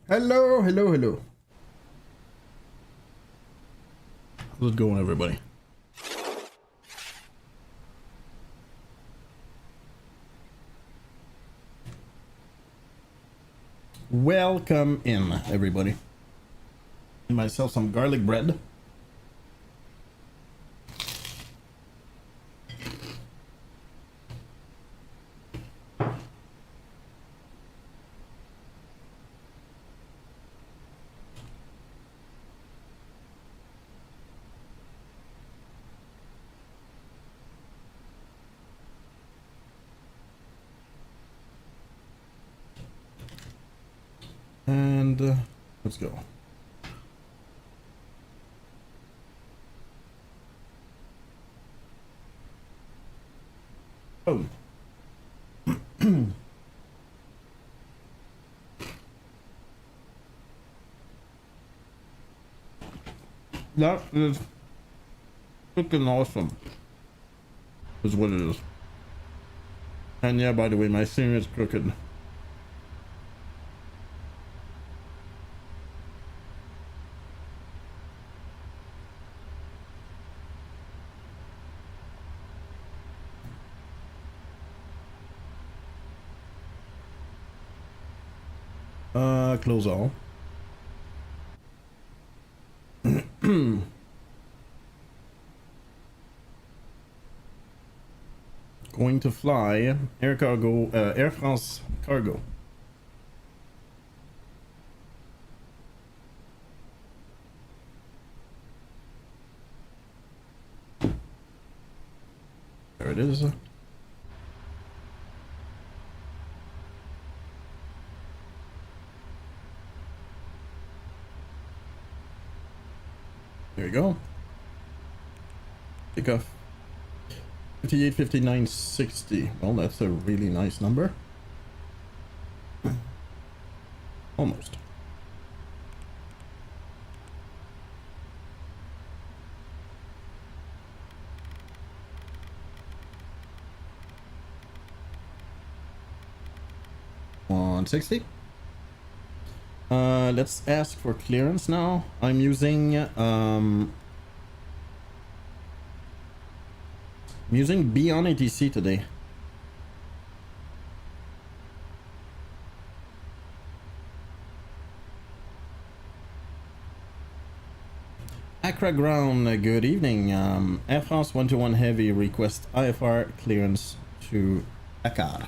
Hello, hello, hello. How's it going, everybody? Welcome in, everybody. And myself some garlic bread. And let's go. Oh. That is freaking awesome. Is what it is. And yeah, by the way, my thing is crooked. Close all. Going to fly Air Cargo, Air France Cargo. There it is. There you go. Pick off 58, 59, 60. Well, that's a really nice number. Almost. $160. Let's ask for clearance now. I'm using Beyond ATC today. Accra ground, good evening. Air France 121 Heavy request IFR clearance to Dakkar.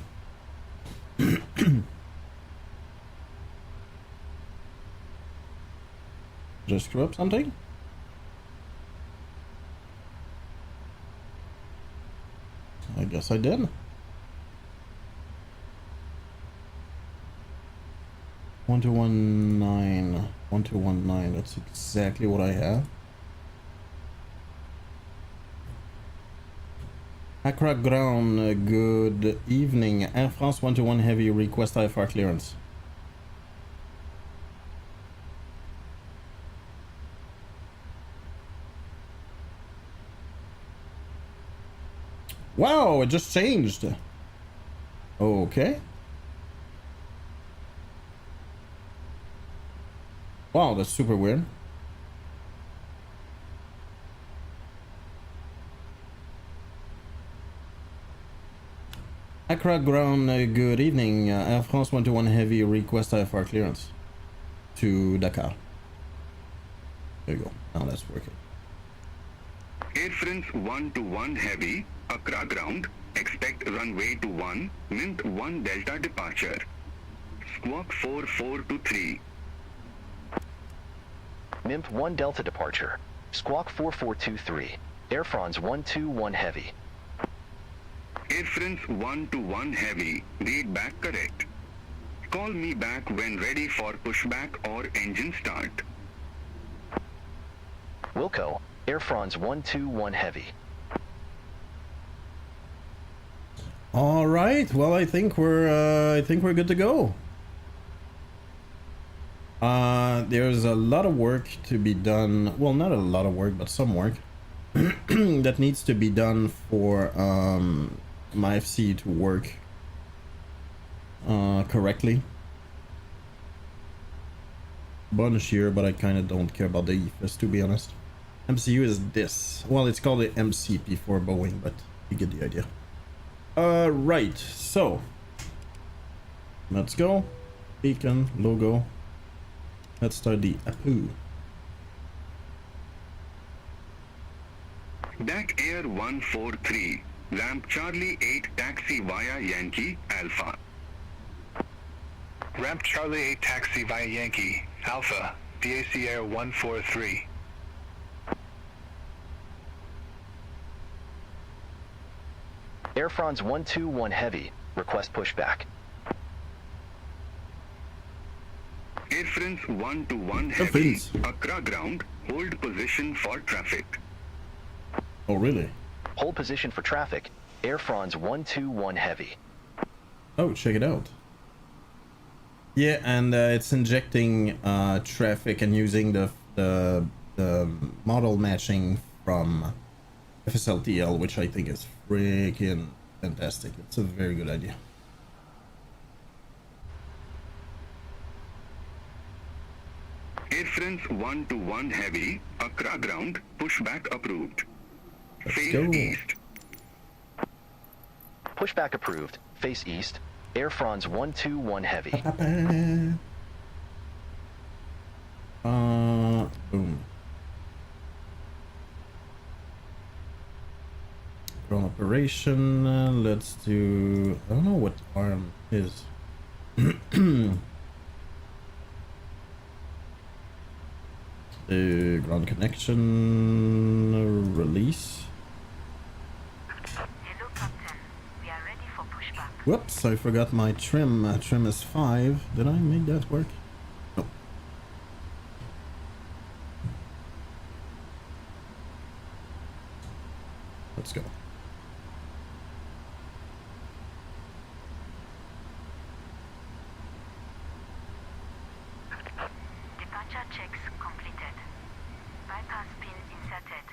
Just screw up something? I guess I did. 1219, 1219, that's exactly what I have. Accra ground, good evening. Air France 121 Heavy request IFR clearance. Wow, it just changed. Okay. Wow, that's super weird. Accra ground, good evening. Air France 121 Heavy request IFR clearance to Dakkar. There you go. Now that's working. Air France 121 Heavy, Accra ground, expect runway 21, wind 1 Delta departure. Squawk 4423. MIMP 1 Delta departure. Squawk 4423. Air France 121 Heavy. Air France 121 Heavy, read back correct. Call me back when ready for pushback or engine start. Wilco, Air France 121 Heavy. All right. Well, I think we're good to go. There's a lot of work to be done. Well, not a lot of work, but some work that needs to be done for my FC to work correctly. bunch here, but I kind of don't care about the EFS, to be honest. MCU is this. Well, it's called the MCP for Boeing, but you get the idea. Right, so let's go. Beacon, logo. Let's start the Apu. Dak Air 143, ramp Charlie 8 taxi via Yankee Alpha. Ramp Charlie 8 taxi via Yankee, Alpha, DAC Air 143. Air France 121 Heavy, request pushback. Air France 121 Heavy, France. Accra ground, hold position for traffic. Oh, really? Hold position for traffic. Air France 121 Heavy. Oh, check it out. Yeah, and it's injecting traffic and using the model matching from FSLTL, which I think is freaking fantastic. It's a very good idea. Air France 121 Heavy, Accra ground, pushback approved. Let's Face go. east. Pushback approved. Face east. Air France 121 Heavy. Boom. Drone operation. Let's do. I don't know what arm is. Ground connection. Release. Hello, Captain. We are ready for pushback. Whoops! I forgot my trim. Trim is 5. Did I make that work? No. Let's go. Departure checks completed. Bypass pin inserted.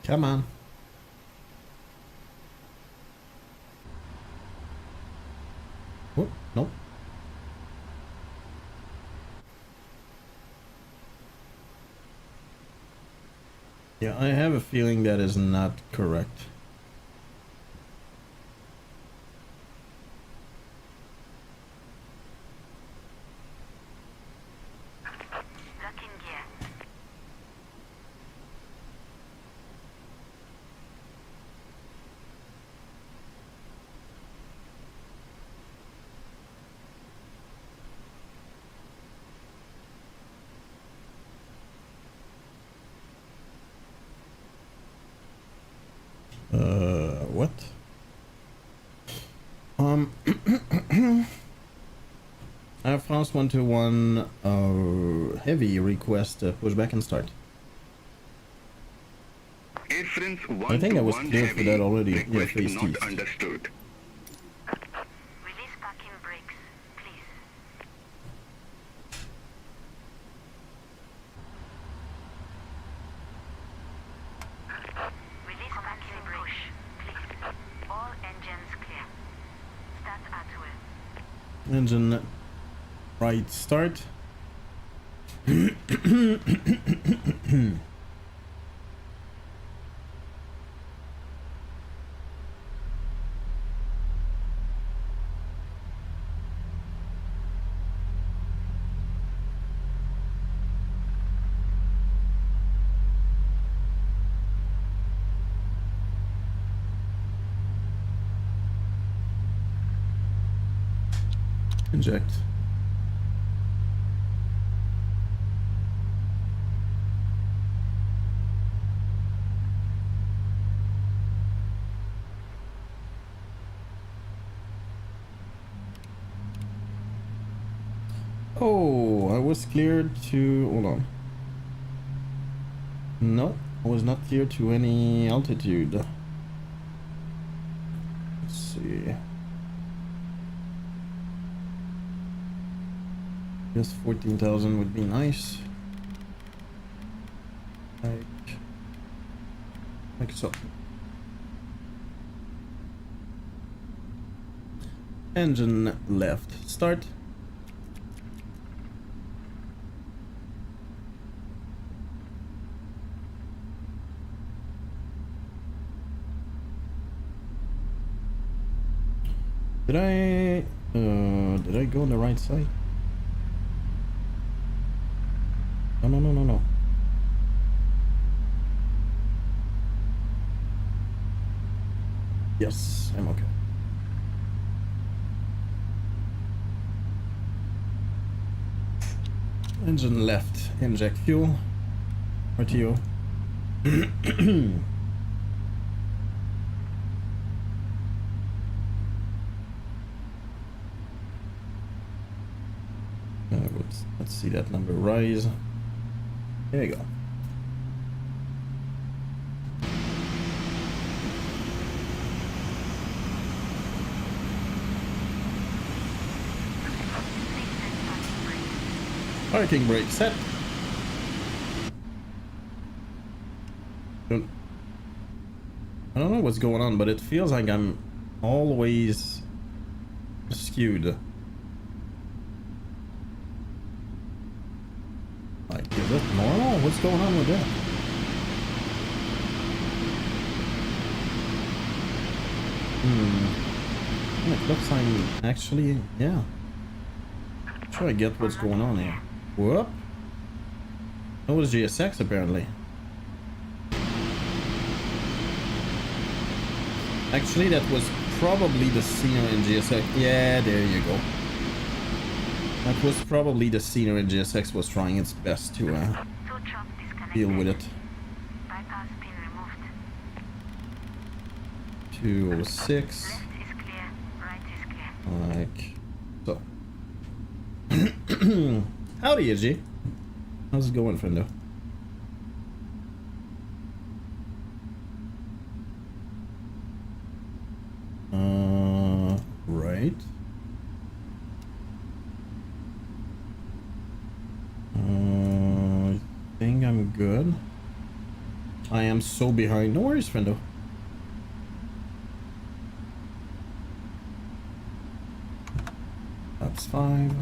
Come on. Whoop, nope. Yeah, I have a feeling that is not correct. Lock in gear. What? Air France 121 heavy request pushback and start. Air France I think I was 121 clear for Heavy, that already. Yeah, request face not east. understood. Release parking brakes, please. Release parking brakes, please. All engines clear. Start at will. Engine right start. Inject. Oh, I was cleared to... Hold on. No, I was not cleared to any altitude. Let's see. Guess 14,000 would be nice. Like so. Engine left. Start. Did I go on the right side? No, no, no, no, no. Yes, I'm okay. Engine left. Inject fuel. RTO. Let's see that number rise. There you go. Parking brake set. I don't know what's going on, but it feels like I'm always skewed. Like, is it normal? What's going on with that? It looks like actually, yeah. Try to get what's going on here. Whoop. That was GSX apparently. Actually, that was probably the scenery in GSX. Yeah, there you go. That was probably the scenery in GSX was trying its best to deal with it. Bypass pin removed. 206. Left is clear, right is clear. Like so. Howdy, Iggy. How's it going, friendo? Right. I think I'm good. I am so behind. No worries, friendo. That's 5.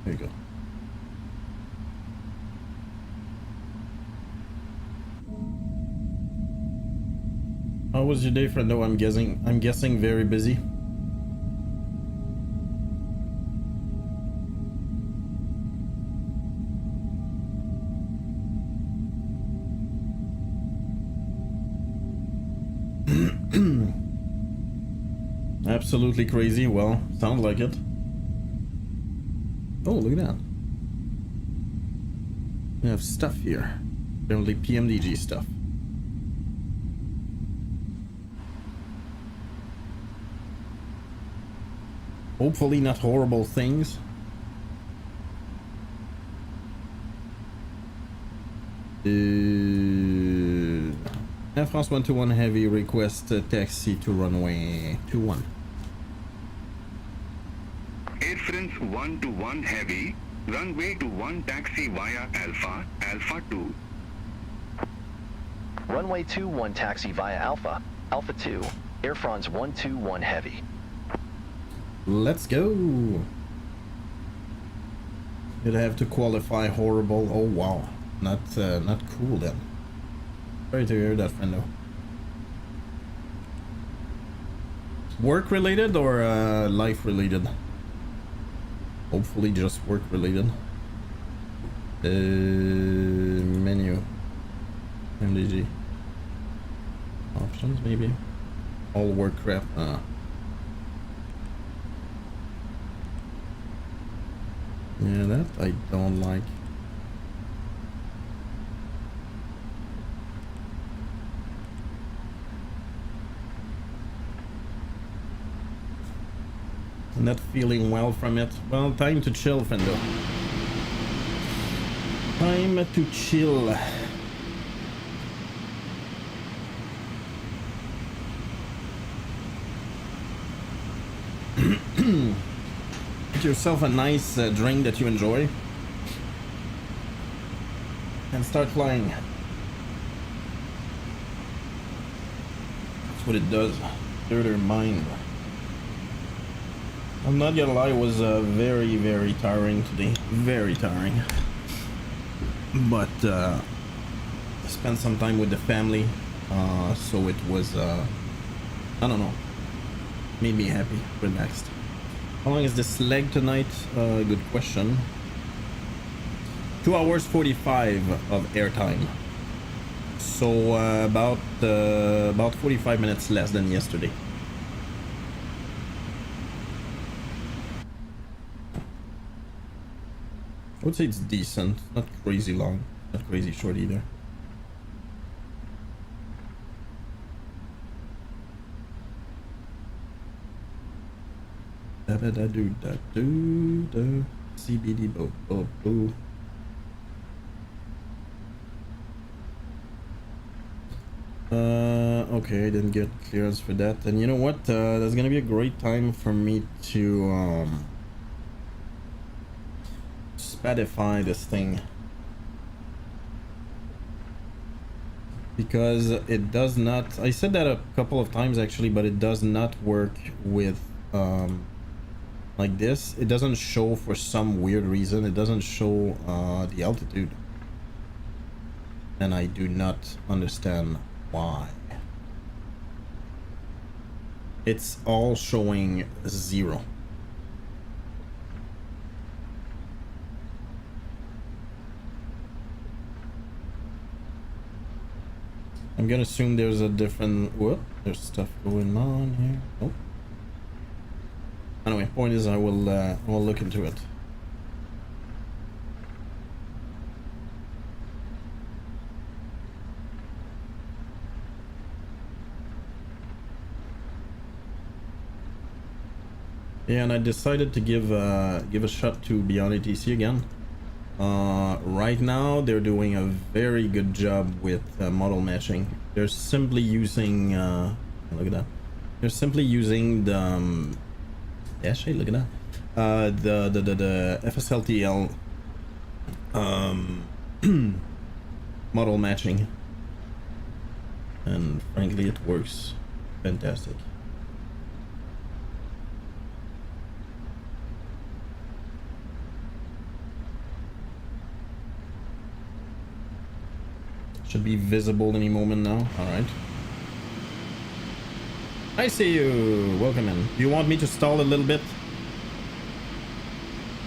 There you go. How was your day, friendo? I'm guessing very busy. Absolutely crazy. Well, sounds like it. Oh, look at that. We have stuff here. Apparently PMDG stuff. Hopefully not horrible things. Air France 121 Heavy request taxi to runway 21. Air France 121 Heavy, runway to 1 taxi via Alpha, Alpha 2. Runway 21 taxi via Alpha, Alpha 2, Air France 121 Heavy. Let's go. Did I have to qualify horrible? Oh wow, not cool then. Sorry to hear that, friendo. Work related or life related? Hopefully just work related. Menu. MDG. Options maybe. All work crap. Yeah, that I don't like. Not feeling well from it. Well, time to chill, friendo. Time to chill. Get yourself a nice drink that you enjoy and start flying. what it does. Clear their mind. I'm not gonna lie, it was very, very tiring today. Very tiring. But I spent some time with the family, so it was, I don't know, made me happy, relaxed. How long is this leg tonight? Good question. 2 hours 45 of airtime. So about 45 minutes less than yesterday. I would say it's decent, not crazy long, not crazy short either. Da da da do da do da CBD bo bo boo. Okay, I didn't get clearance for that. And you know what? That's gonna be a great time for me to Spotify this thing, because it does not, I said that a couple of times actually, but it does not work with like this. It doesn't show, for some weird reason, it doesn't show the altitude, and I do not understand why. It's all showing 0. I'm gonna assume there's a different, whoop, there's stuff going on here. Oh. Anyway, point is I will look into it. Yeah, and I decided to give a shot to Beyond ATC again. Right now they're doing a very good job with model matching. They're simply using look at that. They're simply using the actually look at that. The FSLTL model matching, and frankly it works fantastic. Should be visible any moment now. All right. I see you. Welcome in. Do you want me to stall a little bit?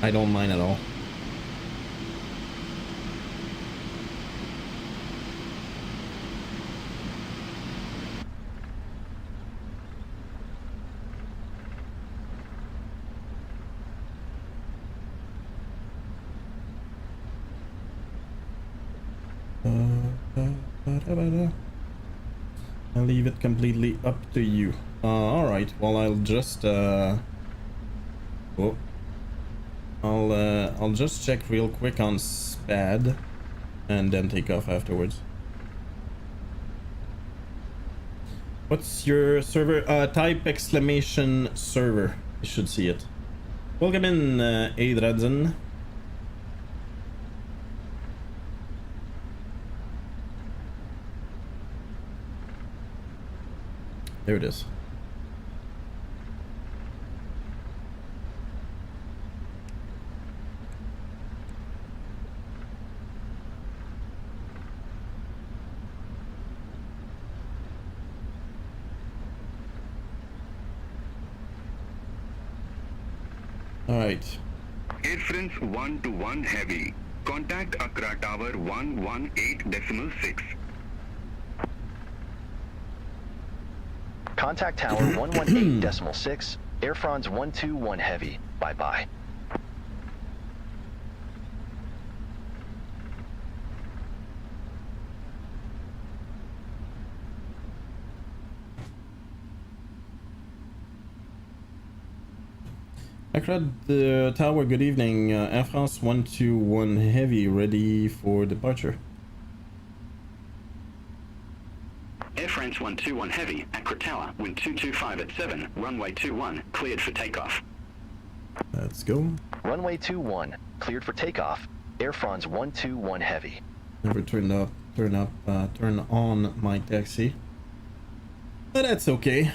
I don't mind at all. I'll leave it completely up to you. Alright, well I'll just I'll just check real quick on SPAD and then take off afterwards. What's your server? Type exclamation server. You should see it. Welcome in, Adradzen. There it is. All right. Air France 121 Heavy. Contact Accra Tower 118.6. Contact Tower 118.6, Air France 121 Heavy. Bye-bye. Accra Tower, good evening. Air France 121 Heavy, ready for departure. Air France 121 Heavy, Accra Tower, wind 225 at 7, runway 21, cleared for takeoff. Let's go. Runway 21, cleared for takeoff. Air France 121 Heavy. Never turn on my taxi. But that's okay.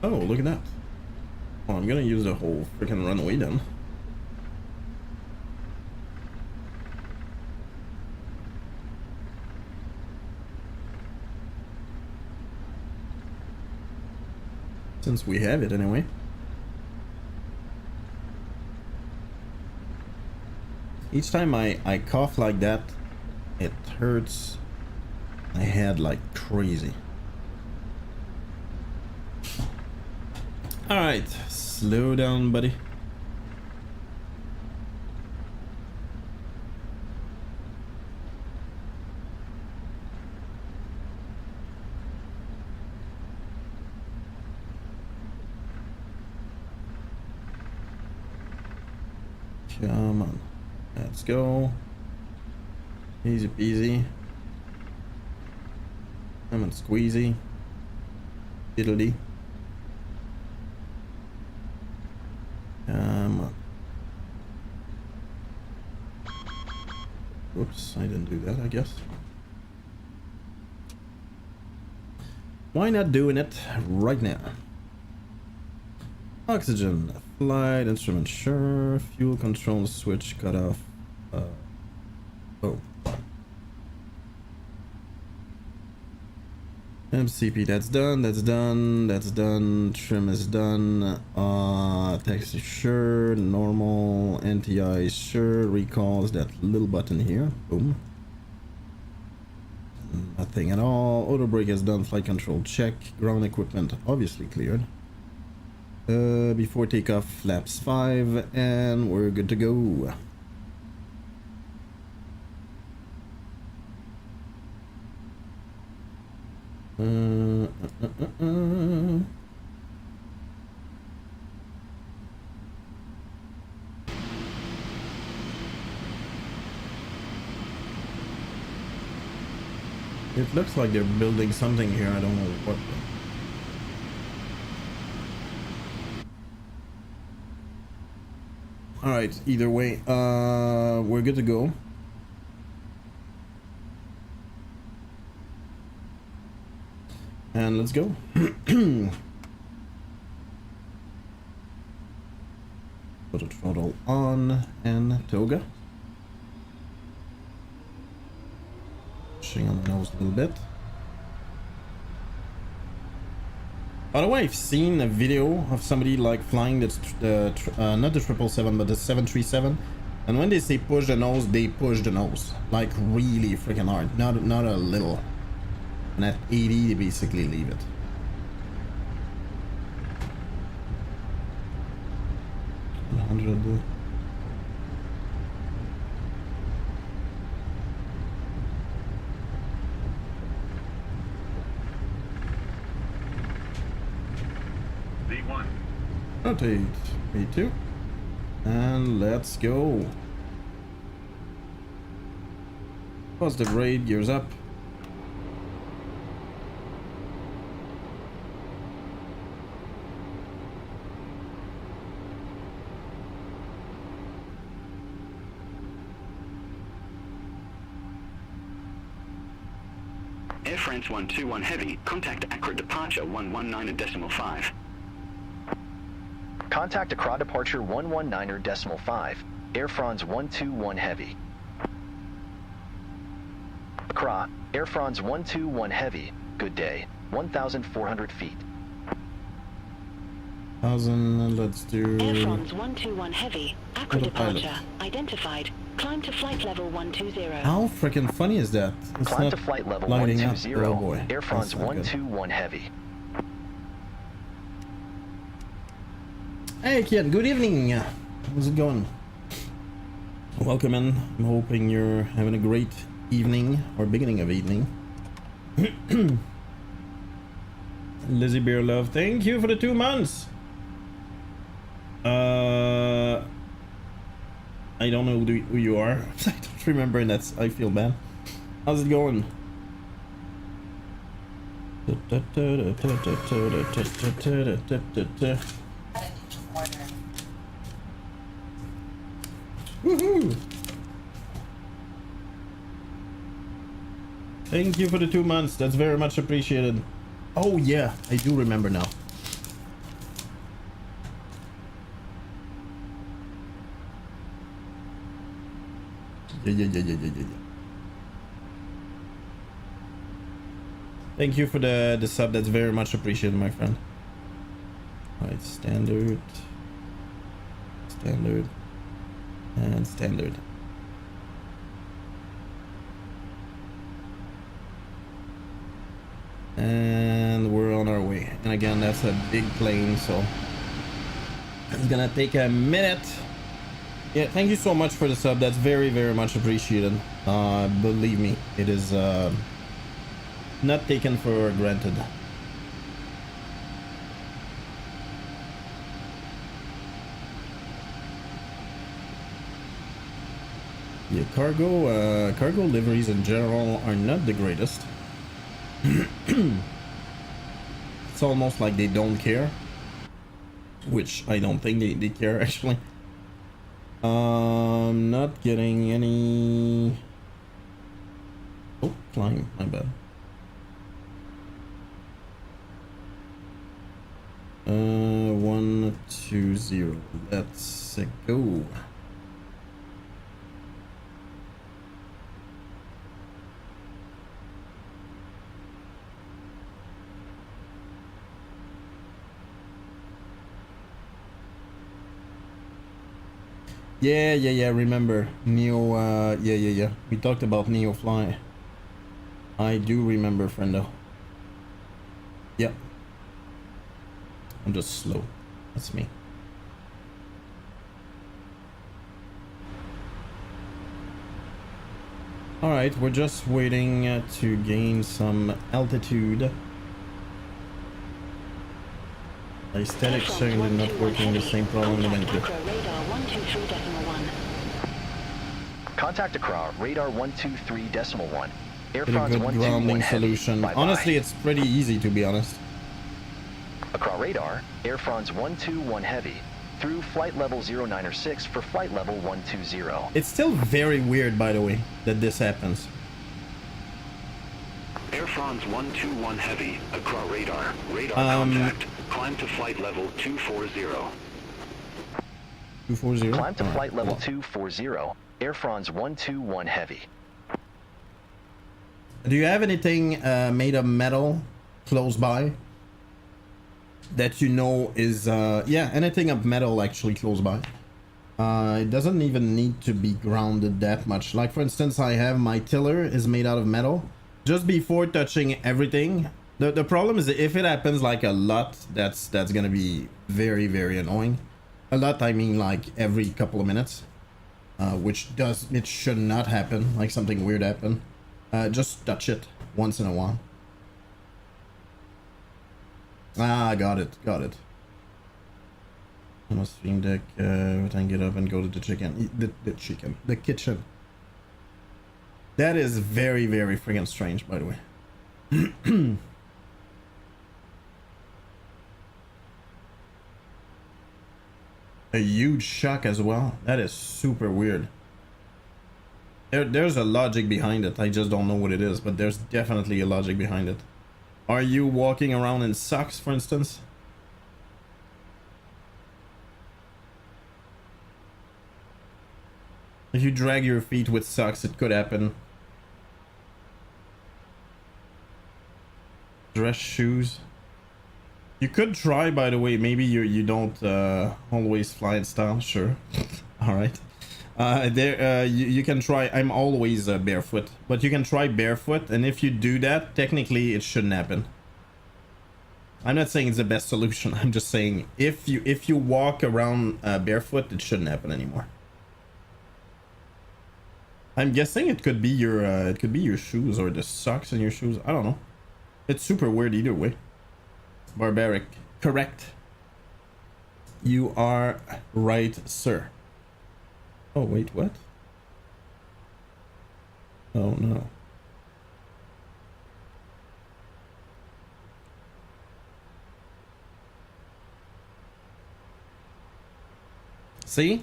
Oh, look at that. Well, I'm gonna use the whole freaking runway then. Since we have it anyway. Each time I cough like that, it hurts my head like crazy. Alright, slow down, buddy. Come on, let's go. Easy peasy. Lemon squeezy. Diddly. Come on. Oops, I didn't do that, I guess. Why not doing it right now? Oxygen, flight, instrument, sure. Fuel control switch cut off. Oh. MCP, that's done, that's done, that's done. Trim is done. Taxi, sure. Normal, NTI, sure. Recalls, that little button here. Boom. Nothing at all. Auto brake is done. Flight control, check. Ground equipment, obviously cleared. Before takeoff, flaps 5, and we're good to go. It looks like they're building something here. I don't know what. All right. Either way, we're good to go. And let's go. Put the throttle on and toga. Pushing on the nose a little bit. By the way, I've seen a video of somebody like flying not the 777 but the 737, and when they say push the nose, they push the nose like really freaking hard, not a little. And at 80, they basically leave it. V1. Rotate. V2. And let's go. Positive rate, gears up. Air France 121 Heavy, contact Accra departure 119.5. Contact Accra departure 119.5. Air France 121 Heavy. Accra, Air France 121 Heavy. Good day. 1,400 feet. 1,000. Let's do. Air France 121 Heavy. Accra Autopilot. departure identified. Climb to flight level 120. How freaking funny is that? It's Climb not to flight level lighting up. 120. Oh boy. Air France That's not good. 121 Heavy. Hey kid, good evening. How's it going? Welcome in. I'm hoping you're having a great evening or beginning of evening. Lizzie Beer Love, thank you for the 2 months. I don't know who you are. I don't remember, and I feel bad. How's it going? Woohoo! Thank you for the 2 months. That's very much appreciated. Oh yeah, I do remember now. Yeah. Thank you for the sub. That's very much appreciated, my friend. Alright, standard, and standard. And we're on our way. And again, that's a big plane, so it's gonna take a minute. Yeah, thank you so much for the sub. That's very, very much appreciated. Believe me, it is not taken for granted. Yeah, cargo liveries in general are not the greatest. It's almost like they don't care, which I don't think they care actually. Not getting any. Oh, climb, my bad. 120. Let's go. Yeah, remember Neo, yeah, we talked about Neo Fly. I do remember, friendo. Yep. I'm just slow, that's me. Alright, we're just waiting to gain some altitude. The static signal not working, the same problem in the Contact Accra, radar 123.1. Air Get a France good 121 grounding heavy. solution. Bye-bye. Honestly, it's pretty easy to be honest. Accra radar, Air France 121 heavy. Through flight level 096 for flight level 120. It's still very weird, by the way, that this happens. Air France 121 Heavy, Accra radar. Radar contact. Climb to flight level 240. 240? Climb to Alright, flight level cool. 240. Air France 121 heavy. Do you have anything made of metal close by? That you know is, yeah, anything of metal actually close by. It doesn't even need to be grounded that much. Like for instance, I have my tiller is made out of metal. Just before touching everything, the problem is that if it happens like a lot, that's gonna be very, very annoying. A lot, I mean like every couple of minutes, which it should not happen. Like something weird happen. Just touch it once in a while. Ah, got it. I must stream deck, then get up and go to the chicken. The kitchen. That is very, very friggin' strange, by the way. A huge shock as well. That is super weird. There's a logic behind it. I just don't know what it is, but there's definitely a logic behind it. Are you walking around in socks, for instance? If you drag your feet with socks, it could happen. Dress shoes. You could try, by the way. Maybe you don't always fly in style. Sure. All right. You can try. I'm always barefoot, but you can try barefoot, and if you do that, technically it shouldn't happen. I'm not saying it's the best solution. I'm just saying if you walk around barefoot, it shouldn't happen anymore. I'm guessing it could be your shoes or the socks in your shoes. I don't know. It's super weird either way. Barbaric. Correct. You are right, sir. Oh, wait, what? Oh, no. See?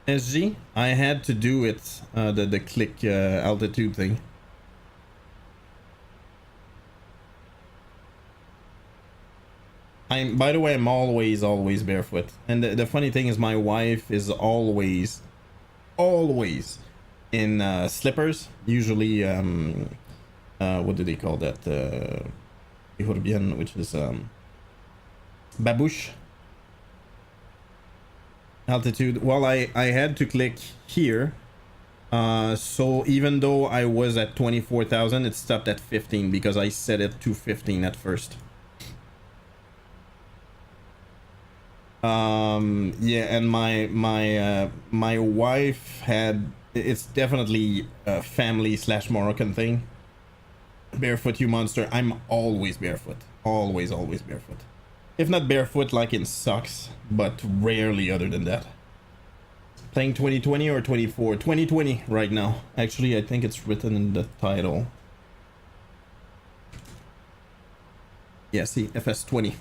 SG, I had to do it, the click altitude thing. By the way, I'm always barefoot. And the funny thing is my wife is always in slippers. Usually, what do they call that? Which is babouche. Altitude. Well, I had to click here. So even though I was at 24,000, it stopped at 15 because I set it to 15 at first. Yeah, and my wife had, it's definitely a family / Moroccan thing. Barefoot, you monster. I'm always barefoot. Always barefoot. If not barefoot, like in socks, but rarely other than that. Playing 2020 or 24? 2020 right now. Actually, I think it's written in the title. Yeah, see, FS20.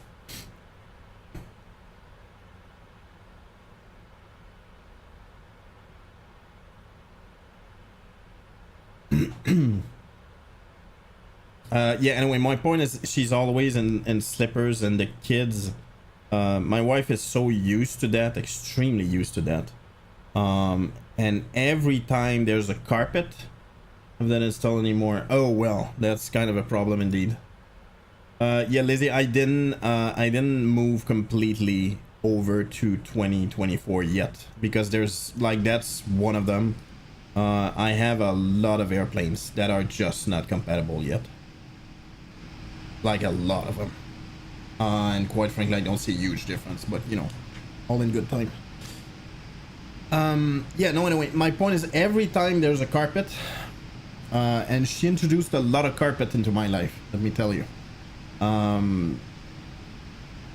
Yeah, anyway, my point is she's always in slippers, and the kids, my wife is so used to that, extremely used to that. And every time there's a carpet of that installed anymore, oh well, that's kind of a problem indeed. Yeah, Lizzie, I didn't move completely over to 2024 yet, because there's like, that's one of them. I have a lot of airplanes that are just not compatible yet. Like a lot of them. And quite frankly, I don't see a huge difference, but you know, all in good time. Yeah, no, anyway, my point is every time there's a carpet, and she introduced a lot of carpet into my life, let me tell you.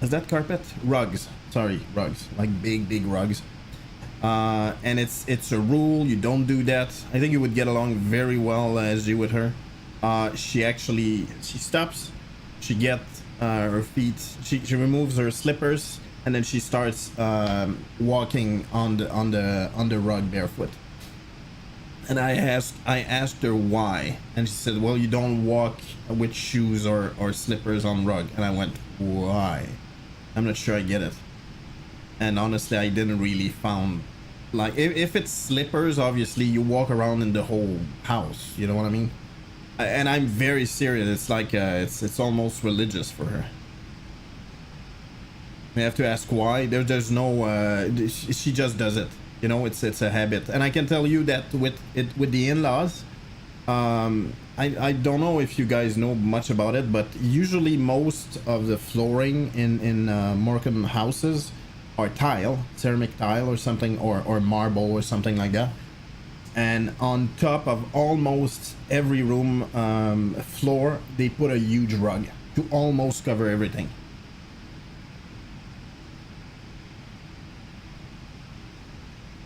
Is that carpet? Rugs. Sorry, rugs. Like big rugs. And it's a rule, you don't do that. I think you would get along very well as you with her. She stops, she gets her feet, she removes her slippers, and then she starts walking on the rug barefoot. And I asked her why, and she said, well, you don't walk with shoes or slippers on rug. And I went, why? I'm not sure I get it. And honestly, I didn't really found, like, if it's slippers, obviously you walk around in the whole house, you know what I mean? And I'm very serious. It's like it's almost religious for her. We have to ask why. There's no she just does it, you know. It's a habit. And I can tell you that with the in-laws, I don't know if you guys know much about it, but usually most of the flooring in Moroccan houses are tile, ceramic tile or something, or marble or something like that. And on top of almost every room floor, they put a huge rug to almost cover everything.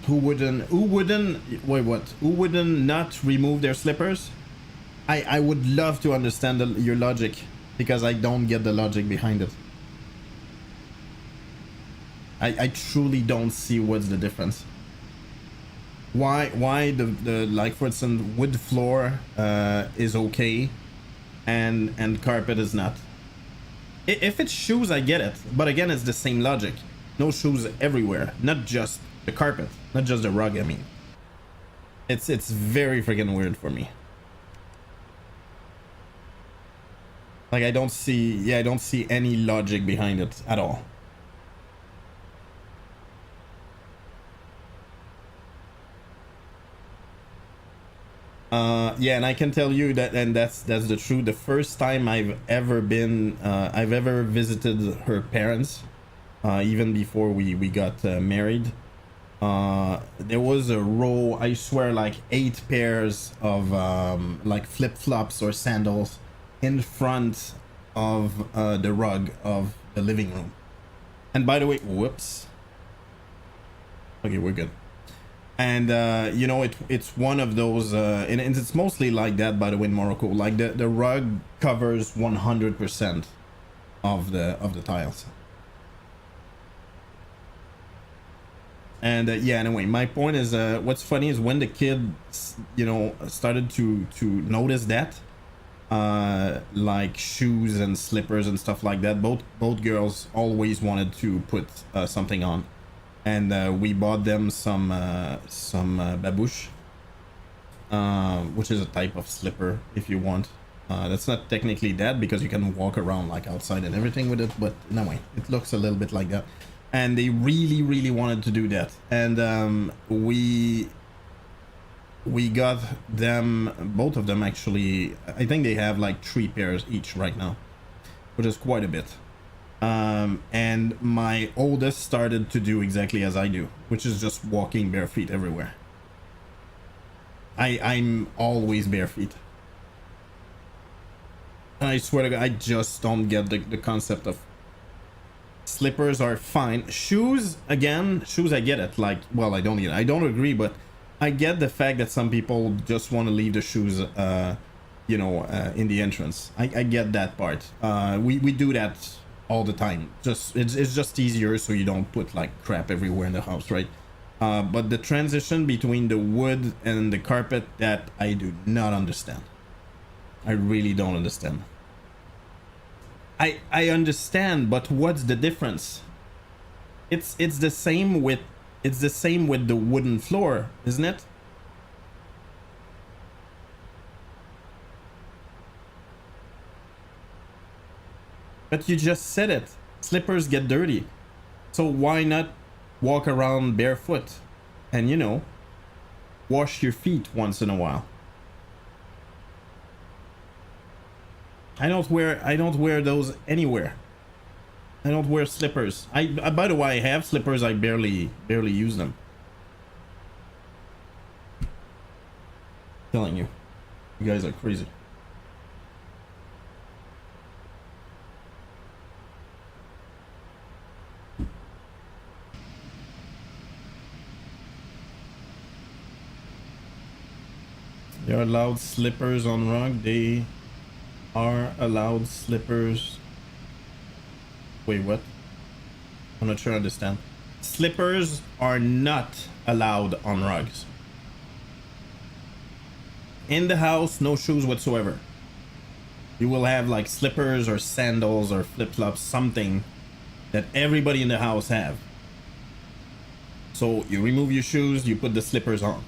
Who wouldn't wait, what? Who wouldn't not remove their slippers? I would love to understand your logic, because I don't get the logic behind it. I truly don't see what's the difference. Why the like, for instance, wood floor is okay and carpet is not. If it's shoes, I get it, but again, it's the same logic. No shoes everywhere, not just the carpet, not just the rug. I mean, it's very freaking weird for me. Like, I don't see any logic behind it at all. Yeah, and I can tell you that, and that's the truth. The first time I've ever visited her parents, even before we got married, there was a row, I swear, like 8 pairs of like flip-flops or sandals in front of the rug of the living room. And by the way, whoops. Okay, we're good. And you know, it's one of those, and it's mostly like that, by the way, in Morocco. Like the rug covers 100% of the tiles. And yeah, anyway, my point is, what's funny is when the kids, you know, started to notice that, like shoes and slippers and stuff like that, both girls always wanted to put something on, and we bought them some babouche, which is a type of slipper, if you want. That's not technically that, because you can walk around like outside and everything with it, but anyway, it looks a little bit like that. And they really wanted to do that, and we got them, both of them actually. I think they have like 3 pairs each right now, which is quite a bit. And my oldest started to do exactly as I do, which is just walking bare feet everywhere. I'm always bare feet. I swear to God, I just don't get the concept of slippers are fine. Shoes, again, shoes, I get it. Like, well, I don't agree, but I get the fact that some people just want to leave the shoes, you know, in the entrance. I get that part. We do that all the time. It's just easier so you don't put like crap everywhere in the house, right? But the transition between the wood and the carpet, that I do not understand. I really don't understand. I understand, but what's the difference? It's the same with the wooden floor, isn't it? But you just said it. Slippers get dirty. So why not walk around barefoot and, you know, wash your feet once in a while? I don't wear those anywhere. I don't wear slippers. By the way, I have slippers. I barely use them. Telling you, you guys are crazy. They are allowed slippers on rug. They are allowed slippers. Wait, what? I'm not sure I understand. Slippers are not allowed on rugs. In the house, no shoes whatsoever. You will have like slippers or sandals or flip-flops, something that everybody in the house have. So you remove your shoes, you put the slippers on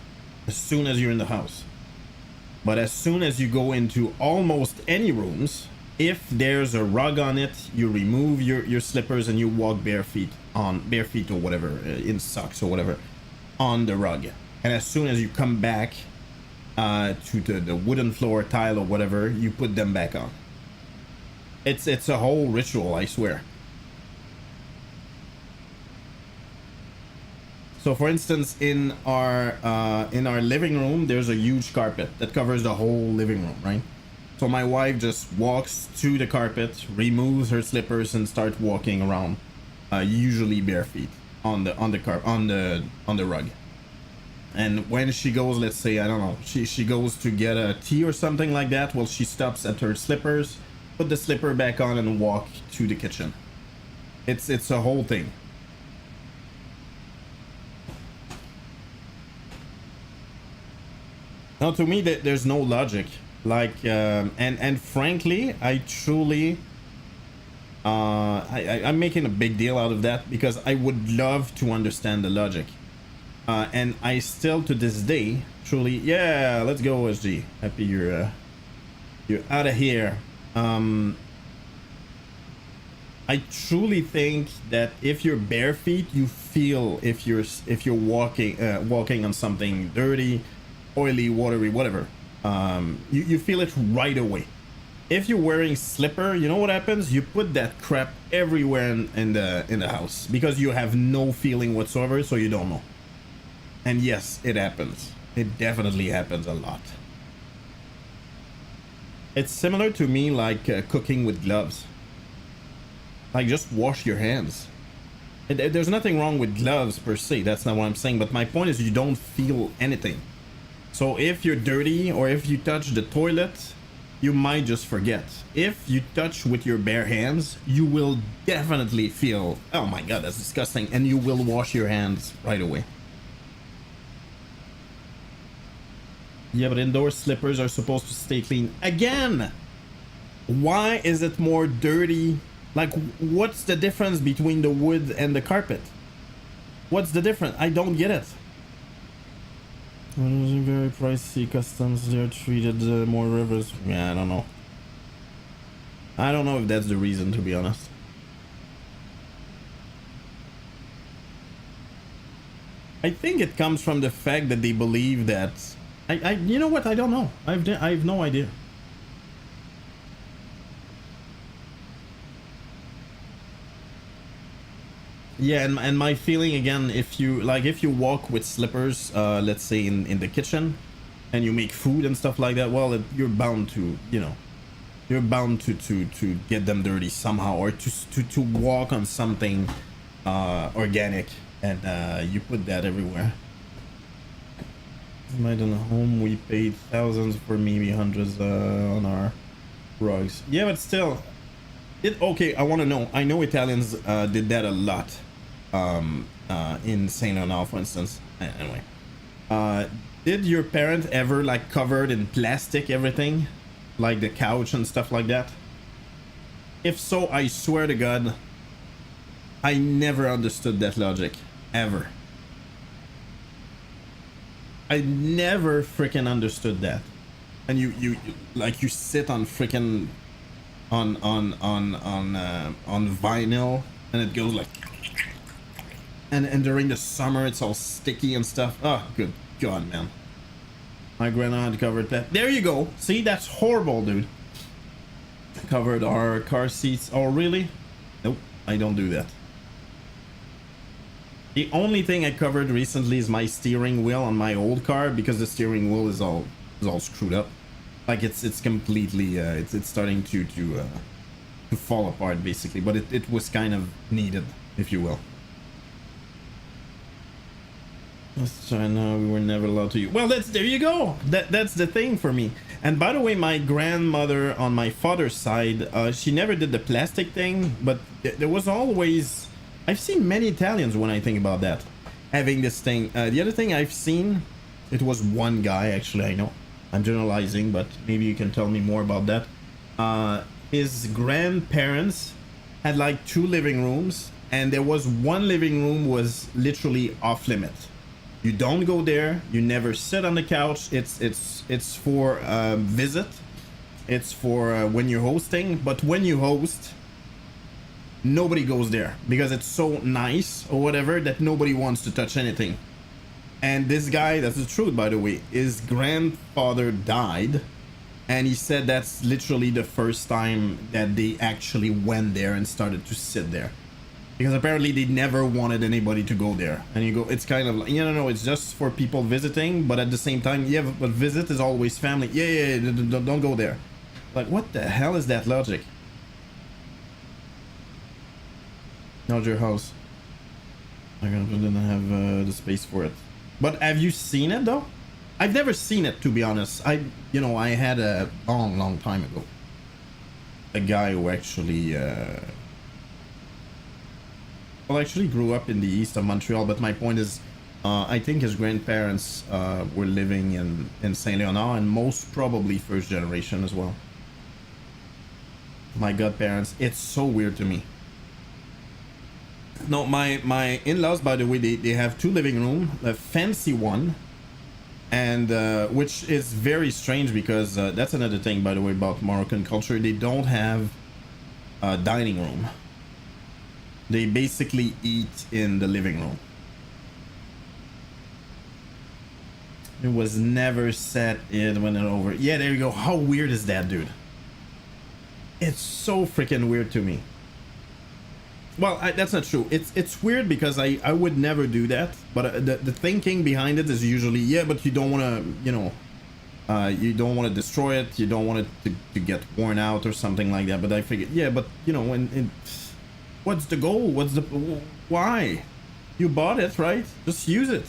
as soon as you're in the house. But as soon as you go into almost any rooms, if there's a rug on it, you remove your slippers and you walk bare feet or whatever, in socks or whatever, on the rug. And as soon as you come back to the wooden floor, tile or whatever, you put them back on. It's a whole ritual, I swear. So for instance, in our living room, there's a huge carpet that covers the whole living room, right? So my wife just walks to the carpet, removes her slippers, and starts walking around, usually bare feet on the rug. And when she goes, let's say, I don't know, she goes to get a tea or something like that, well, she stops at her slippers, put the slipper back on, and walk to the kitchen. It's a whole thing. Now, to me, there's no logic. Like, and frankly, I truly, I'm making a big deal out of that because I would love to understand the logic. And I still, to this day, truly, yeah, let's go, SG. Happy you're out of here. I truly think that if you're bare feet, you feel if you're walking on something dirty, oily, watery, whatever, you feel it right away. If you're wearing slipper, you know what happens? You put that crap everywhere in the house because you have no feeling whatsoever, so you don't know. And yes, it happens. It definitely happens a lot. It's similar to me like cooking with gloves. Like, just wash your hands. There's nothing wrong with gloves per se, that's not what I'm saying, but my point is you don't feel anything. So if you're dirty or if you touch the toilet, you might just forget. If you touch with your bare hands, you will definitely feel, oh my god, that's disgusting, and you will wash your hands right away. Yeah, but indoor slippers are supposed to stay clean. Again, why is it more dirty? Like, what's the difference between the wood and the carpet? What's the difference? I don't get it. Very pricey customs, they're treated more rivers. Yeah, I don't know. I don't know if that's the reason, to be honest. I think it comes from the fact that they believe that you know what, I don't know. I have no idea. Yeah, and my feeling again, if you walk with slippers, let's say in the kitchen, and you make food and stuff like that, well, you're bound to, you know, you're bound to get them dirty somehow, or to walk on something organic, and you put that everywhere. Right in the home, we paid thousands for maybe hundreds on our rugs. Yeah, but still, okay, I want to know. I know Italians did that a lot. In Saint Leonard, for instance. Anyway, did your parent ever like covered in plastic everything, like the couch and stuff like that? If so, I swear to God, I never understood that logic ever. I never freaking understood that. And you like you sit on freaking on vinyl, and it goes like. And during the summer, it's all sticky and stuff. Oh, good God, man. My grandma had covered that. There you go. See, that's horrible, dude. Covered our car seats. Oh, really? Nope, I don't do that. The only thing I covered recently is my steering wheel on my old car, because the steering wheel is all screwed up. Like it's completely it's starting to fall apart basically. But it was kind of needed, if you will. Let's try now. We were never allowed to use. Well, there you go. That's the thing for me. And by the way, my grandmother on my father's side, she never did the plastic thing, but there was always. I've seen many Italians, when I think about that, having this thing. The other thing I've seen, it was one guy actually. I know I'm generalizing, but maybe you can tell me more about that. His grandparents had like 2 living rooms, and there was one living room was literally off limit. You don't go there. You never sit on the couch. It's for visit. It's for when you're hosting. But when you host, nobody goes there because it's so nice or whatever that nobody wants to touch anything. And this guy, that's the truth, by the way, his grandfather died, and he said that's literally the first time that they actually went there and started to sit there. Because apparently they never wanted anybody to go there. And you go, it's kind of like, you know, it's just for people visiting, but at the same time, yeah, but visit is always family. Yeah, don't go there. Like, what the hell is that logic? Not your house. I didn't have the space for it. But have you seen it though? I've never seen it, to be honest. I had a long time ago a guy who actually actually grew up in the east of Montreal, but my point is, I think his grandparents were living in Saint Leonard, and most probably first generation as well. My godparents, it's so weird to me. No, my in-laws, by the way, they have 2 living rooms, a fancy one, and which is very strange because that's another thing, by the way, about Moroccan culture. They don't have a dining room. They basically eat in the living room. It was never set in when it over. Yeah, there you go. How weird is that, dude? It's so freaking weird to me. Well, that's not true. It's weird because I would never do that. But the thinking behind it is usually, yeah, but you don't want to, you don't want to destroy it. You don't want it to get worn out or something like that. But I figured, yeah, but you know, what's the goal? Why? You bought it, right? Just use it.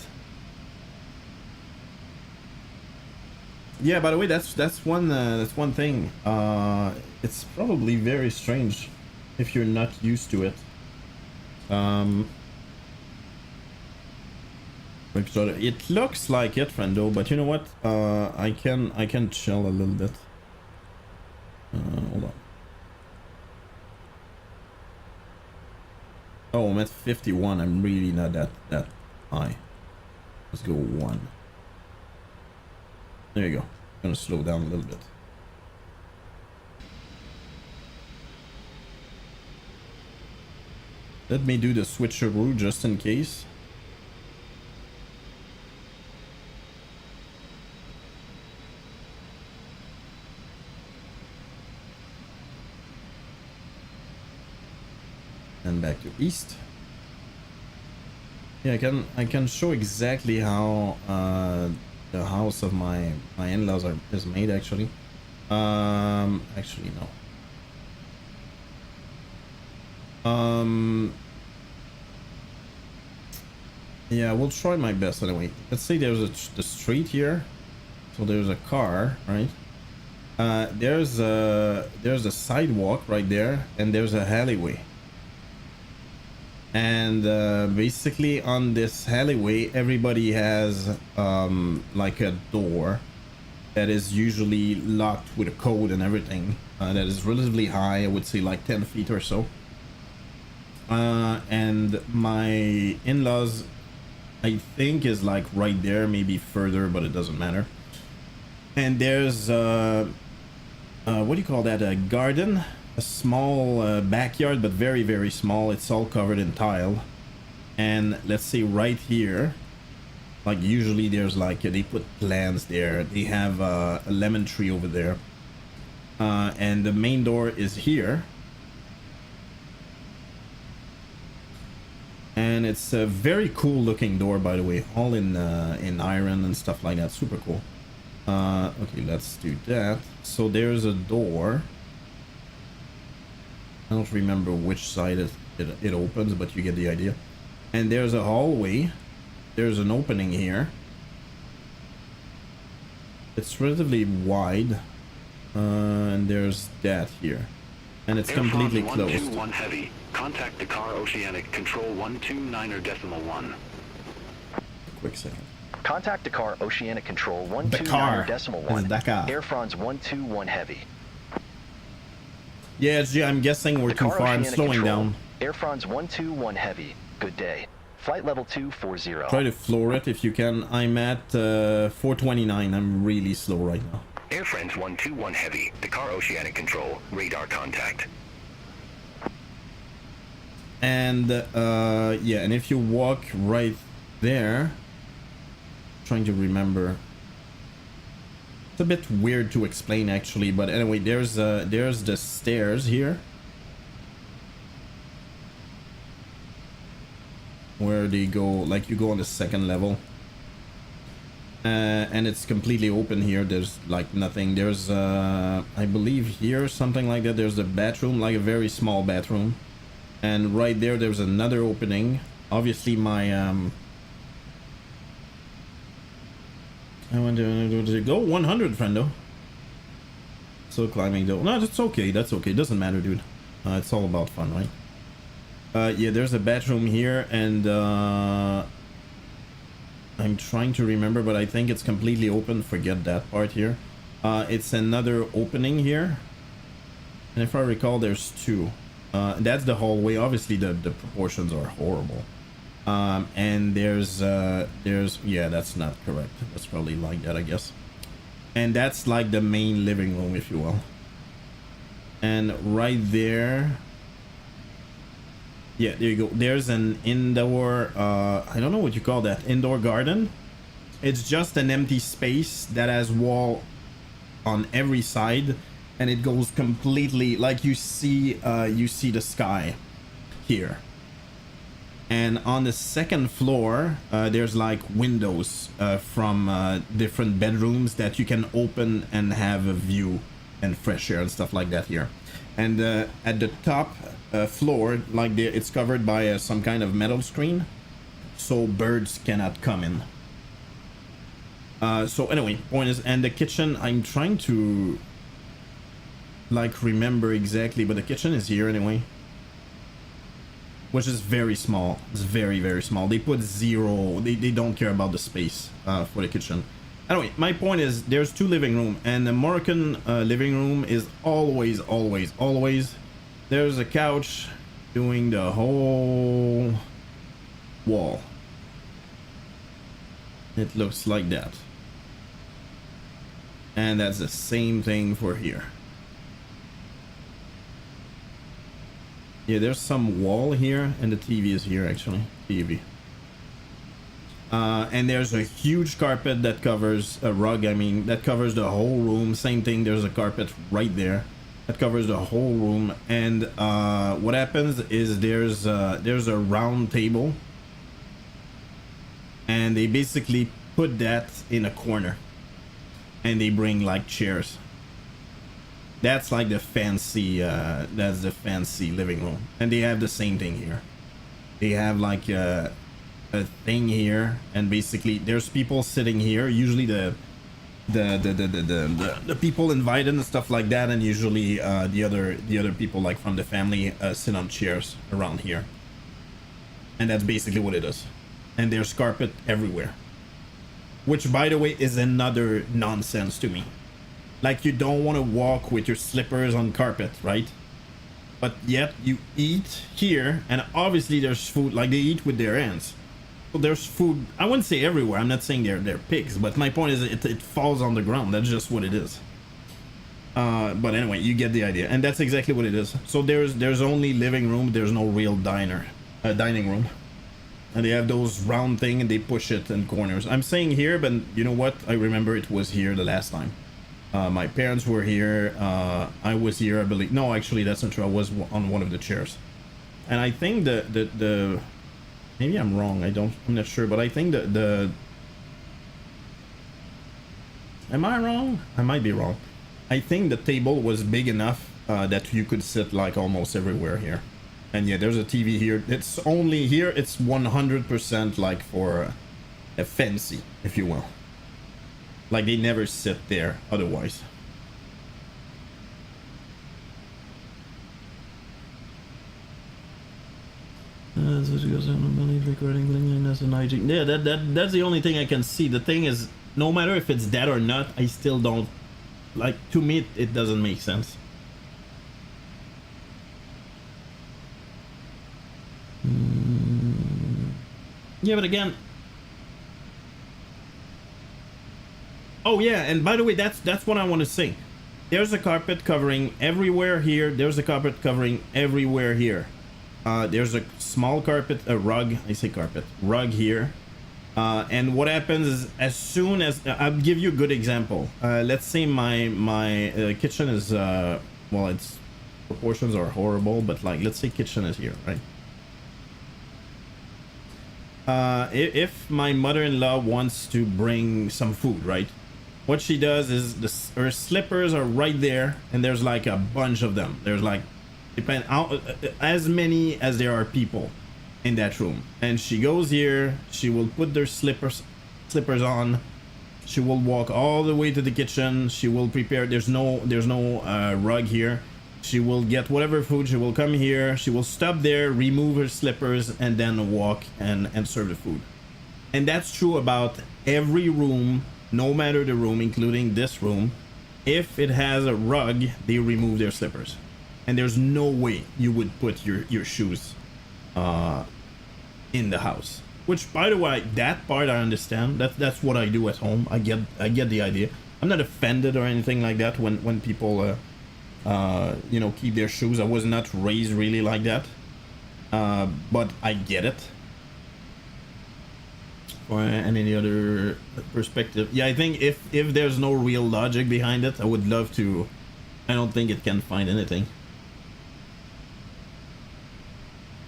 Yeah, by the way, that's one thing. It's probably very strange if you're not used to it. It looks like it, friendo, but you know what? I can chill a little bit. Hold on. Oh, I'm at 51. I'm really not that high. Let's go 1. There you go. I'm gonna slow down a little bit. Let me do the switcheroo just in case. And back to east. Yeah, I can show exactly how the house of my in-laws is made actually. Actually no. Yeah, we'll try my best anyway. Let's say there's the street here, so there's a car, right? There's a sidewalk right there, and there's a alleyway. And basically on this alleyway everybody has like a door that is usually locked with a code and everything, that is relatively high. I would say like 10 feet or so, and my in-laws I think is like right there, maybe further, but it doesn't matter. And there's what do you call that, a garden, a small backyard, but very very small. It's all covered in tile. And let's say right here, like usually there's like they put plants there, they have a lemon tree over there, and the main door is here, and it's a very cool looking door, by the way, all in iron and stuff like that. Super cool. Okay, let's do that. So there's a door. I don't remember which side it opens, but you get the idea. And there's a hallway. There's an opening here. It's relatively wide. And there's that here. And it's completely closed. 121 heavy. Contact Dakkar Oceanic Control 129.1. Quick second. Contact Dakkar Oceanic Control Dakkar. 129.1. Dakkar. Air France 121 heavy. Yeah, gee, I'm guessing we're too Dakkar far. I'm Oceanic slowing Control, down. Air France 121 heavy. Good day. Flight level 240. Try to floor it if you can. I'm at 429. I'm really slow right now. Air France 121 Heavy, Dakkar Oceanic Control, radar contact. And yeah, and if you walk right there, trying to remember, it's a bit weird to explain actually, but anyway, there's the stairs here where they go, like you go on the second level, and it's completely open here. There's like nothing. There's I believe here something like that. There's a bathroom, like a very small bathroom, and right there's another opening. Obviously my I want to go 100, friendo. So climbing though. No, that's okay. That's okay. Doesn't matter, dude. It's all about fun, right? Yeah, there's a bathroom here, and I'm trying to remember, but I think it's completely open. Forget that part here. It's another opening here, and if I recall, there's two. That's the hallway. Obviously, the proportions are horrible. And there's yeah, that's not correct. That's probably like that, I guess. And that's like the main living room, if you will. And right there, yeah, there you go. There's an indoor, I don't know what you call that, indoor garden. It's just an empty space that has wall on every side, and it goes completely, like you see the sky here. And on the second floor, there's like windows from different bedrooms that you can open and have a view and fresh air and stuff like that here. And at the top floor, like it's covered by some kind of metal screen, so birds cannot come in. So anyway, point is, and the kitchen, I'm trying to like remember exactly, but the kitchen is here anyway, which is very small. It's very, very small. They put zero, they don't care about the space for the kitchen. Anyway, my point is there's 2 living room, and the Moroccan living room is always there's a couch doing the whole wall. It looks like that. And that's the same thing for here. Yeah, there's some wall here, and the TV is here actually. TV. And there's a huge carpet that covers a rug. I mean, that covers the whole room. Same thing. There's a carpet right there that covers the whole room. And what happens is there's a round table, and they basically put that in a corner, and they bring like chairs. That's like the fancy. That's the fancy living room, and they have the same thing here. They have like a thing here, and basically there's people sitting here, usually the people invited and stuff like that, and usually the other people like from the family sit on chairs around here, and that's basically what it is. And there's carpet everywhere, which by the way is another nonsense to me. Like, you don't want to walk with your slippers on carpet, right? But yet you eat here, and obviously there's food, like they eat with their hands. So there's food, I wouldn't say everywhere, I'm not saying they're pigs, but my point is it falls on the ground. That's just what it is. But anyway, you get the idea, and that's exactly what it is. So there's only living room, there's no real dining room. And they have those round thing, and they push it in corners. I'm saying here, but you know what? I remember it was here the last time. My parents were here. I was here, I believe. No, actually, that's not true. I was on one of the chairs. And I think the maybe I'm wrong. I'm not sure, but I think the am I wrong? I might be wrong. I think the table was big enough that you could sit like almost everywhere here. And yeah, there's a TV here. It's only here. It's 100% like for a fancy, if you will. Like, they never sit there otherwise. Yeah, that's the only thing I can see. The thing is, no matter if it's that or not, I still don't like. To me, it doesn't make sense. Yeah, but again. Oh yeah, and by the way, that's what I want to say. There's a carpet covering everywhere here. There's a carpet covering everywhere here. There's a small carpet, a rug. I say carpet, rug here. And what happens is, as soon as I'll give you a good example. Let's say my kitchen is well, its proportions are horrible, but like, let's say kitchen is here, right? If my mother-in-law wants to bring some food, right? What she does is her slippers are right there, and there's like a bunch of them. There's like as many as there are people in that room, and she goes here. She will put their slippers on. She will walk all the way to the kitchen. She will prepare. There's no rug here. She will get whatever food. She will come here. She will stop there, remove her slippers, and then walk and serve the food. And that's true about every room, no matter the room, including this room. If it has a rug, they remove their slippers. And there's no way you would put your shoes in the house. Which, by the way, that part I understand. That's what I do at home. I get the idea. I'm not offended or anything like that when people you know, keep their shoes. I was not raised really like that, but I get it. Or any other perspective, yeah, I think if there's no real logic behind it, I would love to. I don't think it can find anything.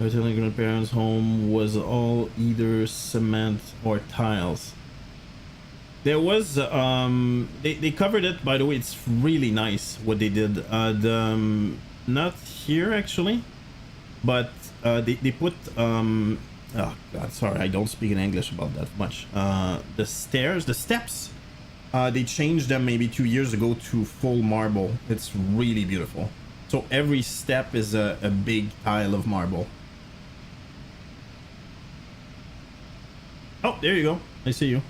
My grandparents' home was all either cement or tiles. There was they covered it, by the way. It's really nice what they did. Not here actually, but they put oh god, sorry, I don't speak in English about that much. The steps They changed them maybe 2 years ago to full marble. It's really beautiful. So every step is a big tile of marble. Oh, there you go. I see you.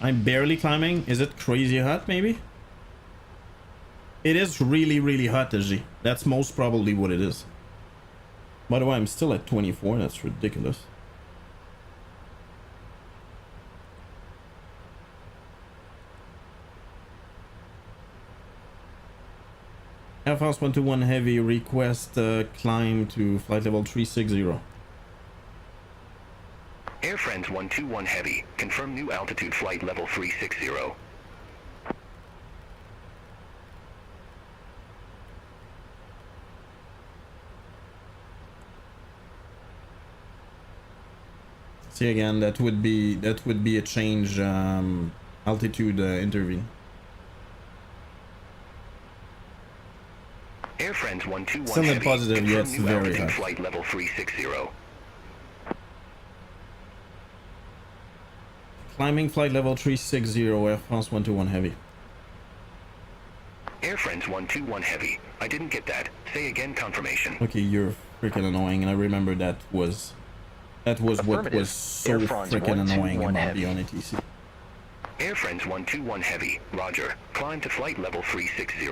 I'm barely climbing. Is it crazy hot, maybe? It is really, really hot, SG. That's most probably what it is. By the way, I'm still at 24. That's ridiculous. FS20 heavy request climb to flight level 360. Air France 121 Heavy, confirm new altitude flight level 360. See again, that would be a change altitude intervene. Air France 121 Still not Heavy, positive yet, confirm it's new very altitude hot. flight level 360. Climbing flight level 360, Air France 121 heavy. Air France 121 Heavy, I didn't get that. Say again confirmation. Okay, you're freaking annoying, and I remember that was what Affirmative. was so Air France freaking annoying 121 about heavy. the ONATC. Air France 121 Heavy, roger. Climb to flight level 360.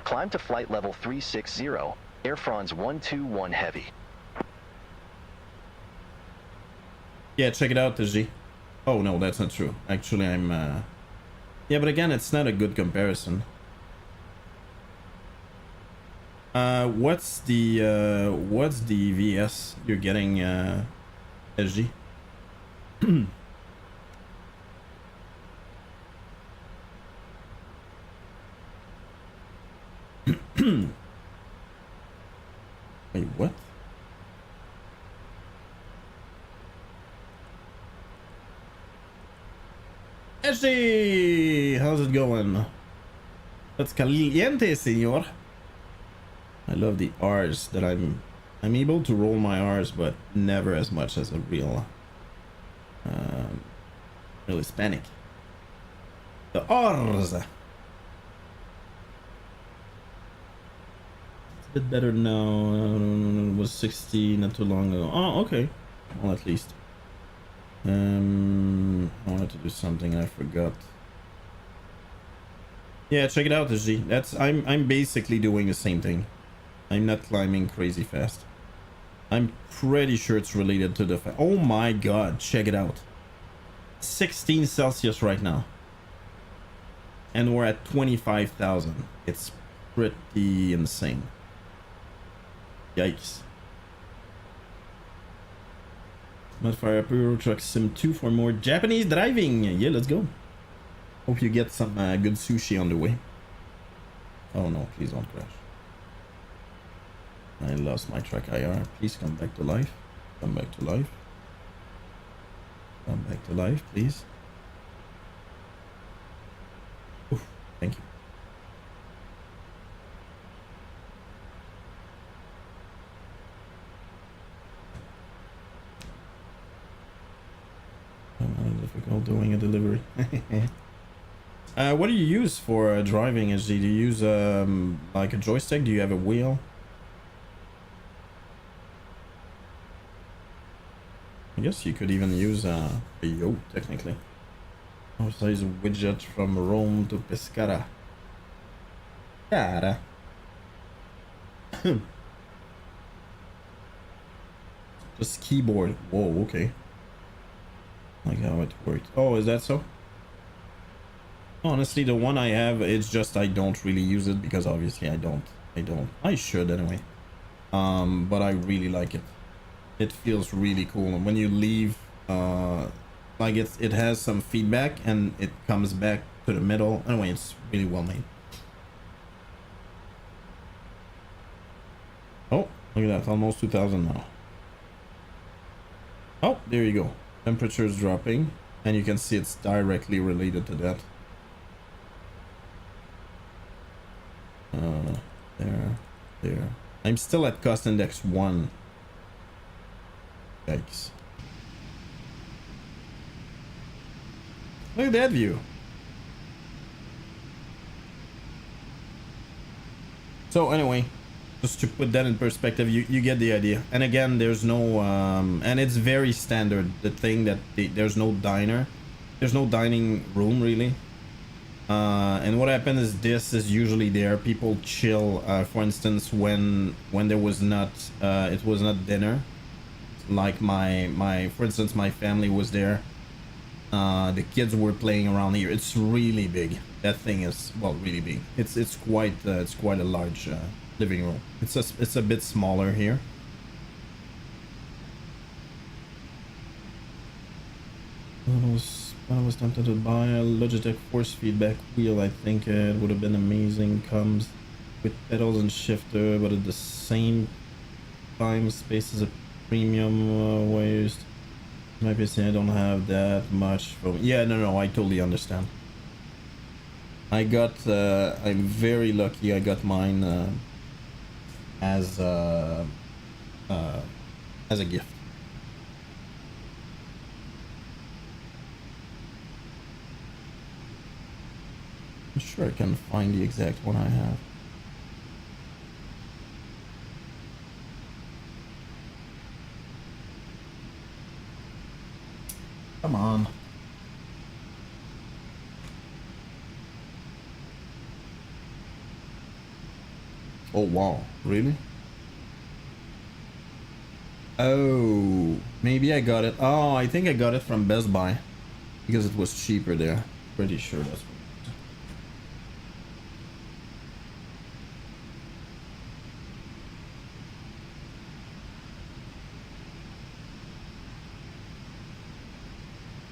Climb to flight level 360. Air France 121 Heavy. Yeah, check it out, TG. Oh no, that's not true. Actually, I'm yeah, but again, it's not a good comparison. What's the VS you're getting, SG? Wait, what? SG, how's it going? That's caliente, senor. I love the R's that I'm able to roll my R's, but never as much as a real Hispanic. The R's. It's a bit better now. It was 60 not too long ago. Oh, okay. Well, at least. I wanted to do something I forgot. Yeah, check it out, SG. I'm basically doing the same thing. I'm not climbing crazy fast. I'm pretty sure it's related to the oh my god, check it out. 16 Celsius right now. And we're at 25,000. It's pretty insane. Yikes. Mudfire Euro Truck Sim 2 for more Japanese driving. Yeah, let's go. Hope you get some good sushi on the way. Oh no, please don't crash. I lost my track IR. Please come back to life. Come back to life. Come back to life, please. Oof, thank you. Difficult doing a delivery. What do you use for driving, SG? Do you use like a joystick? Do you have a wheel? I guess you could even use a yoke, technically. Size widget from Rome to Pescara. Cara. Just keyboard. Whoa, okay. Like how it works. Oh, is that so? Honestly, the one I have, it's just I don't really use it because obviously I don't. I should anyway. But I really like it. It feels really cool. And when you leave, like it has some feedback and it comes back to the middle. Anyway, it's really well made. Oh, look at that. Almost 2,000 now. Oh, there you go. Temperature is dropping, and you can see it's directly related to that. There. I'm still at cost index 1. Yikes. Look at that view. So anyway, just to put that in perspective, you get the idea. And again, there's no and it's very standard, the thing that there's no diner, there's no dining room really. And what happens is this is usually there, people chill, for instance, when there was not it was not dinner, like my for instance, my family was there, the kids were playing around here. It's really big. That thing is, well, really big. It's quite a large living room. It's a bit smaller here. I was tempted to buy a Logitech force feedback wheel. I think it would have been amazing. Comes with pedals and shifter, but at the same time, space is a premium waste. My PC, I don't have that much from. Yeah, no, I totally understand. I got I'm very lucky. I got mine as a gift. I'm sure I can find the exact one I have. Come on. Oh wow, really? Oh, maybe I got it. Oh, I think I got it from Best Buy because it was cheaper there. Pretty sure that's what.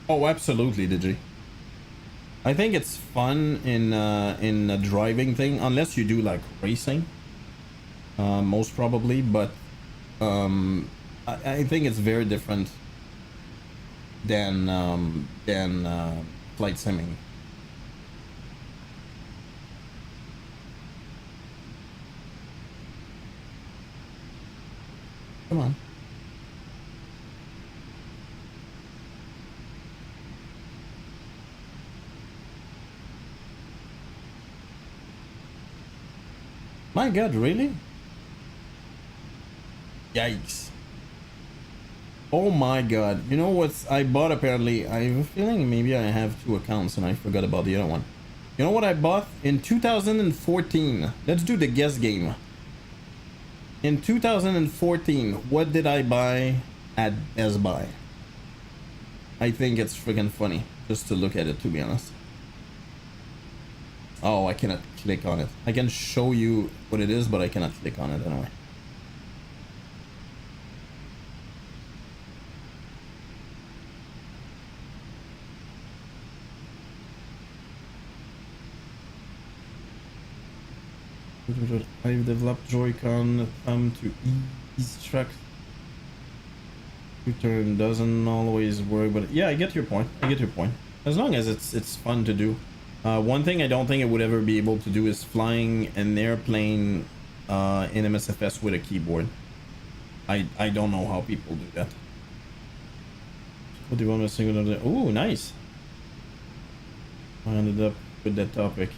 Oh, absolutely, Digi. I think it's fun in a driving thing, unless you do like racing. Most probably, but I think it's very different than flight simming. Come on. My God, really? Yikes. Oh my God. You know what I bought apparently? I have a feeling maybe I have two accounts and I forgot about the other one. You know what I bought? In 2014. Let's do the guess game. In 2014, what did I buy at Best Buy? I think it's freaking funny just to look at it, to be honest. Oh, I cannot click on it. I can show you what it is, but I cannot click on it anyway. I've developed Joy-Con thumb to ease track. U-turn doesn't always work, but yeah, I get your point. I get your point. As long as it's fun to do. One thing I don't think I would ever be able to do is flying an airplane in MSFS with a keyboard. I don't know how people do that. What do you want to sing with? Oh, nice. I ended up with that topic.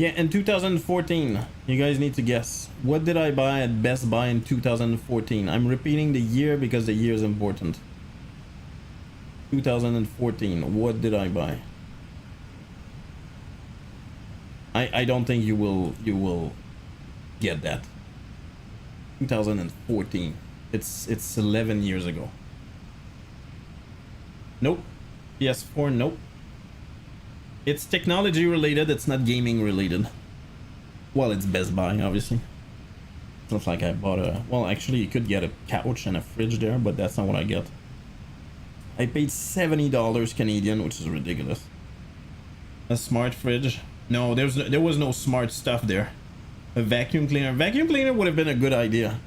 Yeah, in 2014, you guys need to guess. What did I buy at Best Buy in 2014? I'm repeating the year because the year is important. 2014, what did I buy? I don't think you will get that. 2014. It's 11 years ago. Nope. PS4, nope. It's technology related, it's not gaming related. Well, it's Best Buy, obviously. It's not like I bought a... Well, actually, you could get a couch and a fridge there, but that's not what I got. I paid $70 Canadian, which is ridiculous. A smart fridge? No, there was no smart stuff there. A vacuum cleaner? Vacuum cleaner would have been a good idea.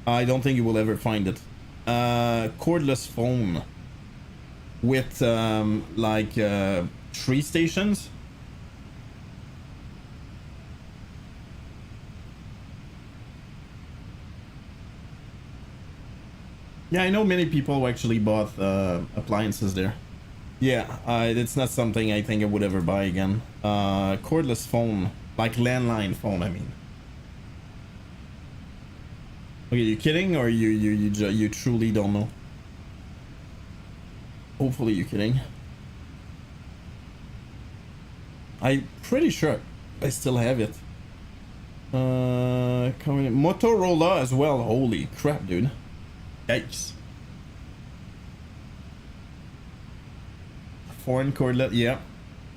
I don't think you will ever find it. Cordless phone. With, like... 3 stations. Yeah, I know many people who actually bought appliances there. Yeah, it's not something I think I would ever buy again. Cordless phone, like landline phone, I mean. Okay, you kidding, or you truly don't know? Hopefully you're kidding. I'm pretty sure I still have it. Motorola as well. Holy crap, dude. Yikes. Foreign cordless, yeah.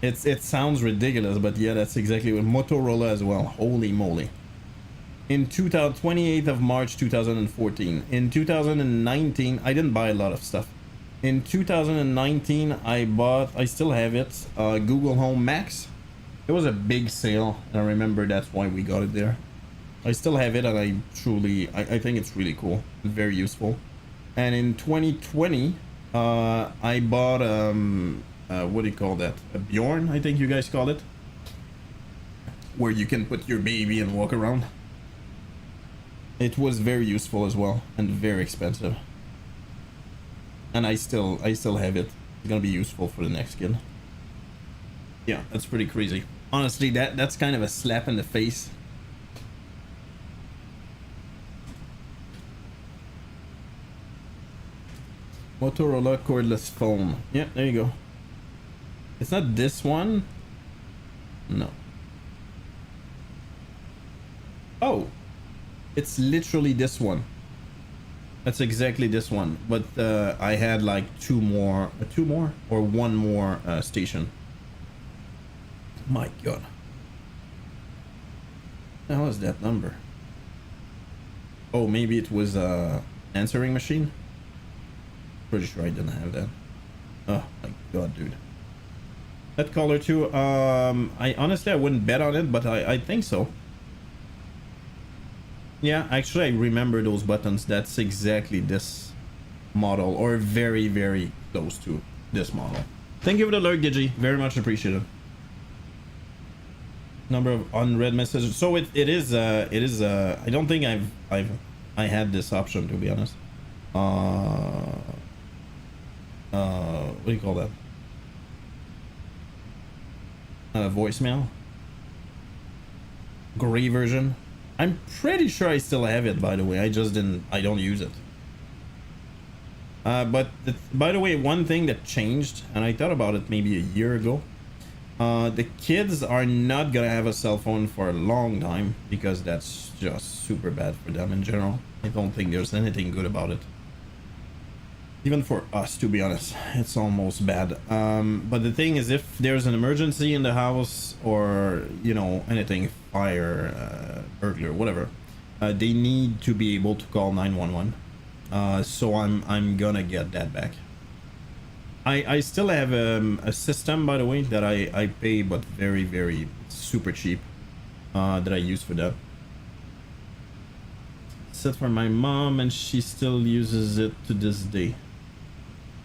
It sounds ridiculous, but yeah, that's exactly what Motorola as well. Holy moly. In 28th of March 2014. In 2019, I didn't buy a lot of stuff. In 2019, I still have it, Google Home Max. It was a big sale, and I remember that's why we got it there. I still have it, and I think it's really cool, very useful. And in 2020, I bought, what do you call that? A Bjorn, I think you guys call it. Where you can put your baby and walk around. It was very useful as well, and very expensive. And I still have it. It's gonna be useful for the next kid. Yeah, that's pretty crazy. Honestly, that's kind of a slap in the face. Motorola cordless phone. Yeah, there you go. It's not this one. No. Oh, it's literally this one. That's exactly this one, but I had like two more or one more station. My god. What the hell is that number? Oh, maybe it was answering machine. Pretty sure I didn't have that. Oh my god, dude. That color too. I honestly I wouldn't bet on it, but I think so. Yeah, actually I remember those buttons. That's exactly this model, or very, very close to this model. Thank you for the alert, Gigi. Very much appreciated. Number of unread messages. So it is I don't think I had this option, to be honest. What do you call that? Voicemail. Gray version. I'm pretty sure I still have it, by the way. I don't use it. But by the way, one thing that changed, and I thought about it maybe a year ago, the kids are not gonna have a cell phone for a long time, because that's just super bad for them in general. I don't think there's anything good about it. Even for us, to be honest, it's almost bad. But the thing is, if there's an emergency in the house, or, you know, anything, fire, burglar, whatever, they need to be able to call 911. So I'm gonna get that back. I still have a system, by the way, that I pay, but very, very super cheap, that I use for that. Set for my mom, and she still uses it to this day.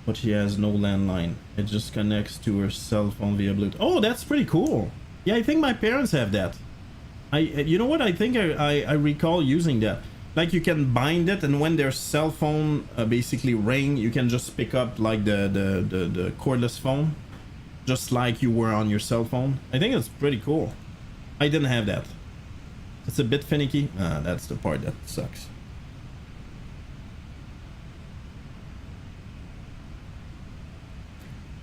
But she has no landline. It just connects to her cell phone via Bluetooth. Oh, that's pretty cool. Yeah, I think my parents have that. You know what? I think I recall using that. Like, you can bind it, and when their cell phone basically ring, you can just pick up like the cordless phone, just like you were on your cell phone. I think it's pretty cool. I didn't have that. It's a bit finicky. That's the part that sucks.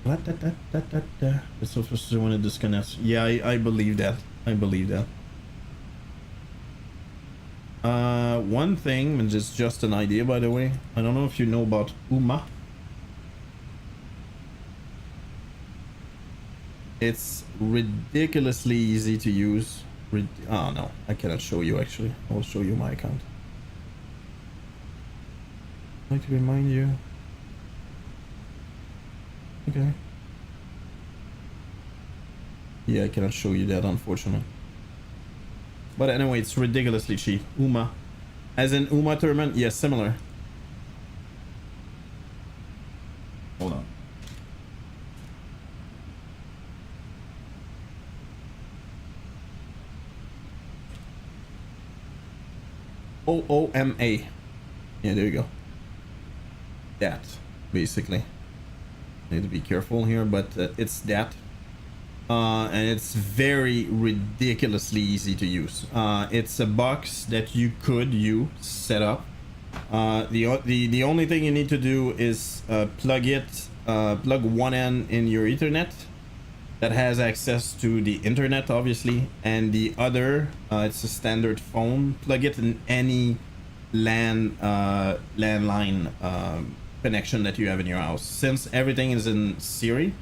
It's so frustrating when it disconnects. Yeah, I believe that. I believe that. One thing, and it's just an idea, by the way. I don't know if you know about UMA. It's ridiculously easy to use. Oh no, I cannot show you actually. I will show you my account. I'd like to remind you. Okay. Yeah, I cannot show you that, unfortunately. But anyway, it's ridiculously cheap. UMA. As in Uma Thurman? Yes, similar. Hold on. OOMA. Yeah, there you go. that, basically. Need to be careful here, but it's that. And it's very ridiculously easy to use. It's a box that you could set up. The only thing you need to do is plug one end in your Ethernet that has access to the internet, obviously, and the other, it's a standard phone. Plug it in any landline connection that you have in your house. Since everything is in Siri,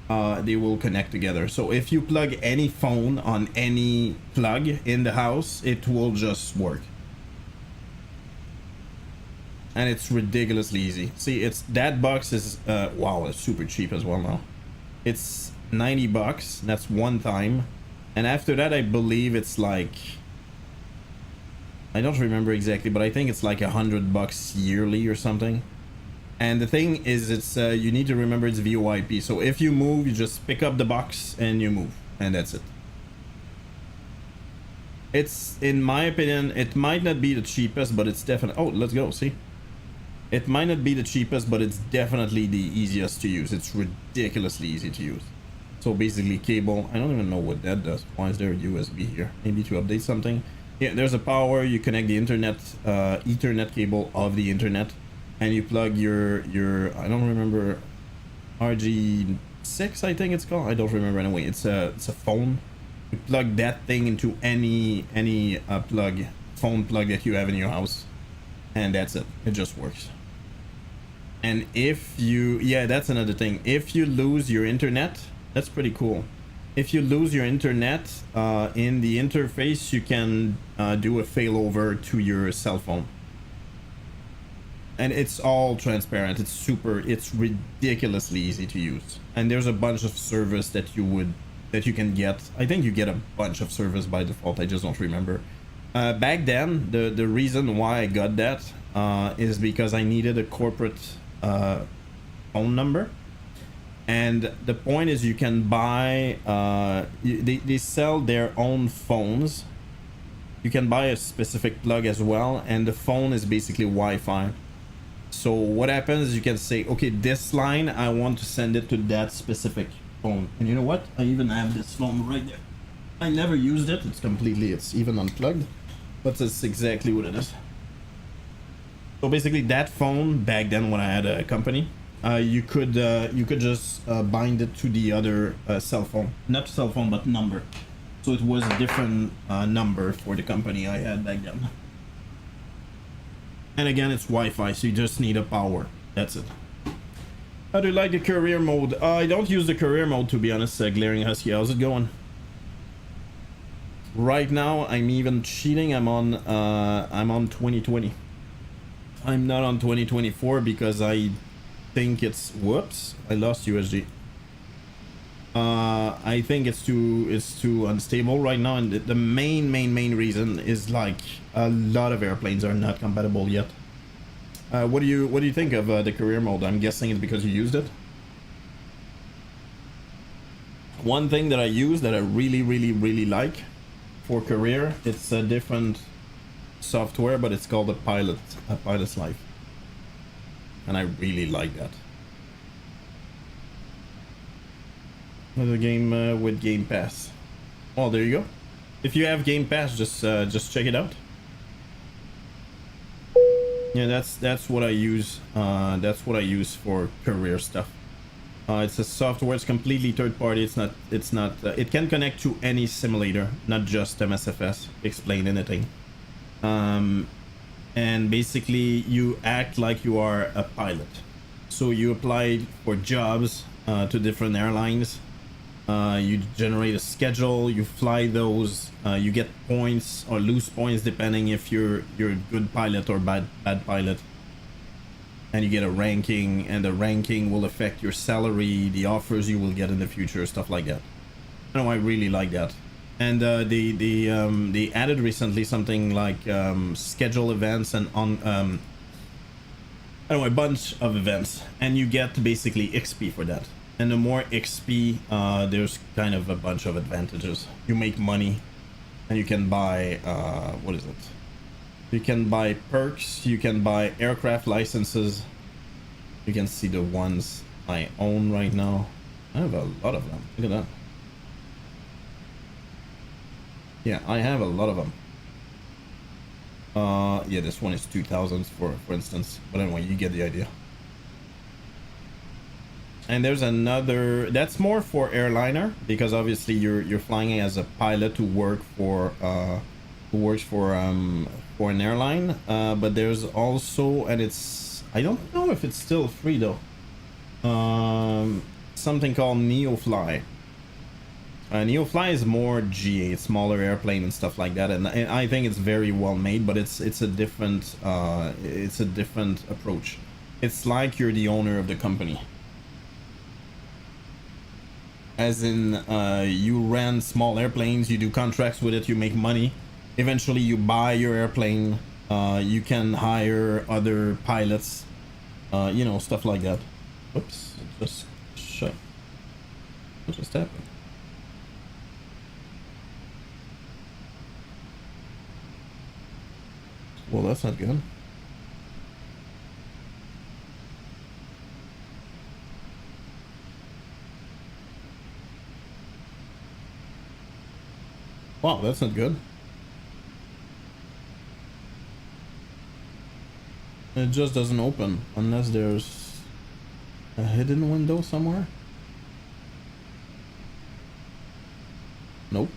they will connect together. So if you plug any phone on any plug in the house, it will just work. And it's ridiculously easy. See, it's that box is wow, it's super cheap as well now. It's $90. That's one time, and after that, I believe it's like, I don't remember exactly, but I think it's like $100 yearly or something. And the thing is, it's you need to remember it's VoIP. So if you move, you just pick up the box and you move, and that's it. It's, in my opinion, it might not be the cheapest, but it's definitely, oh, let's go, see. It might not be the cheapest, but it's definitely the easiest to use. It's ridiculously easy to use. So basically cable, I don't even know what that does. Why is there a USB here? Maybe to update something. Yeah, there's a power. You connect the internet, Ethernet cable of the internet, and you plug your I don't remember, RG6 I think it's called. I don't remember anyway. It's a phone. You plug that thing into any phone plug that you have in your house, and that's it. It just works. And if you, yeah, that's another thing. If you lose your internet, that's pretty cool. If you lose your internet in the interface, you can do a failover to your cell phone. And it's all transparent. It's ridiculously easy to use. And there's a bunch of service that you can get. I think you get a bunch of service by default. I just don't remember. Back then, the reason why I got that is because I needed a corporate phone number. And the point is, you can buy they sell their own phones. You can buy a specific plug as well, and the phone is basically Wi-Fi. So what happens is, you can say, okay, this line, I want to send it to that specific phone. And you know what, I even have this phone right there. I never used it. It's even unplugged, but that's exactly what it is. So basically, that phone back then, when I had a company, you could just bind it to the other cell phone, not cell phone, but number. So it was a different number for the company I had back then. And again, it's Wi-Fi, so you just need a power. That's it. How do you like the career mode? I don't use the career mode, to be honest. Glaring Husky, how's it going? Right now, I'm even cheating. I'm on 2020. I'm not on 2024 because I think it's, whoops, I lost USG. I think it's too unstable right now, and the main reason is like a lot of airplanes are not compatible yet. What do you think of the career mode? I'm guessing it's because you used it. One thing that I use that I really like for career, it's a different software, but it's called a Pilot's Life, and I really like that. Another game with Game Pass. Well, there you go. If you have Game Pass, just check it out. Yeah, that's what I use. That's what I use for career stuff. It's a software. It's completely third party. It's not. It can connect to any simulator, not just MSFS. Explain anything. And basically, you act like you are a pilot. So you apply for jobs to different airlines. You generate a schedule, you fly those, you get points or lose points depending if you're a good pilot or bad pilot, and you get a ranking, and the ranking will affect your salary, the offers you will get in the future, stuff like that. I really like that. And they added recently something like schedule events and a bunch of events, and you get basically XP for that. And the more XP, there's kind of a bunch of advantages. You make money, and you can buy, what is it? You can buy perks, you can buy aircraft licenses, You can see the ones I own right now. I have a lot of them. Look at that. Yeah, I have a lot of them. Yeah, this one is 2000s for instance. But anyway, you get the idea. And there's another that's more for airliner, because obviously you're flying as a pilot who works for an airline. But there's also, and it's, I don't know if it's still free though, something called NeoFly. NeoFly is more GA, smaller airplane and stuff like that, and I think it's very well made, but it's a different approach. It's like you're the owner of the company, as in you rent small airplanes, you do contracts with it, you make money, eventually you buy your airplane, you can hire other pilots, you know, stuff like that. Oops, it just shut. What just happened? Well, that's not good. Wow, that's not good. It just doesn't open unless there's a hidden window somewhere. Nope.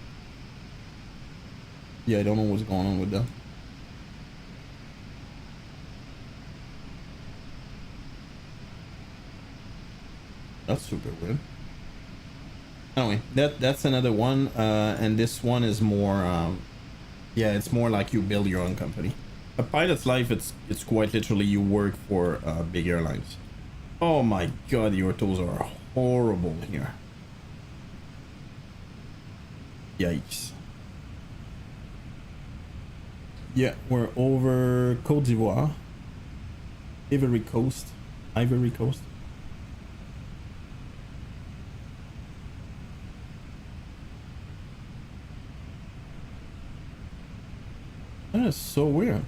Yeah, I don't know what's going on with that. That's super weird. Anyway, that's another one, and this one is more, yeah, it's more like you build your own company. A pilot's life, it's quite literally you work for big airlines. Oh my god, your toes are horrible here. Yikes. Yeah, we're over Côte d'Ivoire, Ivory Coast. That is so weird.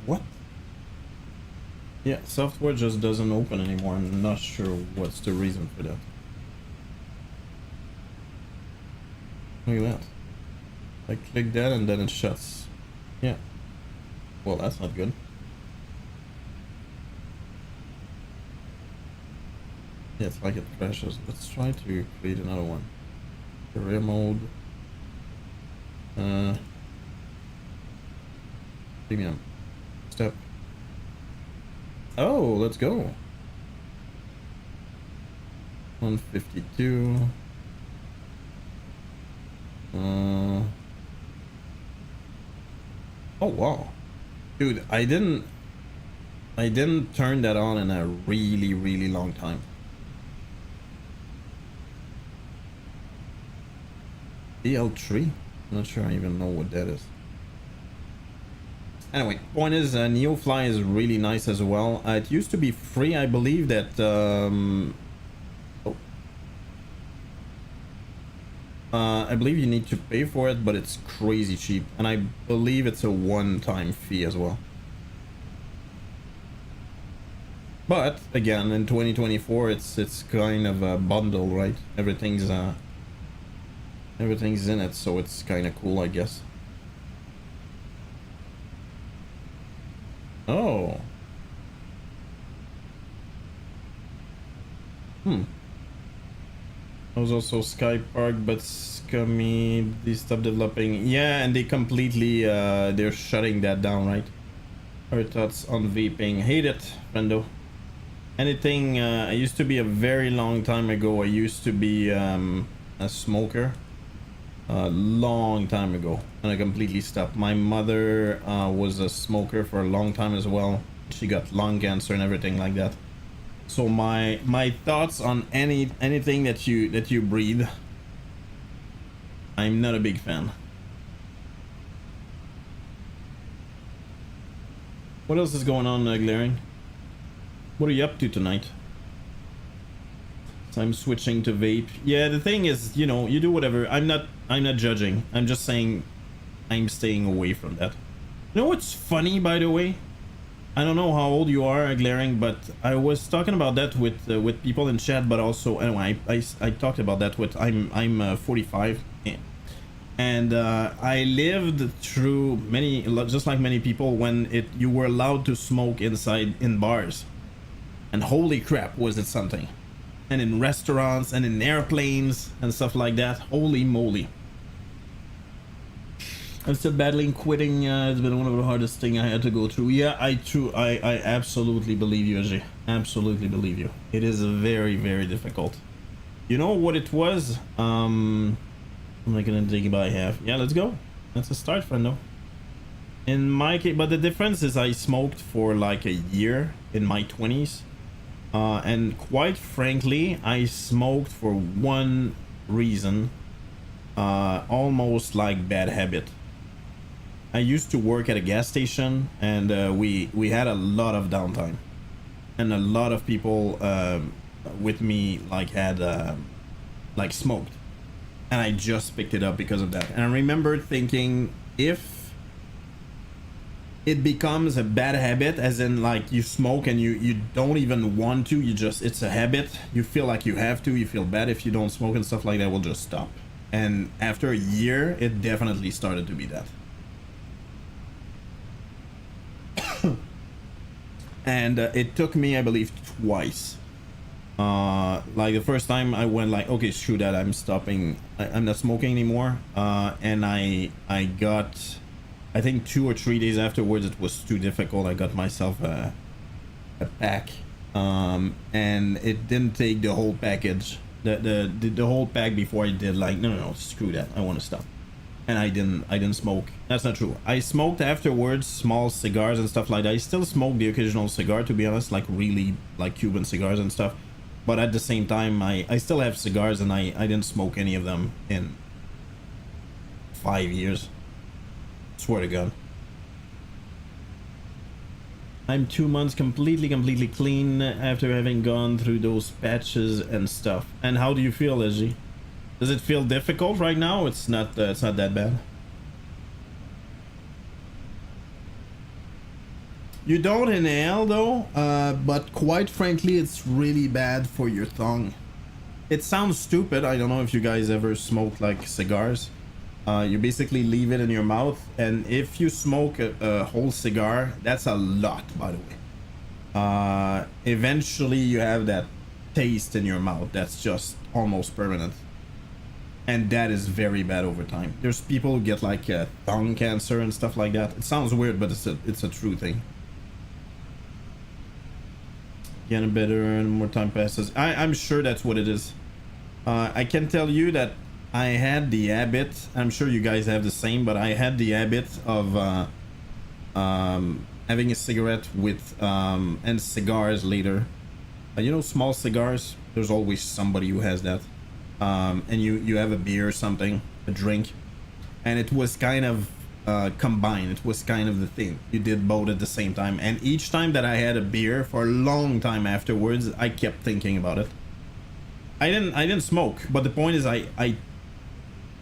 What? Yeah, software just doesn't open anymore. I'm not sure what's the reason for that. Look at that. I click that and then it shuts. Yeah. Well, that's not good. Yeah, it's like it crashes. Let's try to create another one. Career mode. Premium. Step. Oh, let's go. 152. Oh wow. Dude, I didn't turn that on in a really long time. DL3? Not sure I even know what that is. Anyway, point is, NeoFly is really nice as well. It used to be free, I believe that. I believe you need to pay for it, but it's crazy cheap, and I believe it's a one-time fee as well. But again, in 2024, it's kind of a bundle, right? Everything's in it, so it's kind of cool, I guess. Oh. There was also Sky Park, but Scummy, they stopped developing. Yeah, and they completely, they're shutting that down, right? Our thoughts on vaping. Hate it, friendo. Anything, I used to be a very long time ago, I used to be a smoker. A long time ago, and I completely stopped. My mother was a smoker for a long time as well. She got lung cancer and everything like that. So my thoughts on anything that you breathe, I'm not a big fan. What else is going on, Glaring? What are you up to tonight? So I'm switching to vape. Yeah, the thing is, you know, you do whatever. I'm not judging. I'm just saying I'm staying away from that. You know what's funny, by the way? I don't know how old you are, Glaring, but I was talking about that with people in chat, but also anyway, I talked about that with I'm 45, and I lived through many, just like many people, when you were allowed to smoke inside in bars, and holy crap, was it something! And in restaurants and in airplanes and stuff like that. Holy moly! I'm still battling quitting. It's been one of the hardest things I had to go through. Yeah, I absolutely believe you, Ajay. Absolutely believe you. It is very, very difficult. You know what it was? I'm not gonna dig by half. Yeah, let's go. That's a start, friendo. In my case, but the difference is I smoked for like a year in my 20s. And quite frankly, I smoked for one reason. Almost like bad habit. I used to work at a gas station, and we had a lot of downtime, and a lot of people with me like had like smoked, and I just picked it up because of that. And I remember thinking, if it becomes a bad habit, as in like you smoke and you don't even want to, you just, it's a habit, you feel like you have to, you feel bad if you don't smoke and stuff like that, we'll just stop. And after a year, it definitely started to be that. And it took me, I believe, twice. Like the first time I went like, okay, screw that, I'm stopping, I'm not smoking anymore. And I got, I think 2 or 3 days afterwards, it was too difficult. I got myself a pack, and it didn't take the whole package, the whole pack before I did like, no, screw that, I want to stop. And I didn't smoke. That's not true. I smoked afterwards, small cigars and stuff like that. I still smoke the occasional cigar, to be honest, like really like Cuban cigars and stuff. But at the same time, I still have cigars, and I didn't smoke any of them in 5 years. Swear to God. I'm 2 months completely clean after having gone through those patches and stuff. And how do you feel, Leslie? Does it feel difficult right now? It's not that bad. You don't inhale though, but quite frankly, it's really bad for your tongue. It sounds stupid. I don't know if you guys ever smoked like cigars. You basically leave it in your mouth, and if you smoke a whole cigar, that's a lot, by the way. Eventually you have that taste in your mouth that's just almost permanent. And that is very bad over time. There's people who get like tongue cancer and stuff like that. It sounds weird, but it's a true thing. Getting better and more time passes. I'm sure that's what it is. I can tell you that I had the habit, I'm sure you guys have the same, but I had the habit of having a cigarette with and cigars later. You know, small cigars, there's always somebody who has that. And you have a beer or something, a drink, and it was kind of combined. It was kind of the thing. You did both at the same time, and each time that I had a beer for a long time afterwards, I kept thinking about it. I didn't smoke, but the point is I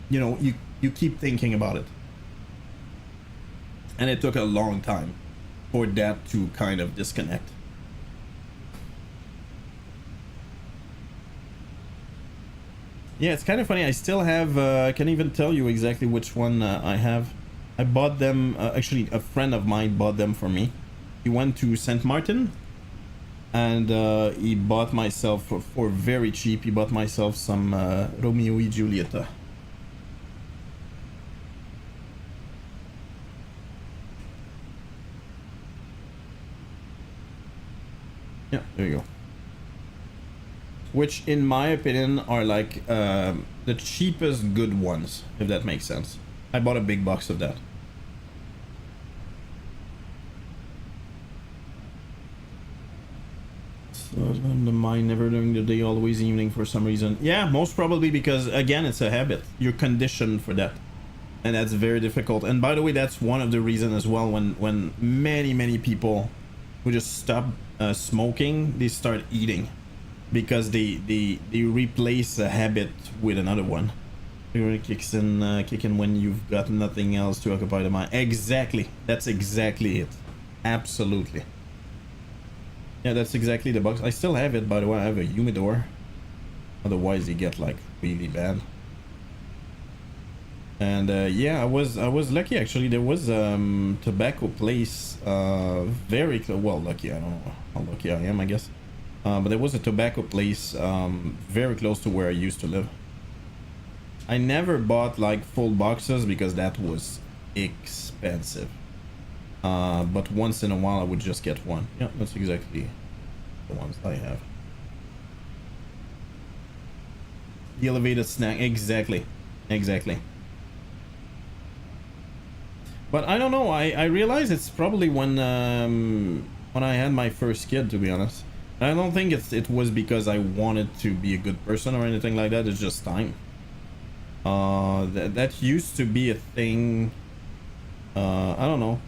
you know, you keep thinking about it, and it took a long time for that to kind of disconnect. Yeah, it's kind of funny. I still have, I can't even tell you exactly which one I have. I bought them, actually a friend of mine bought them for me. He went to St. Martin, and he bought myself, for very cheap, he bought myself some Romeo y Julieta. Yeah, there you go. Which, in my opinion, are like the cheapest good ones, if that makes sense. I bought a big box of that. So the mind never during the day, always evening for some reason. Yeah, most probably because, again, it's a habit. You're conditioned for that. And that's very difficult. And by the way, that's one of the reasons as well, when many people who just stop smoking, they start eating. because they replace a habit with another one. It kicks in when you've got nothing else to occupy the mind. Exactly, that's exactly it. Absolutely. Yeah, that's exactly the box. I still have it, by the way. I have a humidor. Otherwise, you get like really bad. And yeah, I was lucky actually. There was tobacco place very close. Well, lucky. I don't know how lucky I am, I guess. But there was a tobacco place very close to where I used to live. I never bought like full boxes because that was expensive. But once in a while I would just get one. Yeah, that's exactly the ones I have. The elevated snack, exactly. But I don't know, I realize it's probably when I had my first kid, to be honest. I don't think it was because I wanted to be a good person or anything like that. It's just time. That used to be a thing. I don't know.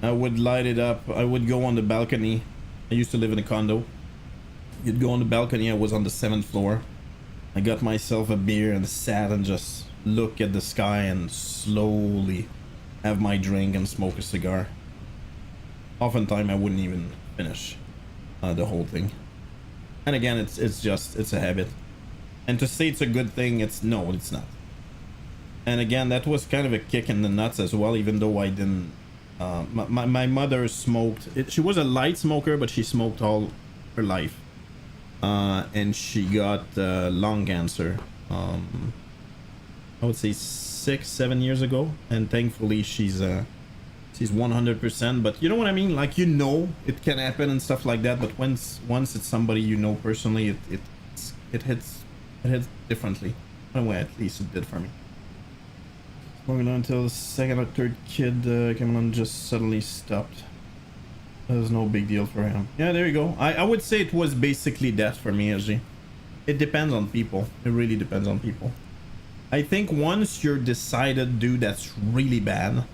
I would light it up. I would go on the balcony. I used to live in a condo. You'd go on the balcony. I was on the 7th floor. I got myself a beer and sat and just look at the sky and slowly have my drink and smoke a cigar. Oftentimes I wouldn't even finish the whole thing. And again, it's a habit. And to say it's a good thing, it's not. And again, that was kind of a kick in the nuts as well, even though I didn't. My mother smoked. She was a light smoker, but she smoked all her life. And she got lung cancer. I would say 6-7 years ago, and thankfully she's 100%. But you know what I mean? Like, you know, it can happen and stuff like that. But once it's somebody you know personally, it hits differently. Anyway, at least it did for me. Smoking until the second or third kid came on, just suddenly stopped. That was no big deal for him. Yeah, there you go. I would say it was basically that for me, SG. It depends on people. It really depends on people. I think once you're decided, dude, that's really bad.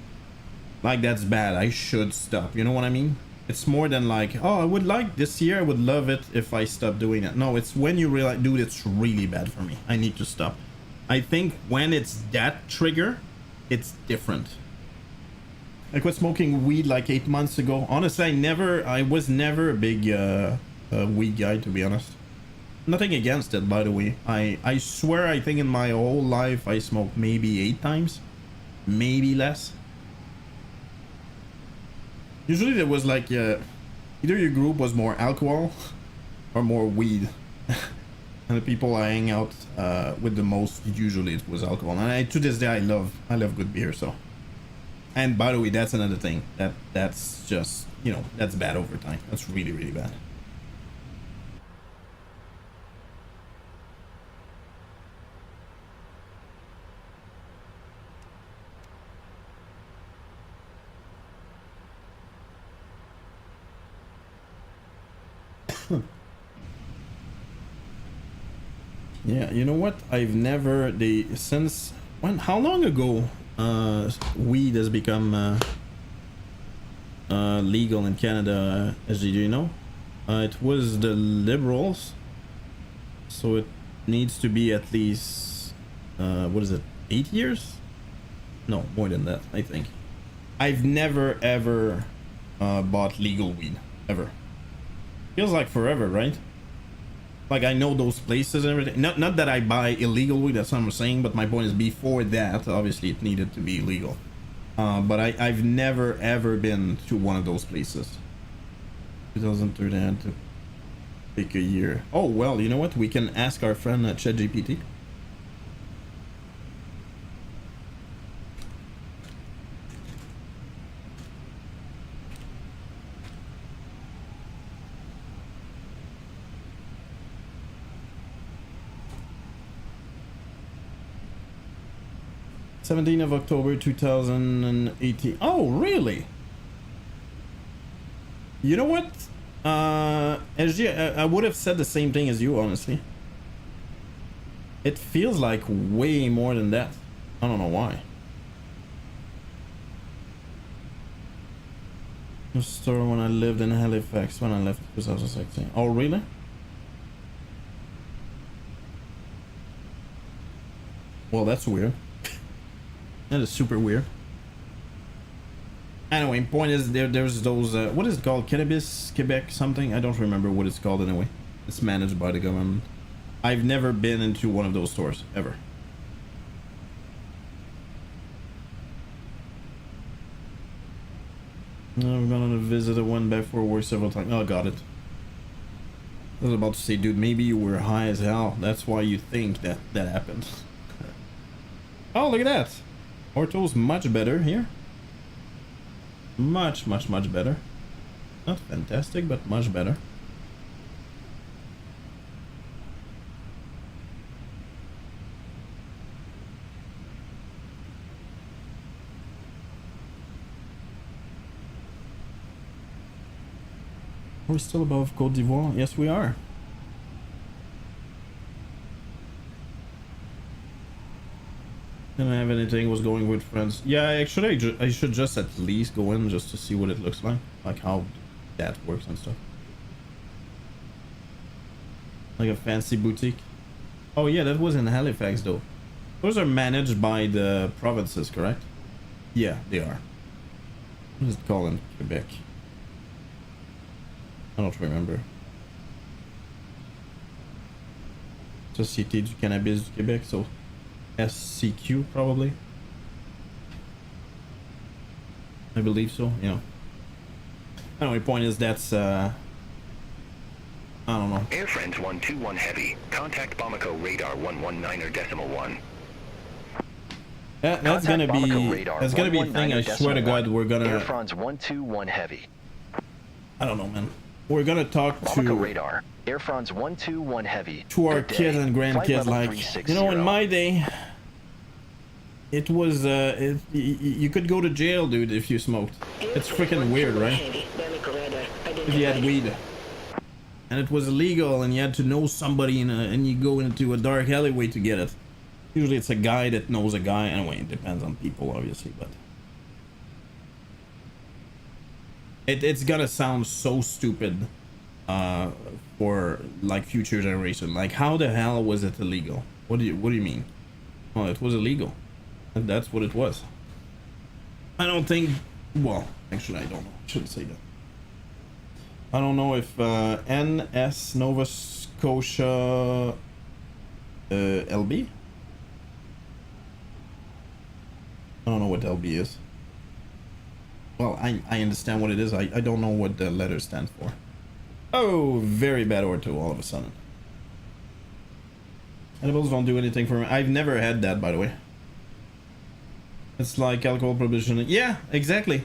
Like, that's bad. I should stop. You know what I mean? It's more than like, oh, I would like this year. I would love it if I stopped doing it. No, it's when you realize, dude, it's really bad for me. I need to stop. I think when it's that trigger, it's different. I quit smoking weed like 8 months ago. Honestly, I was never a big weed guy, to be honest. Nothing against it, by the way. I swear, I think in my whole life I smoked maybe 8 times, maybe less. Usually there was like either your group was more alcohol or more weed. And the people I hang out with the most, usually it was alcohol. And to this day I love good beer. So, and by the way, that's another thing that's just, you know, that's bad over time. That's really, really bad. Yeah, you know what? I've never since when? How long ago weed has become legal in Canada? As you do know, it was the Liberals, so it needs to be at least what is it? 8 years? No, more than that, I think. I've never ever bought legal weed ever. Feels like forever, right? Like, I know those places and everything. Not that I buy illegal weed, that's what I'm saying, but my point is, before that, obviously it needed to be illegal. But I've never ever been to one of those places. 2030, I had to pick a year. Oh, well, you know what? We can ask our friend ChatGPT. October 17th, 2018. Oh, really? You know what? SG, I would have said the same thing as you, honestly. It feels like way more than that. I don't know why. The store when I lived in Halifax when I left 2016. Oh, really? Well, that's weird. That is super weird. Anyway, point is there's those what is it called? Cannabis Quebec something? I don't remember what it's called anyway. It's managed by the government. I've never been into one of those stores ever. I'm gonna visit one back for work several times. Oh, got it. I was about to say, dude, maybe you were high as hell. That's why you think that happened. Oh, look at that. Orto's much better here. Much better. Not fantastic, but much better. Are we still above Côte d'Ivoire? Yes, we are. Didn't have anything, was going with friends. Yeah, actually, I should just at least go in just to see what it looks like how that works and stuff. Like a fancy boutique. Oh yeah, that was in Halifax though. Those are managed by the provinces, correct? Yeah, they are. What is it called in Quebec? I don't remember. Société du Cannabis du Québec, so SCQ probably. I believe so, yeah. Anyway, point is that's I don't know. Air France 121 Heavy. Contact Bamako radar 119.1. That's gonna be a thing. I swear to God, we're gonna. Air France 121 Heavy. I don't know, man. We're gonna talk Bamako to radar. Air France 121 Heavy. to our Good day. kids and Flight grandkids, level like, 360. you know, in my day, it was you could go to jail, dude, if you smoked. It's freaking weird, right? If you had weed, and it was illegal, and you had to know somebody, and you go into a dark alleyway to get it. Usually, it's a guy that knows a guy. Anyway, it depends on people, obviously, but it's gonna sound so stupid for like future generation. Like, how the hell was it illegal? What do you mean? Well, it was illegal. And that's what it was. I don't think, well, actually I don't know. I shouldn't say that. I don't know if NS Nova Scotia LB. I don't know what LB is. Well, I understand what it is. I don't know what the letter stands for. Oh, very bad ortho all of a sudden. Edibles don't do anything for me. I've never had that, by the way. It's like alcohol prohibition. Yeah, exactly.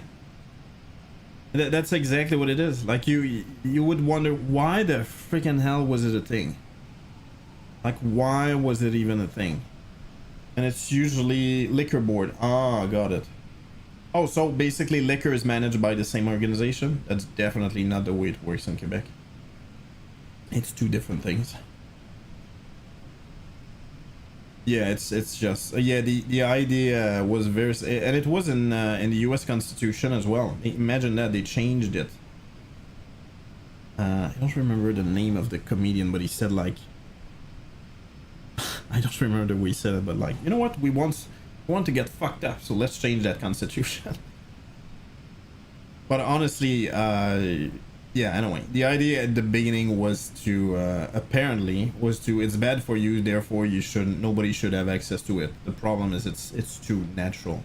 That's exactly what it is. Like, you would wonder, why the freaking hell was it a thing? Like, why was it even a thing? And it's usually liquor board. Ah, got it. Oh, so basically liquor is managed by the same organization? That's definitely not the way it works in Quebec. It's two different things. Yeah, it's just yeah, the idea was very, and it was in the US Constitution as well. Imagine that they changed it. I don't remember the name of the comedian, but he said, like, I don't remember the way he said it, but like, you know what, we want to get fucked up, so let's change that constitution. But honestly, yeah, anyway, the idea at the beginning was to apparently was to, it's bad for you, therefore nobody should have access to it. The problem is it's too natural,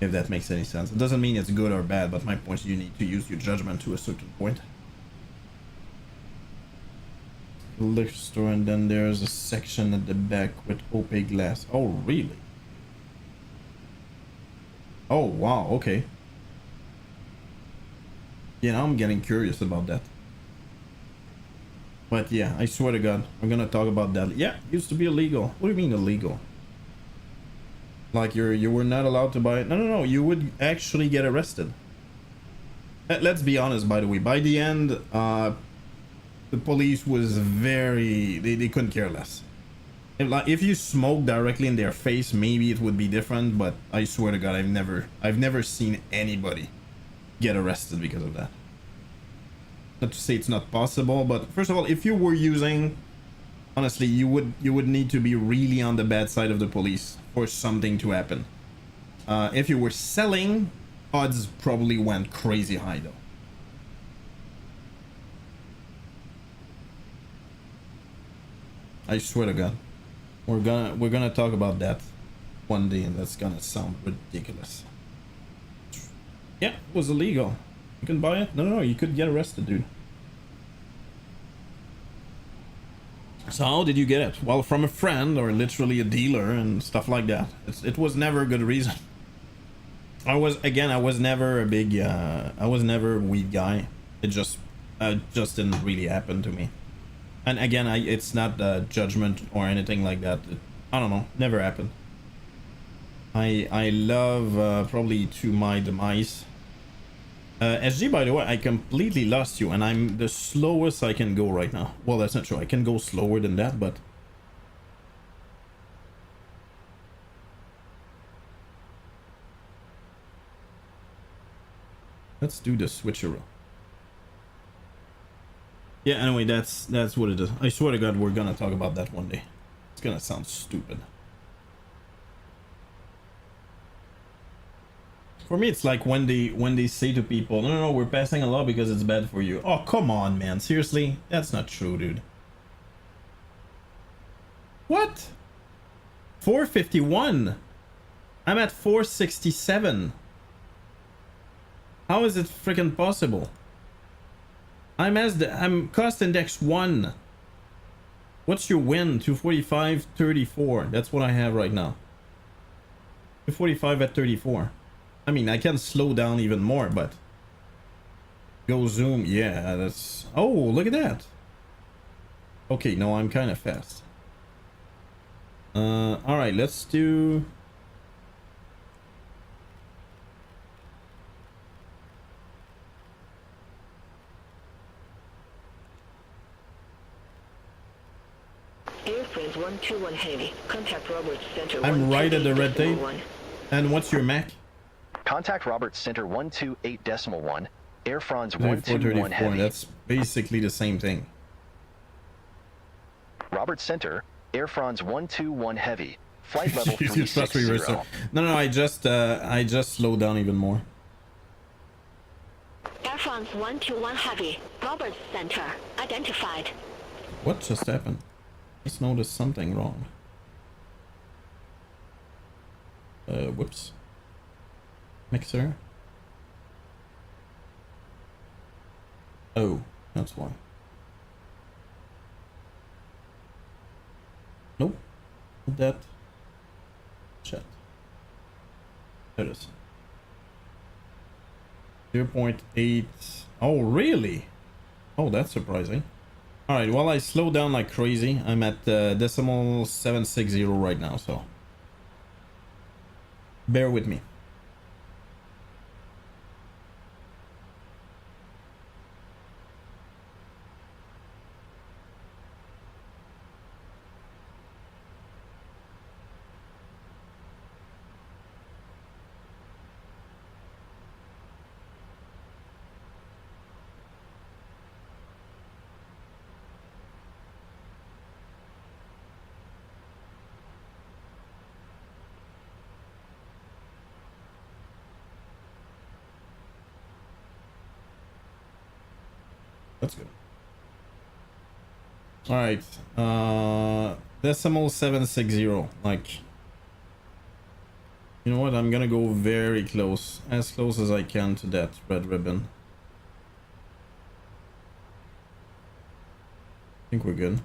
if that makes any sense. It doesn't mean it's good or bad, but my point is you need to use your judgment to a certain point. Liquor store, and then there's a section at the back with opaque glass. Oh, really? Oh, wow, okay. Yeah, now I'm getting curious about that. But yeah, I swear to God, we're gonna talk about that. Yeah, it used to be illegal. What do you mean illegal? Like you were not allowed to buy it? No, you would actually get arrested. Let's be honest, by the way. By the end, the police was very, they couldn't care less. If you smoke directly in their face, maybe it would be different, but I swear to God, I've never seen anybody get arrested because of that. Not to say it's not possible, but first of all, if you were using Honestly, you would need to be really on the bad side of the police for something to happen. If you were selling, odds probably went crazy high though. I swear to God, we're gonna talk about that one day, and that's gonna sound ridiculous. Yeah, it was illegal. You can buy it? No, you could get arrested, dude. So how did you get it? Well, from a friend or literally a dealer and stuff like that. It was never a good reason. I was never a big I was never a weed guy. It just didn't really happen to me. And again, it's not judgment or anything like that. I don't know, never happened. I love probably to my demise. SG, by the way, I completely lost you, and I'm the slowest I can go right now. Well, that's not true. I can go slower than that, but let's do the switcheroo. Yeah, anyway, that's what it is. I swear to God, we're gonna talk about that one day. It's gonna sound stupid. For me, it's like when they say to people, no, we're passing a law because it's bad for you. Oh, come on, man. Seriously? That's not true, dude. What? 451? I'm at 467. How is it freaking possible? I'm cost index 1. What's your win? 245, 34. That's what I have right now. 245 at 34. I mean, I can slow down even more, but go zoom. Yeah, that's... Oh, look at that. Okay, no, I'm kind of fast. All right, let's do... Air France 121 Heavy. Contact Roberts Center. I'm right at the red tape. And what's your Mac? Contact Roberts Center 128.1, Air France 121 Heavy. That's basically the same thing. Roberts Center, Air France 121 Heavy. Flight level 360. No, I just slowed down even more. Air France 121 Heavy. Roberts Center. Identified. What just happened? Just noticed something wrong. Whoops. Mixer. Oh, that's why. Nope. Not that. Chat. There it is. 0.8. Oh, really? Oh, that's surprising. Alright, well, I slowed down like crazy. I'm at decimal 760 right now, so bear with me. That's good. All right, decimal 760. Like, you know what? I'm gonna go very close, as close as I can to that red ribbon. I think we're good.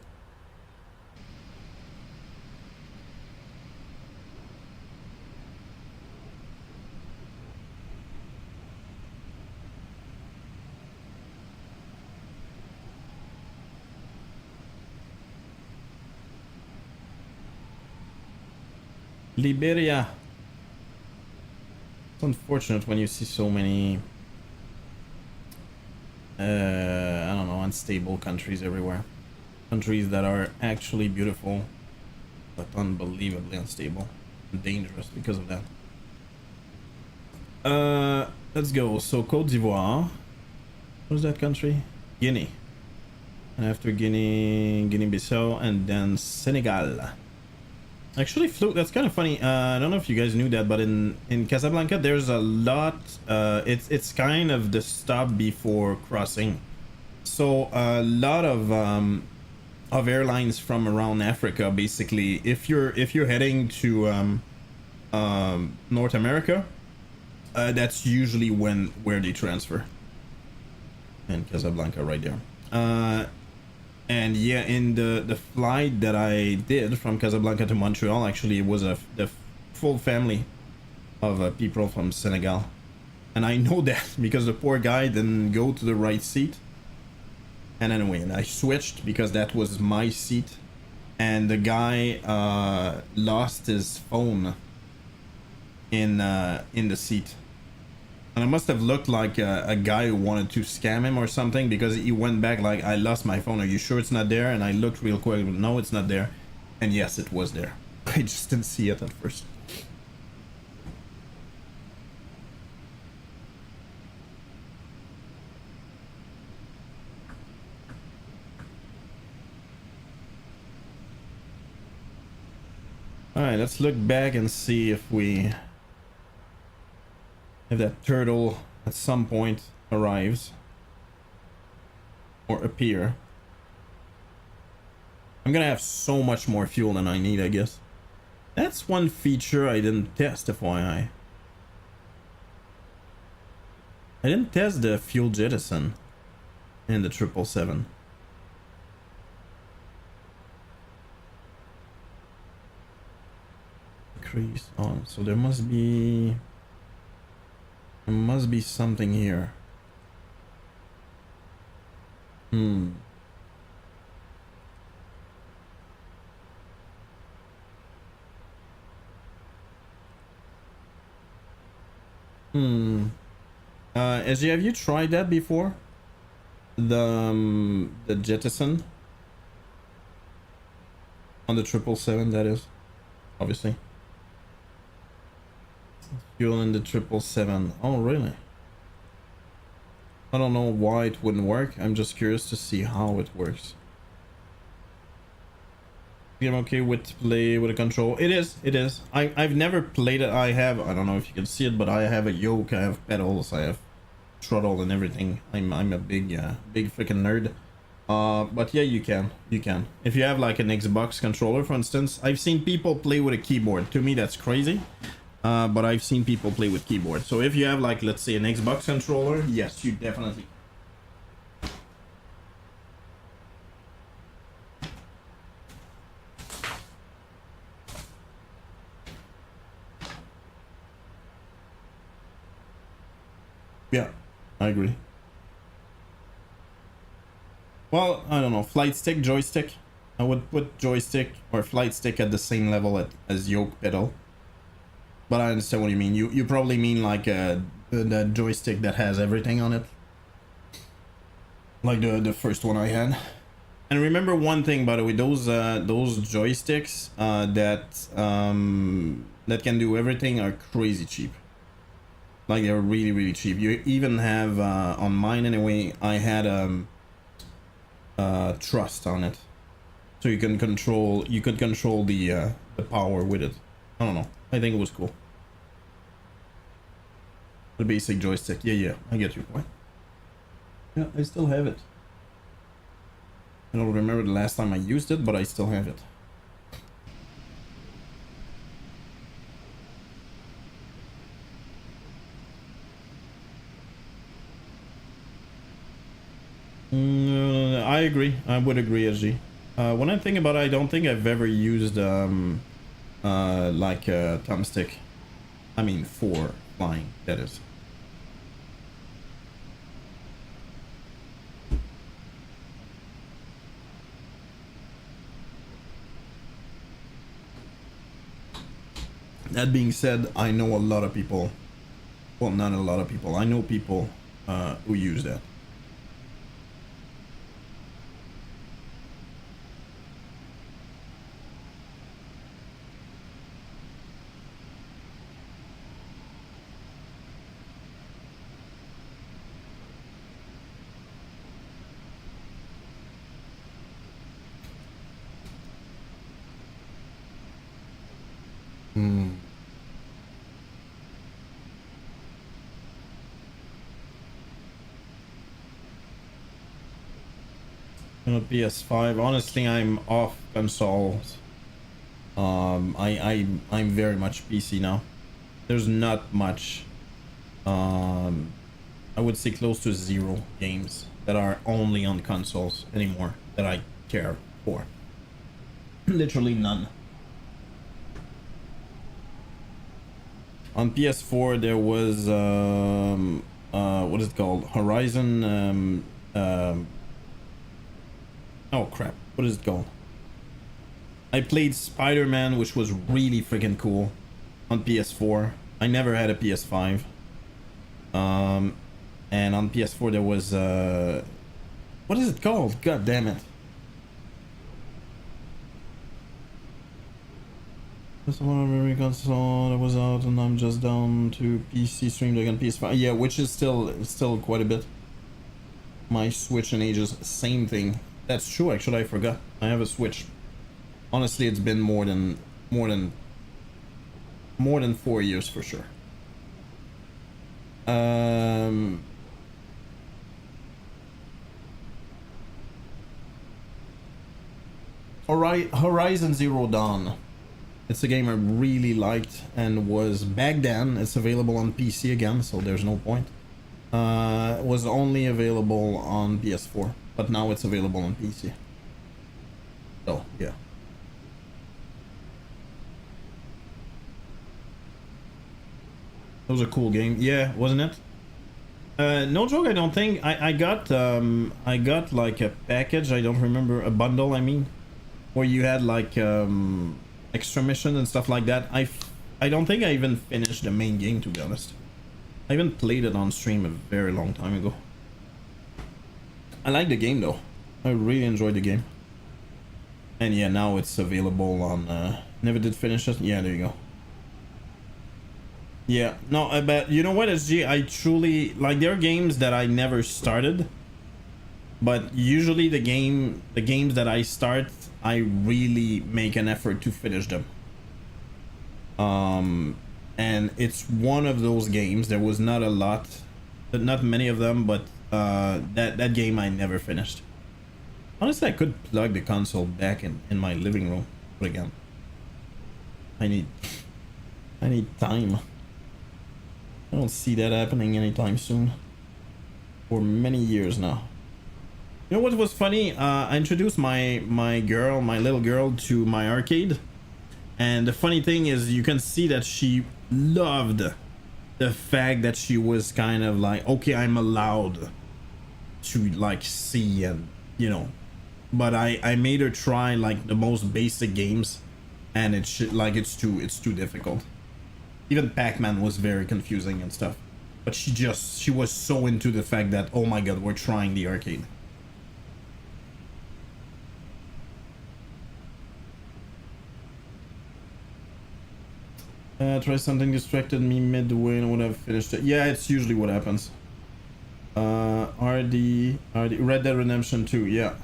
Liberia. It's unfortunate when you see so many I don't know, unstable countries everywhere. Countries that are actually beautiful but unbelievably unstable and dangerous because of that. Let's go. So Côte d'Ivoire. What is that country? Guinea. and after Guinea-Bissau, and then Senegal. Actually flew, that's kind of funny. I don't know if you guys knew that, but in Casablanca there's a lot, it's kind of the stop before crossing. So a lot of airlines from around Africa, basically, if you're heading to North America, that's usually where they transfer. And Casablanca right there. And yeah, in the flight that I did from Casablanca to Montreal, actually it was the full family of people from Senegal. And I know that because the poor guy didn't go to the right seat. And anyway, and I switched because that was my seat. And the guy lost his phone in the seat. And I must have looked like a guy who wanted to scam him or something, because he went back like, I lost my phone, are you sure it's not there? And I looked real quick, no, it's not there. And yes, it was there. I just didn't see it at first. Alright, let's look back and see if that turtle at some point arrives or appear. I'm gonna have so much more fuel than I need, I guess. That's one feature I didn't test, FYI. I didn't test the fuel jettison in the 777. Increase on, so there must be something here. SG, have you tried that before? The jettison on the 777, that is, obviously. Fuel in the 777. Oh, really? I don't know why it wouldn't work. I'm just curious to see how it works. I'm okay with play with a control. It is. I've never played it. I don't know if you can see it, but I have a yoke, I have pedals, I have throttle and everything. I'm a big freaking nerd. But yeah, you can. If you have like an Xbox controller, for instance, I've seen people play with a keyboard. To me, that's crazy. But I've seen people play with keyboard. So if you have like, let's say, an Xbox controller, yes, you definitely. Yeah, I agree. Well, I don't know, flight stick, joystick. I would put joystick or flight stick at the same level as yoke pedal. But I understand what you mean. You probably mean like the joystick that has everything on it. Like the first one I had. And remember one thing, by the way, those joysticks that can do everything are crazy cheap. Like they're really cheap. You even have on mine anyway, I had thrust on it, so you could control the power with it. I don't know. I think it was cool. The basic joystick. Yeah, I get your point. Yeah, I still have it. I don't remember the last time I used it, but I still have it. I agree. I would agree, SG. When I think about it, I don't think I've ever used like a thumbstick. I mean, for flying, that is. That being said, I know a lot of people. Well, not a lot of people. I know people who use that. On PS5, honestly, I'm off consoles. I'm very much PC now. There's not much. I would say close to 0 games that are only on consoles anymore that I care for. Literally none. On PS4 there was what is it called? Horizon oh crap, what is it called? I played Spider-Man, which was really freaking cool on PS4. I never had a PS5. And on PS4 there was what is it called? God damn it. That's one of every console that was out, and I'm just down to PC streamed again PS5. Yeah, which is still quite a bit. My Switch and ages, same thing. That's true, actually, I forgot. I have a Switch. Honestly, it's been more than 4 years for sure. Horizon Zero Dawn. It's a game I really liked and was back then. It's available on PC again, so there's no point. It was only available on PS4, but now it's available on PC. So yeah. It was a cool game. Yeah, wasn't it? No joke, I don't think I got like a package, I don't remember, a bundle I mean, where you had like extra mission and stuff like that. I don't think I even finished the main game, to be honest. I haven't played it on stream a very long time ago. I like the game though. I really enjoyed the game. And yeah, now it's available on never did finish it. Yeah, there you go. Yeah, no, but you know what, SG, I truly like, there are games that I never started, but usually the games that I start, I really make an effort to finish them. And it's one of those games. There was not many of them, but that game I never finished. Honestly, I could plug the console back in my living room again. I need time. I don't see that happening anytime soon. For many years now. You know what was funny? I introduced my little girl to my arcade. And the funny thing is, you can see that she loved the fact that she was kind of like, okay, I'm allowed to like see, and you know, but I made her try like the most basic games, and it's too difficult. Even Pac-Man was very confusing and stuff, but she was so into the fact that, oh my god, we're trying the arcade. Try something distracted me midway and would have finished it. Yeah, it's usually what happens. RD Red Dead Redemption 2, yeah.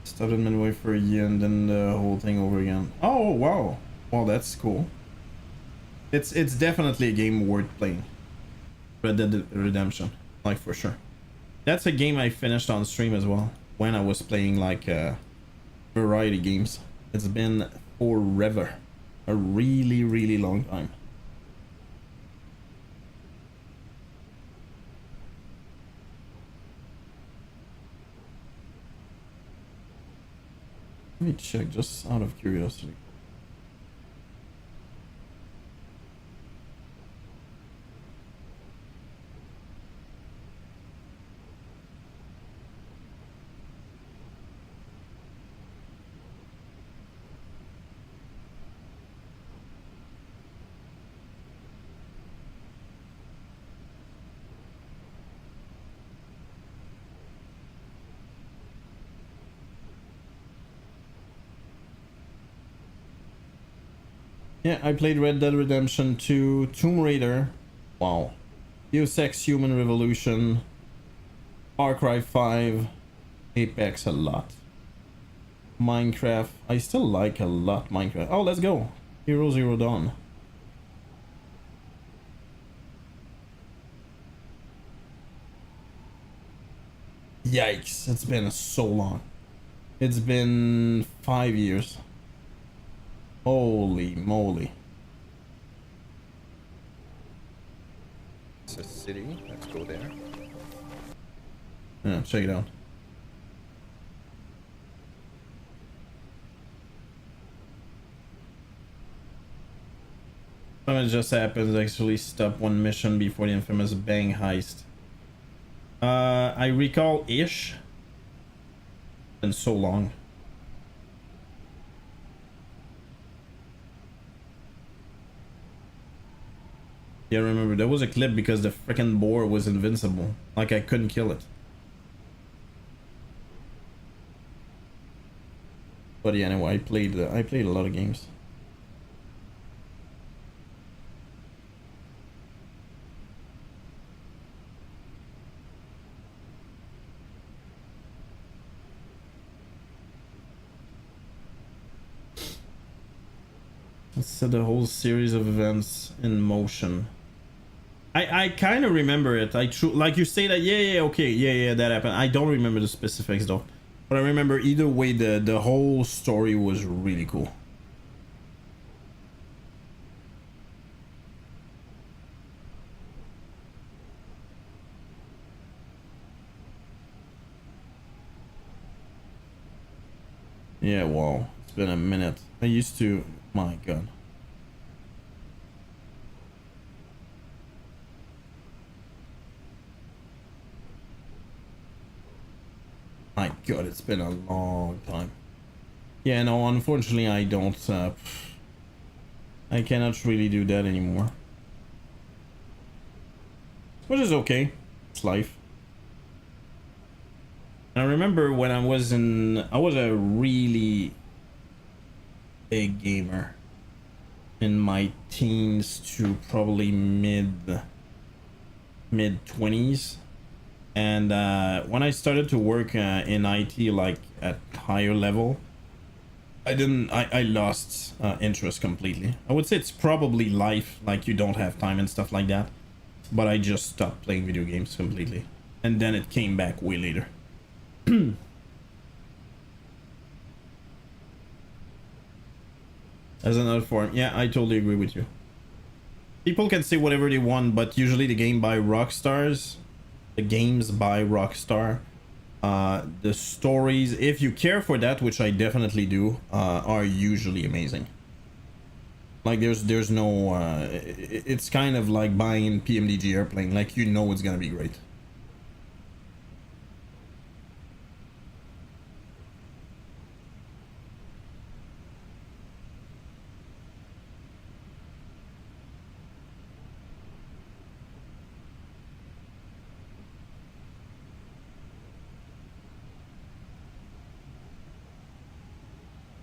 Started midway for a year and then the whole thing over again. Oh wow. Well, that's cool. It's definitely a game worth playing. Red Dead Redemption, like for sure. That's a game I finished on stream as well when I was playing like variety games. It's been forever. A really long time. Let me check just out of curiosity. Yeah, I played Red Dead Redemption 2, Tomb Raider, wow, Deus Ex Human Revolution, Far Cry 5, Apex a lot, Minecraft, I still like a lot Minecraft. Oh, let's go. Zero Dawn. Yikes, it's been so long. It's been 5 years. Holy moly. It's a city. Let's go there. Yeah, check it out. Something just happens. Actually stop one mission before the infamous bang heist. I recall ish. Been so long. Yeah, remember there was a clip because the freaking boar was invincible. Like I couldn't kill it. But yeah, anyway, I played a lot of games. Let's set the whole series of events in motion. I kind of remember it. Like you say that, yeah, okay, yeah, that happened. I don't remember the specifics though. But I remember either way, the whole story was really cool. Yeah, wow. It's been a minute. I used to... My god. My god, it's been a long time. Yeah, no, unfortunately I don't... I cannot really do that anymore. Which is okay. It's life. I remember when I was a really big gamer in my teens to probably mid 20s, and when I started to work in IT, like at higher level, I lost interest completely. I would say it's probably life, like you don't have time and stuff like that, but I just stopped playing video games completely, and then it came back way later. As another form, yeah, I totally agree with you. People can say whatever they want, but usually the games by Rockstar, the stories, if you care for that, which I definitely do, are usually amazing. Like there's no, it's kind of like buying PMDG airplane, like you know it's gonna be great.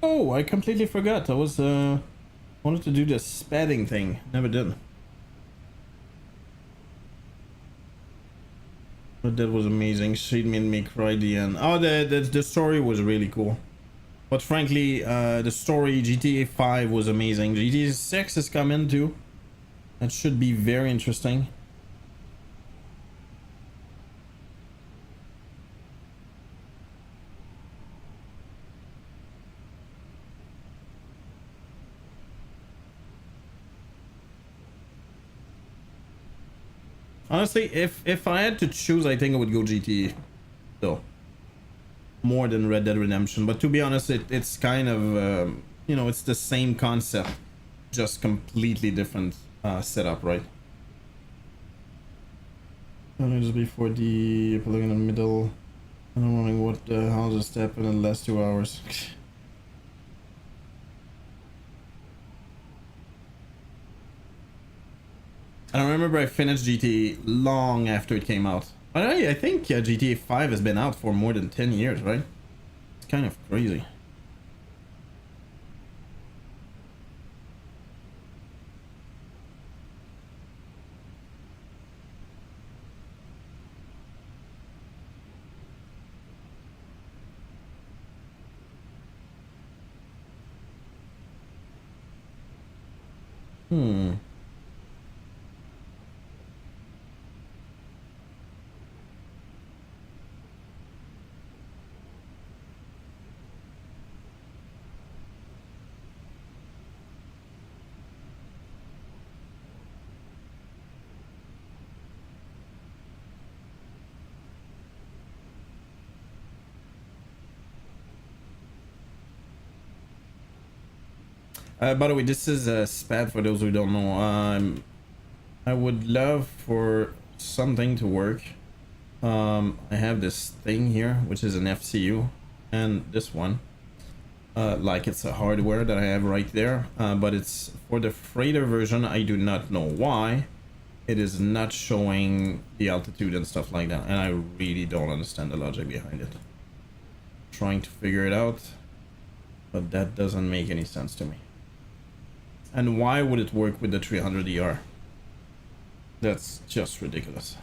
Oh, I completely forgot. I was wanted to do the spatting thing. Never did. But that was amazing. She made me cry at the end. Oh, the story was really cool. But frankly, the story GTA 5 was amazing. GTA 6 is coming too. That should be very interesting. Honestly, if I had to choose, I think I would go GTA, though, more than Red Dead Redemption. But to be honest, it's kind of you know, it's the same concept, just completely different setup, right? Just before the plug in the middle. I don't know what the hell just happened in the last 2 hours. I remember I finished GTA long after it came out. But I think GTA 5 has been out for more than 10 years, right? It's kind of crazy. Hmm. By the way, this is SPAD for those who don't know. I would love for something to work. I have this thing here, which is an FCU, and this one. Like it's a hardware that I have right there, but it's for the freighter version. I do not know why it is not showing the altitude and stuff like that, and I really don't understand the logic behind it. Trying to figure it out, but that doesn't make any sense to me. And why would it work with the 300ER? That's just ridiculous.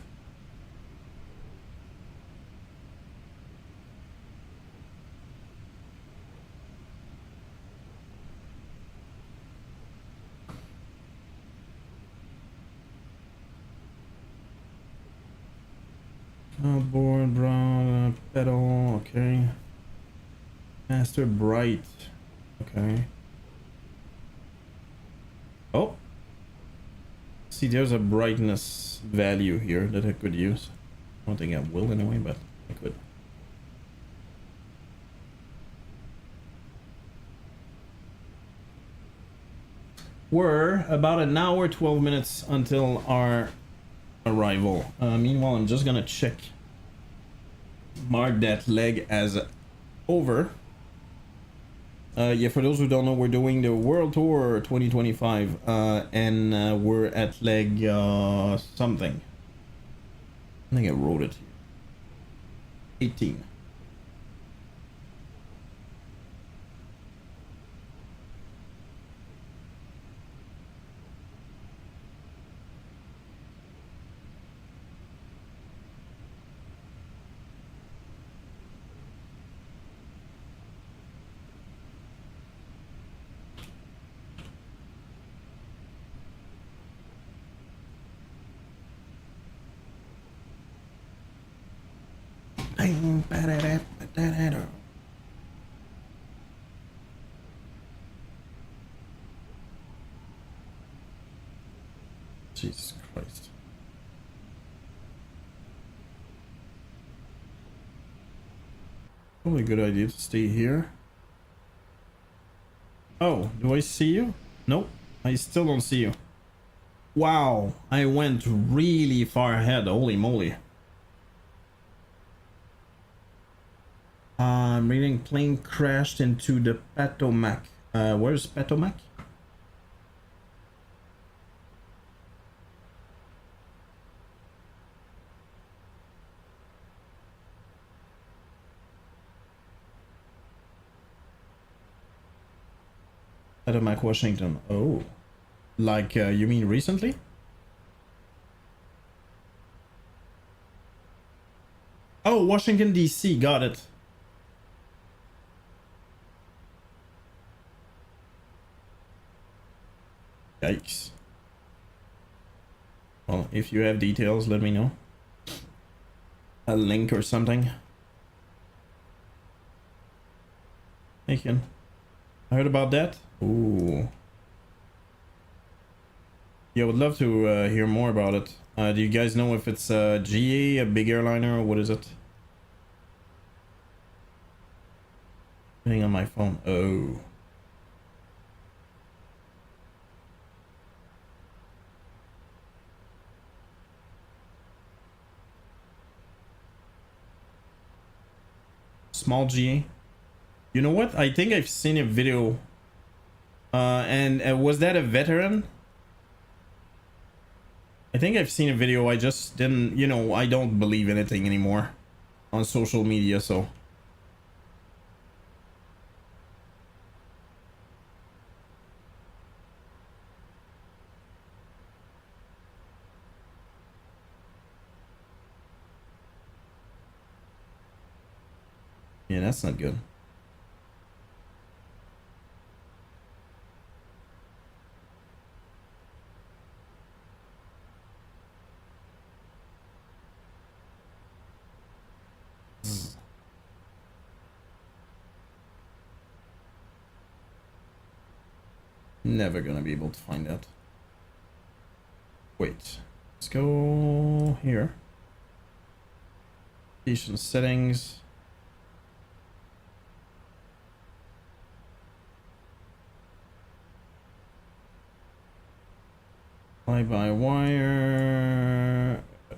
Outboard, brown, pedal, okay. Master bright, okay. Oh, see, there's a brightness value here that I could use. I don't think I will anyway, but I could. We're about an hour, 12 minutes until our arrival. Meanwhile, I'm just gonna mark that leg as over. Yeah, for those who don't know, we're doing the World Tour 2025, and we're at leg something. I think I wrote it here. 18. Jesus Christ. Probably a good idea to stay here. Oh, do I see you? Nope, I still don't see you. Wow, I went really far ahead, holy moly. I'm reading plane crashed into the Potomac. Where's Potomac? Potomac, Washington. Oh, like you mean recently? Oh, Washington DC, got it. Yikes. Well, if you have details, let me know. A link or something. Hey, Ken. I heard about that. Ooh. Yeah, I would love to hear more about it. Do you guys know if it's a GA, a big airliner, or what is it? Putting on my phone. Oh. Small GA. You know what? I think I've seen a video. And was that a veteran? I think I've seen a video. I just didn't, you know, I don't believe anything anymore on social media, so. Yeah, that's not good. Never gonna be able to find that. Wait, let's go here. Station settings. Fly-by-wire.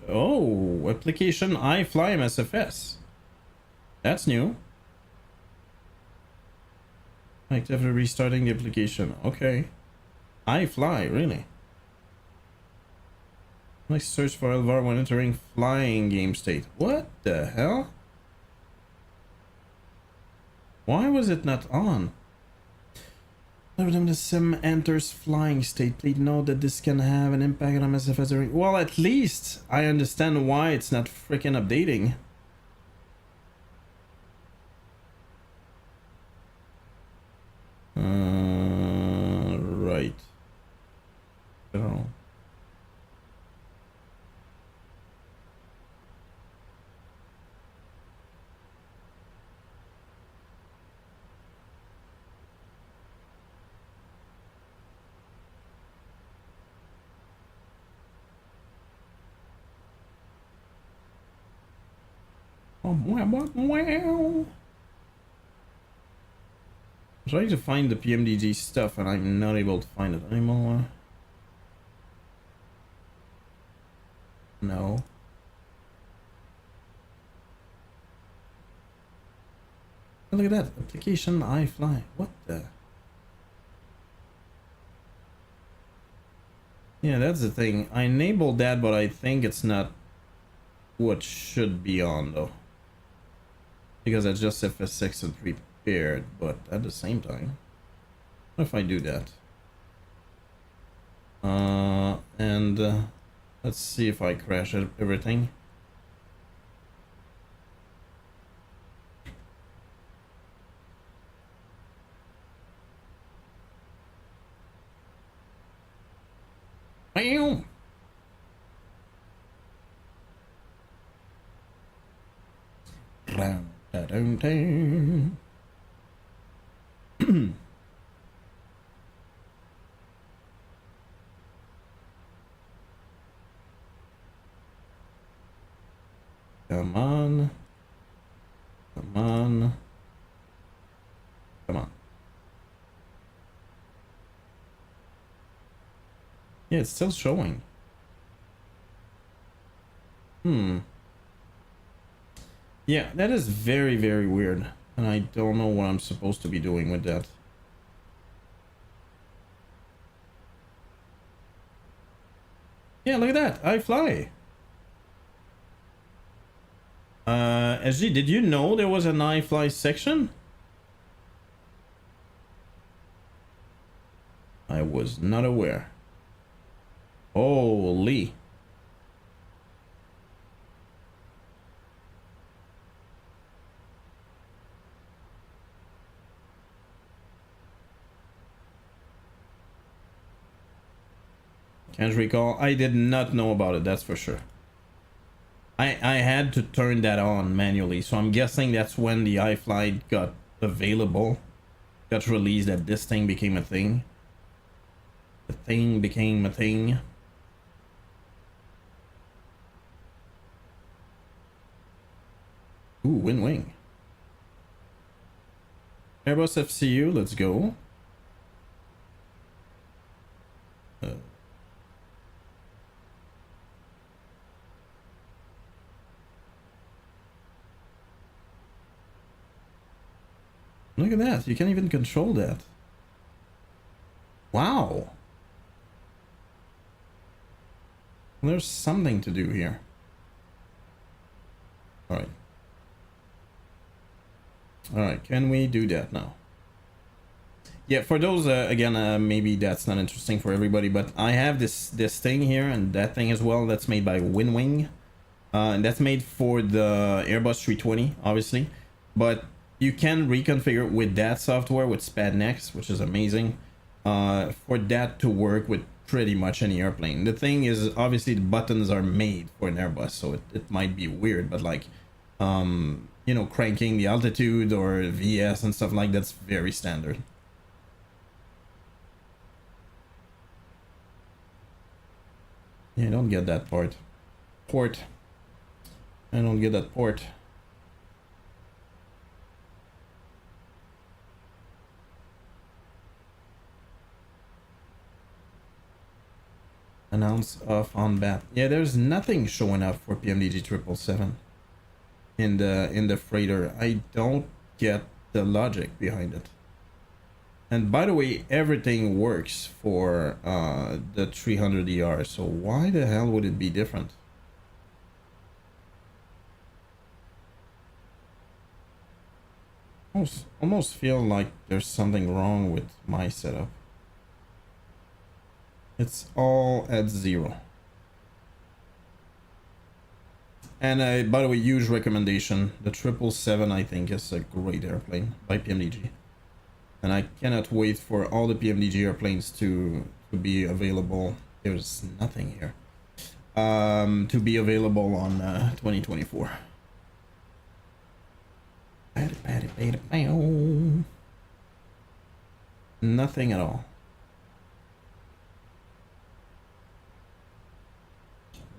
Oh, application iFly MSFS. That's new. Actively restarting the application. Okay. iFly, really? Nice search for Elvar when entering flying game state. What the hell? Why was it not on? Every time the sim enters flying state, please note that this can have an impact on MSFS during... Well, at least I understand why it's not freaking updating. Right. I don't know. I'm trying to find the PMDG stuff and I'm not able to find it anymore. No. Oh, look at that. Application iFly. What the? Yeah, that's the thing. I enabled that, but I think it's not what should be on though. Because it's just FS6 and prepared, but at the same time, what if I do that? Let's see if I crash everything. Bam! Come on. Come on. Come on. Yeah, it's still showing. Yeah, that is very, very weird. And I don't know what I'm supposed to be doing with that. Yeah, look at that. I fly. SG, did you know there was an iFly section? I was not aware. Holy. Can't recall. I did not know about it, that's for sure. I had to turn that on manually, so I'm guessing that's when the iFly got available, got released, that this thing became a thing. The thing became a thing. Ooh, wing. Airbus FCU, let's go. Look at that, you can't even control that. Wow. There's something to do here. Alright. Alright, can we do that now? Yeah, for those, again, maybe that's not interesting for everybody, but I have this thing here and that thing as well that's made by Winwing. And that's made for the Airbus 320, obviously. But you can reconfigure with that software with SpadNext, which is amazing, for that to work with pretty much any airplane. The thing is, obviously the buttons are made for an Airbus, so it might be weird, but like, you know, cranking the altitude or VS and stuff like that's very standard. Yeah, I don't get that part. Port. I don't get that port. Announce off on bat. Yeah, there's nothing showing up for PMDG 777 in the freighter. I don't get the logic behind it. And by the way, everything works for the 300ER, so why the hell would it be different? Almost feel like there's something wrong with my setup. It's all at 0. And by the way, huge recommendation. The 777 I think is a great airplane by PMDG. And I cannot wait for all the PMDG airplanes to be available. There's nothing here. To be available on 2024. Nothing at all.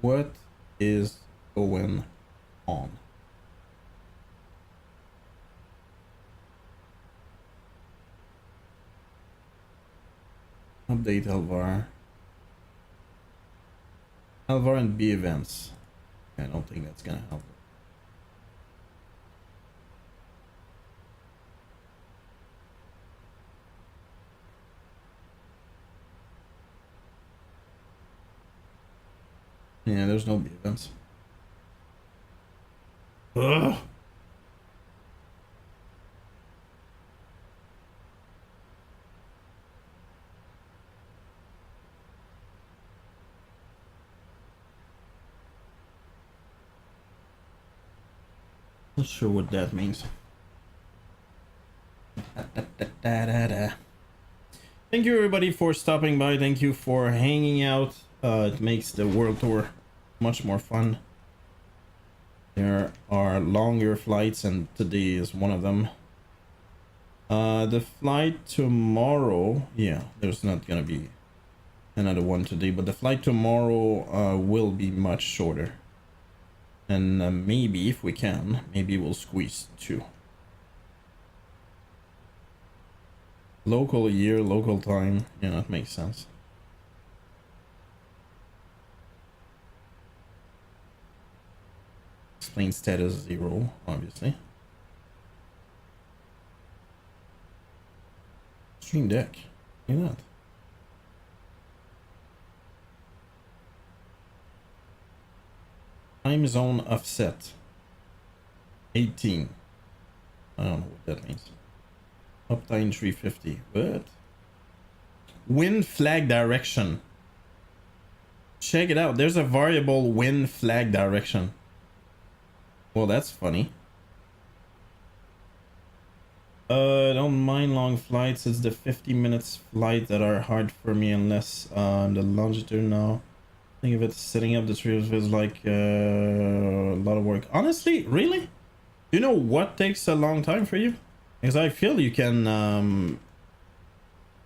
What is going on? Update Alvar. Alvar and B events. I don't think that's gonna help. Yeah, there's no B events. Ugh. Not sure what that means. Thank you everybody for stopping by. Thank you for hanging out. It makes the world tour much more fun. There are longer flights and today is one of them. The flight tomorrow, yeah, there's not gonna be another one today, but the flight tomorrow will be much shorter. And maybe if we can, maybe we'll squeeze 2. Local year, local time, yeah, that makes sense. Explain status 0, obviously. Stream Deck, look at that. Time zone offset 18. I don't know what that means. Uptime 350. What? Wind flag direction. Check it out. There's a variable wind flag direction. Well, that's funny. Don't mind long flights. It's the 50 minutes flight that are hard for me unless the longitude now. Think of it, setting up the trips is like a lot of work. Honestly, really? Do you know what takes a long time for you? Because I feel you can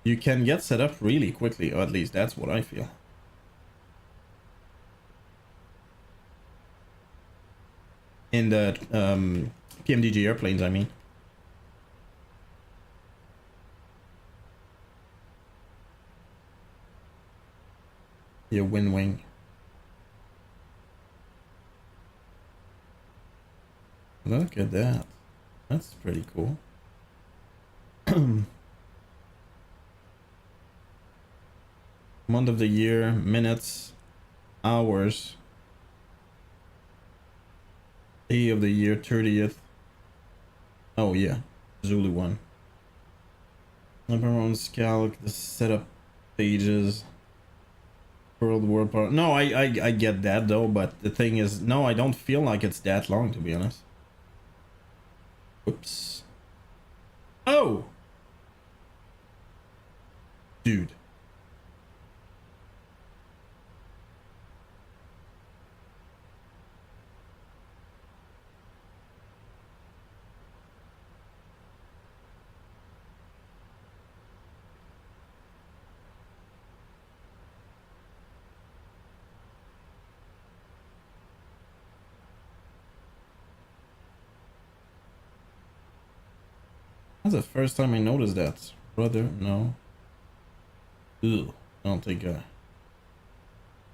get set up really quickly, or at least that's what I feel. In the PMDG airplanes, I mean. Your wind wing. Look at that. That's pretty cool. Month of the year, minutes, hours. Day of the year, 30th. Oh yeah, Zulu 1. Number calc, the setup pages. World Power. No, I get that though, but the thing is, no, I don't feel like it's that long, to be honest. Whoops. Oh! Dude. That's the first time I noticed that. Brother, no. Ugh. I don't think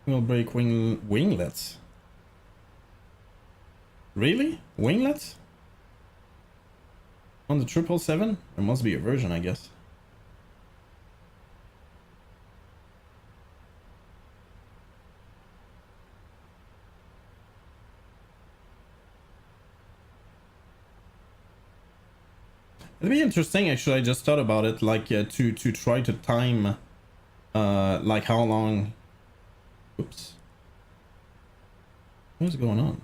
we'll break winglets. Really? Winglets? On the 777? There must be a version, I guess. It'd be interesting, actually. I just thought about it, like to try to time, like how long. Oops. What's going on?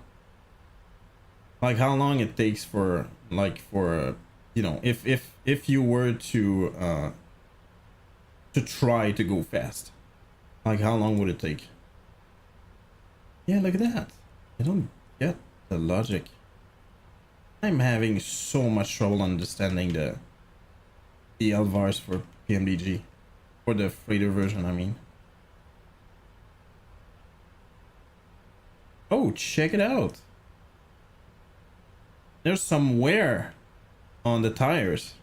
Like how long it takes for, like for, you know, if you were to try to go fast, like how long would it take? Yeah, look at that. I don't get the logic. I'm having so much trouble understanding the LVARs for PMDG, for the freighter version, I mean. Oh, check it out. There's some wear on the tires.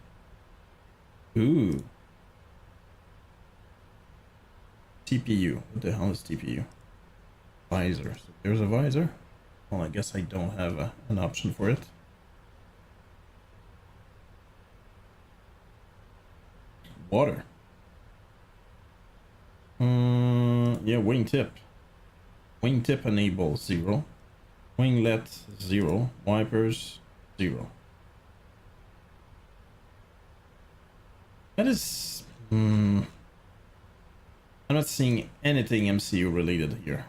Ooh. TPU. What the hell is TPU? Visor. So there's a visor. Well, I guess I don't have an option for it. Water. Yeah, wingtip. Wingtip enable 0. Winglet 0. Wipers 0. That is... I'm not seeing anything MCU related here.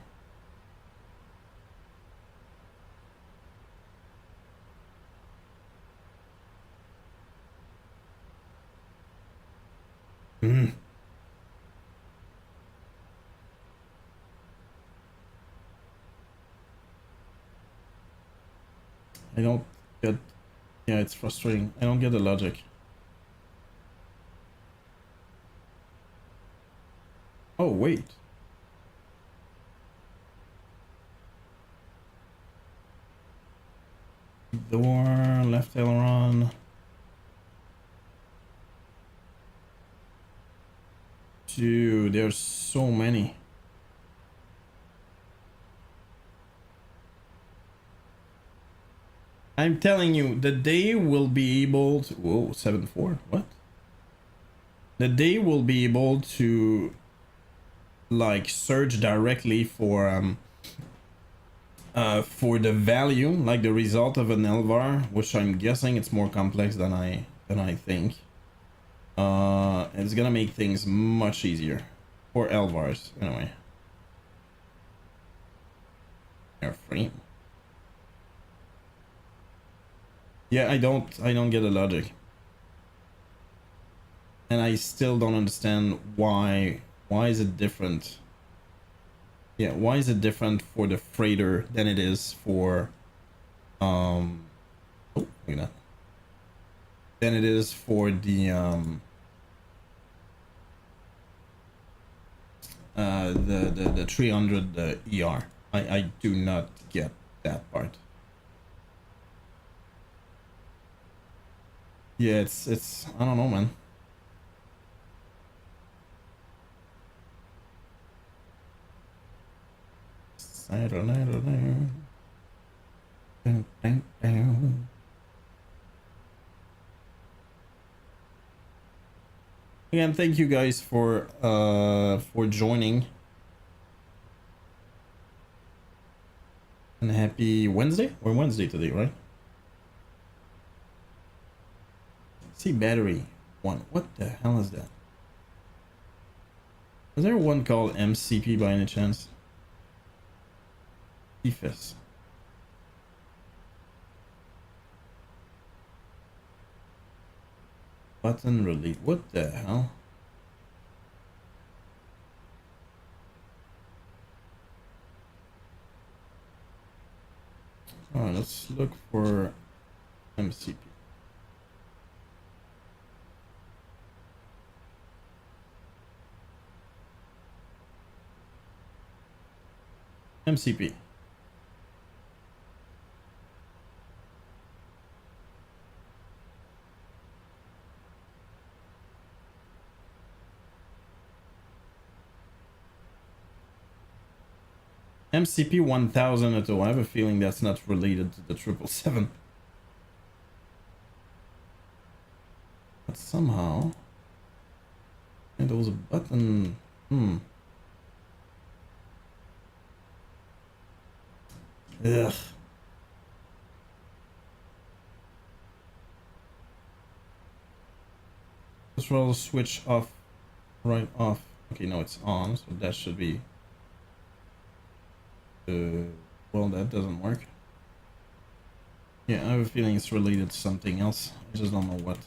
I don't get... Yeah, it's frustrating. I don't get the logic. Oh, wait. Door, left aileron. Dude, there's so many. I'm telling you, the day will be able to... Whoa, 7.4, what? The day will be able to, like, search directly for the value, like the result of an LVAR, which I'm guessing it's more complex than I think. It's gonna make things much easier for LVARs, anyway. Airframe. Yeah, I don't get the logic. And I still don't understand why is it different? Yeah, why is it different for the freighter than it is for oh, look at that. Than it is for the the 300 ER. I do not get that part. Yeah, it's I don't know, man. I don't know. Again, thank you guys for joining. And happy Wednesday? Or Wednesday today, right? See, battery 1. What the hell is that? Is there one called MCP by any chance? FS. Button release. What the hell? Alright, let's look for MCP. MCP. MCP 1000 auto. I have a feeling that's not related to the 777. But somehow... And there was a button... Ugh. Let's roll switch off, right off. Okay, no, it's on, so that should be... well, that doesn't work. Yeah, I have a feeling it's related to something else. I just don't know what.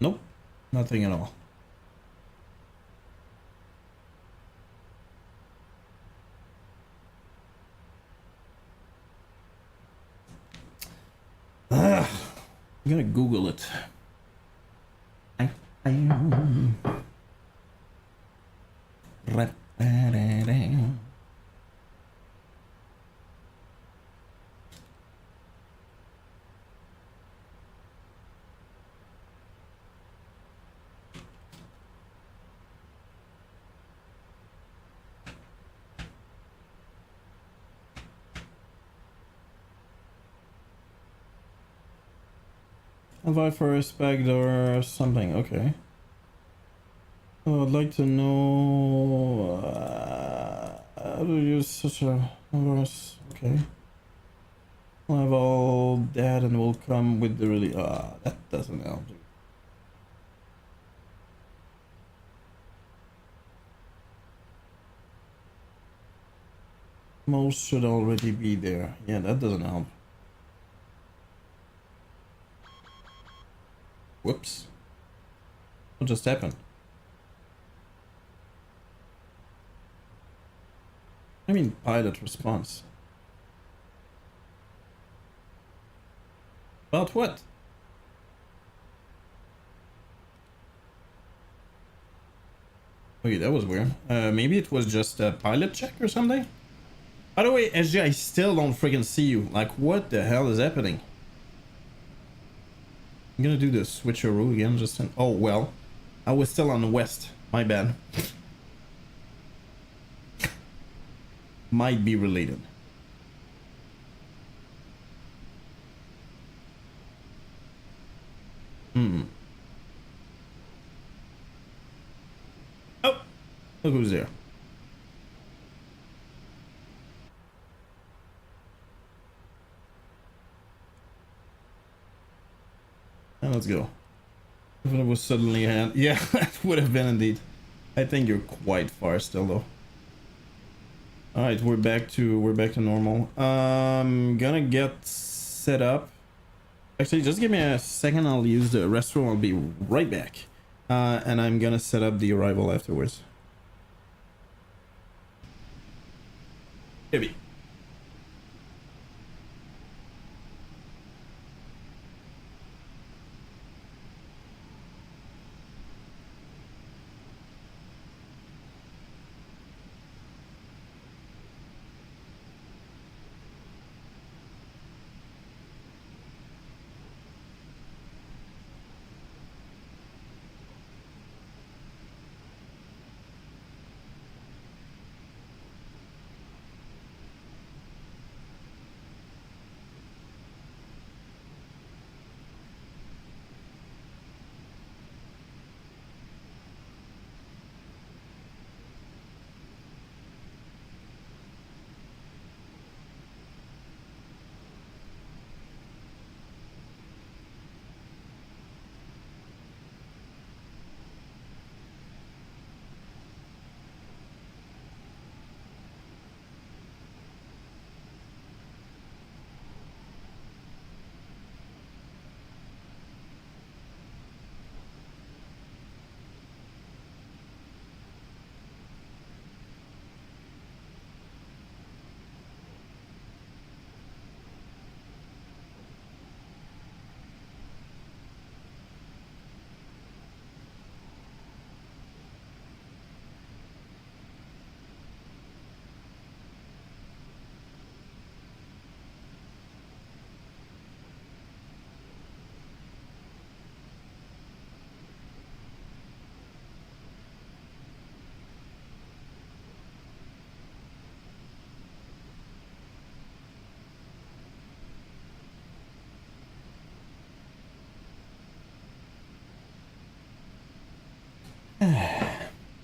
Nope, nothing at all. I'm gonna Google it. Avoid forest backdoor or something. Okay. Oh, I'd like to know how to use such a virus. Okay. I'll have all that and we'll come with the really. That doesn't help. Most should already be there. Yeah, that doesn't help. Whoops. What just happened? I mean, pilot response. About what? Okay, that was weird. Maybe it was just a pilot check or something? By the way, SG, I still don't freaking see you. Like, what the hell is happening? I'm gonna do the switcheroo again, just in... Oh, well. I was still on the west. My bad. Might be related. Oh! Look who's there. And let's go. If it was suddenly a hand, yeah, that would have been indeed. I think you're quite far still though. All right, we're back to normal. Gonna get set up. Actually, just give me a second. I'll use the restroom. I'll be right back. And I'm gonna set up the arrival afterwards. Maybe.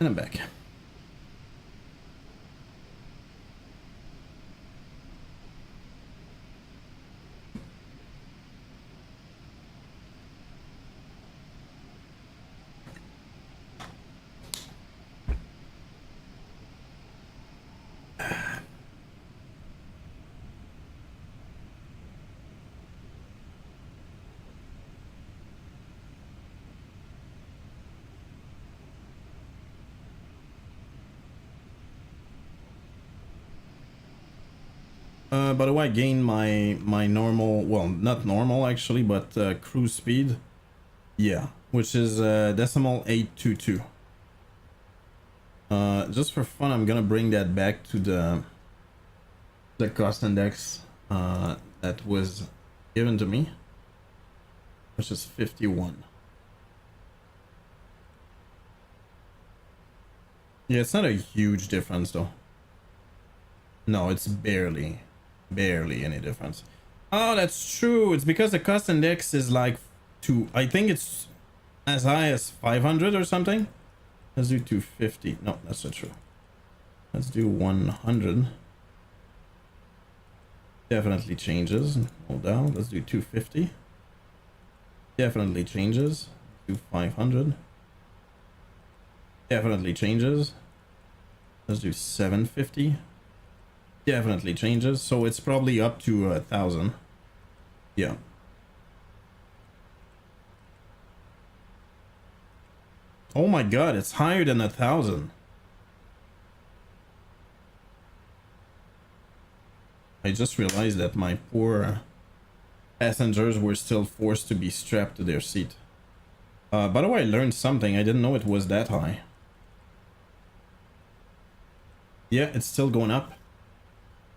And I'm back. By the way, I gained my normal, well, not normal actually, but cruise speed. Yeah, which is decimal 822. Just for fun, I'm gonna bring that back to the cost index that was given to me, which is 51. Yeah, it's not a huge difference though. No, it's barely any difference. Oh, that's true. It's because the cost index is like I think it's as high as 500 or something. Let's do 250. No, that's not true. Let's do 100. Definitely changes. Hold down. Let's do 250. Definitely changes. Do 500. Definitely changes. Let's do 750. Definitely changes. So it's probably up to 1,000. Yeah. Oh my god, it's higher than 1,000. I just realized that my poor passengers were still forced to be strapped to their seat. By the way, I learned something. I didn't know it was that high. Yeah, it's still going up.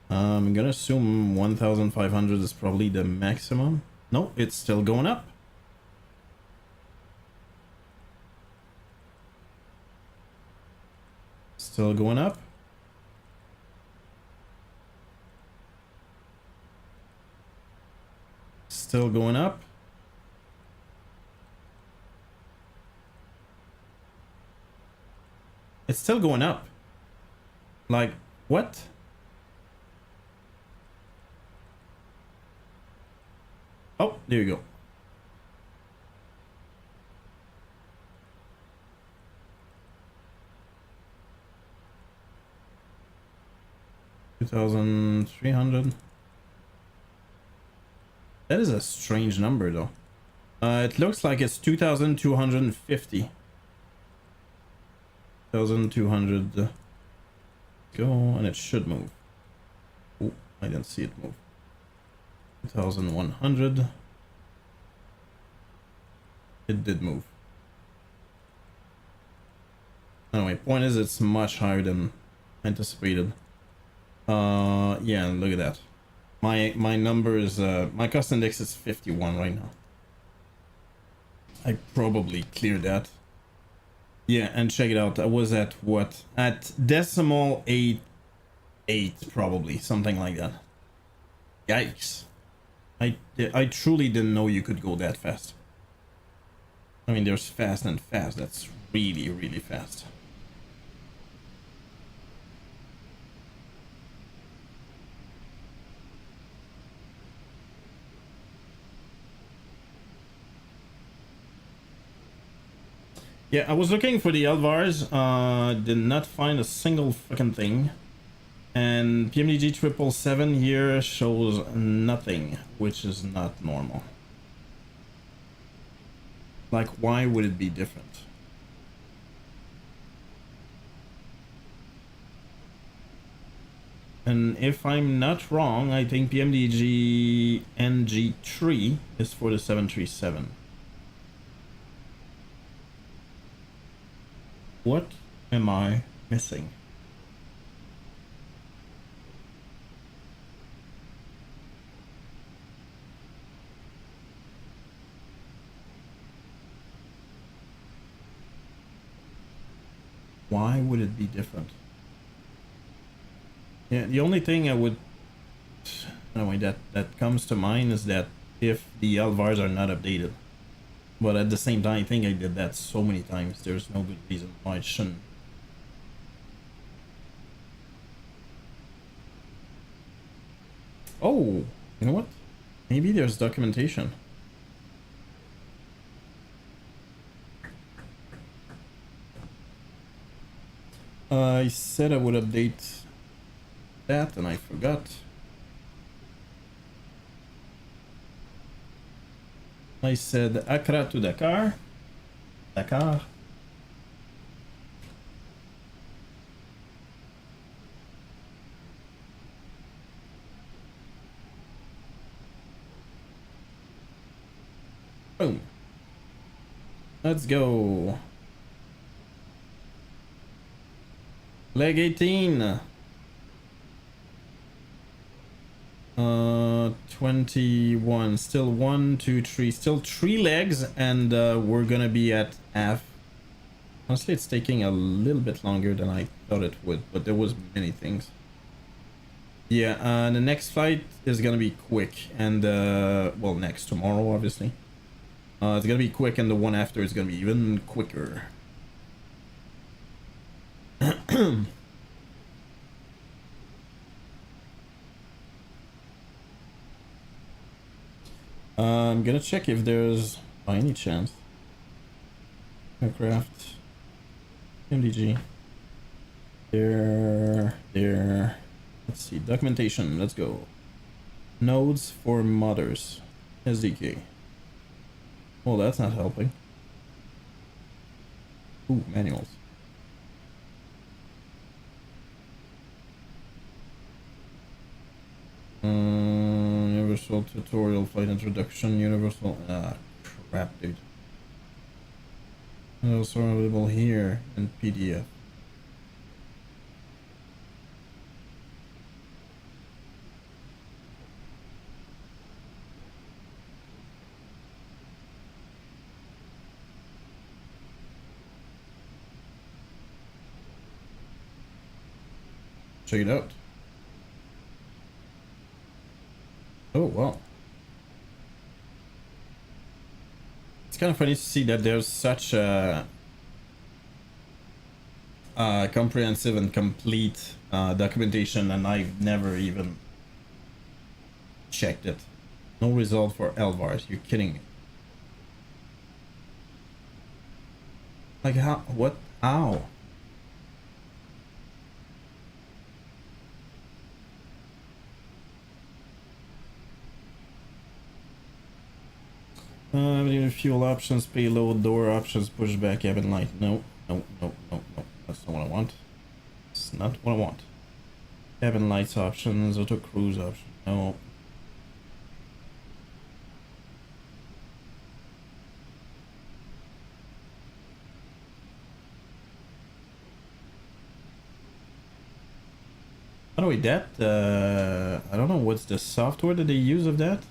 I'm gonna assume 1,500 is probably the maximum. No, it's still going up. Still going up. Still going up. It's still going up. Like, what? Oh, there you go. $2,300. That is a strange number, though. It looks like it's 2,250. 1,200. Go, and it should move. Oh, I didn't see it move. 2,100. It did move. Anyway, point is it's much higher than anticipated. Yeah, look at that. My number is my cost index is 51 right now. I probably cleared that. Yeah, and check it out. I was at what? At decimal 8 probably, something like that. Yikes. I truly didn't know you could go that fast. I mean, there's fast and fast. That's really, really fast. Yeah, I was looking for the Alvars, did not find a single fucking thing. And PMDG 777 here shows nothing, which is not normal. Like, why would it be different? And if I'm not wrong, I think PMDG NG3 is for the 737. What am I missing? Why would it be different? Yeah, the only thing I would, anyway, that comes to mind is that if the Alvars are not updated. But at the same time, I think I did that so many times. There's no good reason why it shouldn't Oh, you know what? Maybe there's documentation. I said I would update that and I forgot. I said Accra to Dakkar. Dakkar. Boom. Let's go. Leg 18. 21. Still 1, 2, 3. Still 3 legs, and we're gonna be at half. Honestly, it's taking a little bit longer than I thought it would, but there was many things. Yeah, the next flight is gonna be quick, and well, next tomorrow, obviously. It's gonna be quick, and the one after is gonna be even quicker. I'm gonna check if there's, by any chance, aircraft, MDG. There. Let's see, documentation. Let's go. Nodes for mothers, SDK. Well, that's not helping. Ooh, manuals. Universal tutorial flight introduction. Universal. Crap, dude. Also available here in PDF. Check it out. Oh, wow. It's kind of funny to see that there's such a comprehensive and complete documentation, and I've never even checked it. No result for LVARs. You're kidding me. Like how? What? How? Fuel options, payload, door options, pushback, cabin light. No. That's not what I want. It's not what I want. Cabin lights options, auto cruise option. No. By the way, that I don't know what's the software that they use of that.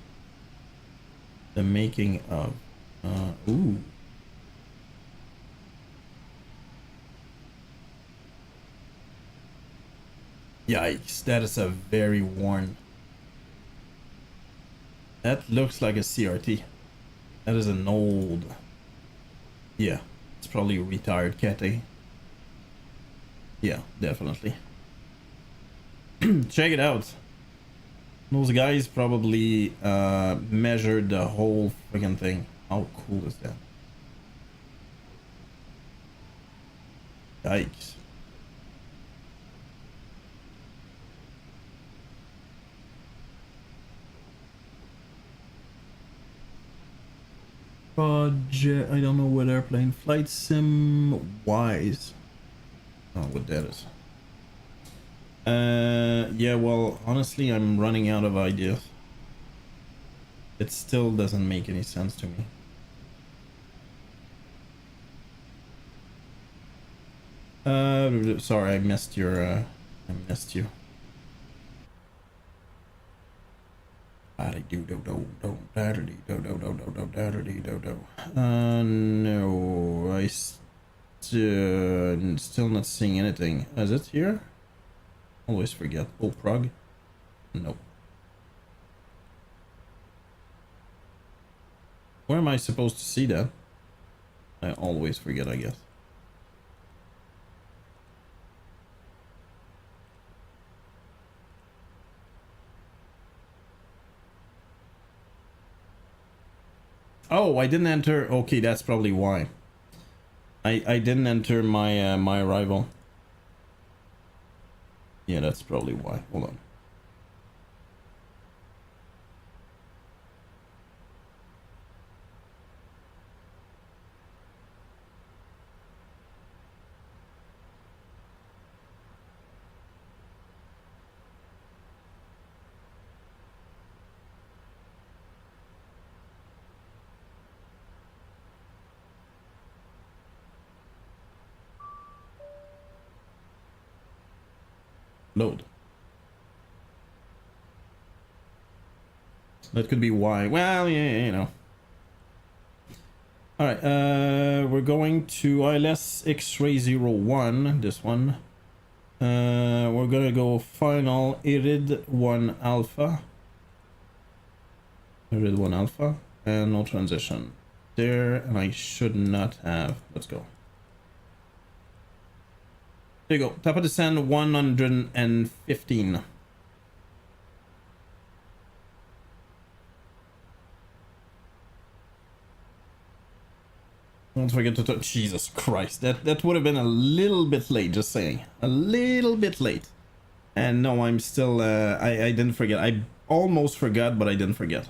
The making of ooh. Yikes, that is a very worn. That looks like a CRT. That is an old. Yeah, it's probably a retired Cathay. Yeah, definitely. Check it out. Those guys probably measured the whole freaking thing. How cool is that? Yikes. Project, I don't know what airplane. Flight sim wise. Oh, what that is. Yeah, well, honestly, I'm running out of ideas. It still doesn't make any sense to me. Sorry, I missed your, I missed you. No, I still not seeing anything. Is it here? Always forget. Oh, Prague? Nope. Where am I supposed to see that? I always forget, I guess. Oh, I didn't enter. Okay, that's probably why. I didn't enter my my arrival. Yeah, that's probably why. Hold on. Load. That could be why. Well, yeah, you know. Alright, we're going to ILS X-Ray 01, this one. We're gonna go final Irid 1 Alpha. Irid 1 Alpha, and no transition. There, and I should not have. Let's go. There you go. Top of descent 115. Don't forget to touch. Jesus Christ, that would have been a little bit late. Just saying, a little bit late. And no, I'm still. I didn't forget. I almost forgot, but I didn't forget.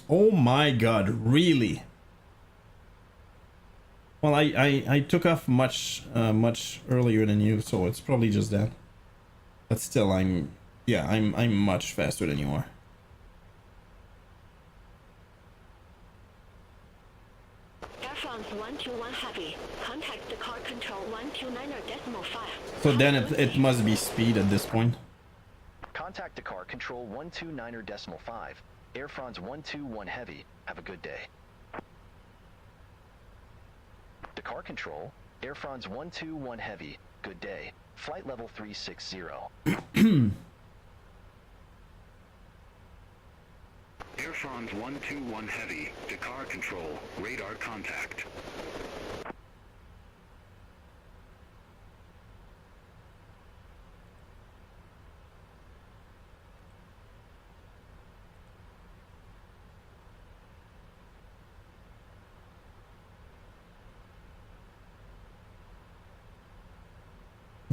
Oh my God, really? Well, I took off much earlier than you, so it's probably just that. But still, I'm much faster than you are. Air France 121 Heavy. Contact the car control 129.5. So then it must be speed at this point. Contact Dakkar Control 129.5. Air France 121 Heavy. Have a good day. Dakkar Control, Air France 121 Heavy. Good day. Flight level 360. Air France 121 Heavy, Dakkar Control, radar contact.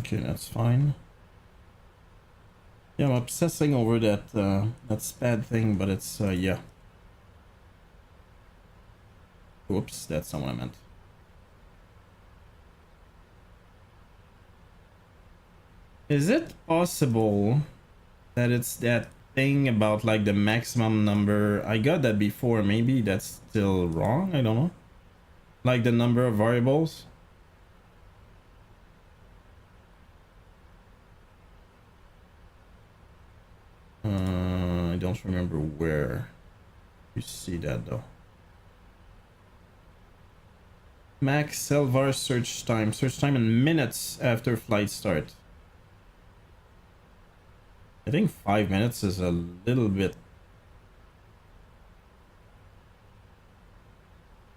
Okay, that's fine. Yeah, I'm obsessing over that that SPAD thing, but it's yeah. Oops, that's not what I meant. Is it possible that it's that thing about like the maximum number? I got that before. Maybe that's still wrong. I don't know. Like the number of variables. I don't remember where you see that though. Max Selvar search time in minutes after flight start. I think 5 minutes is a little bit.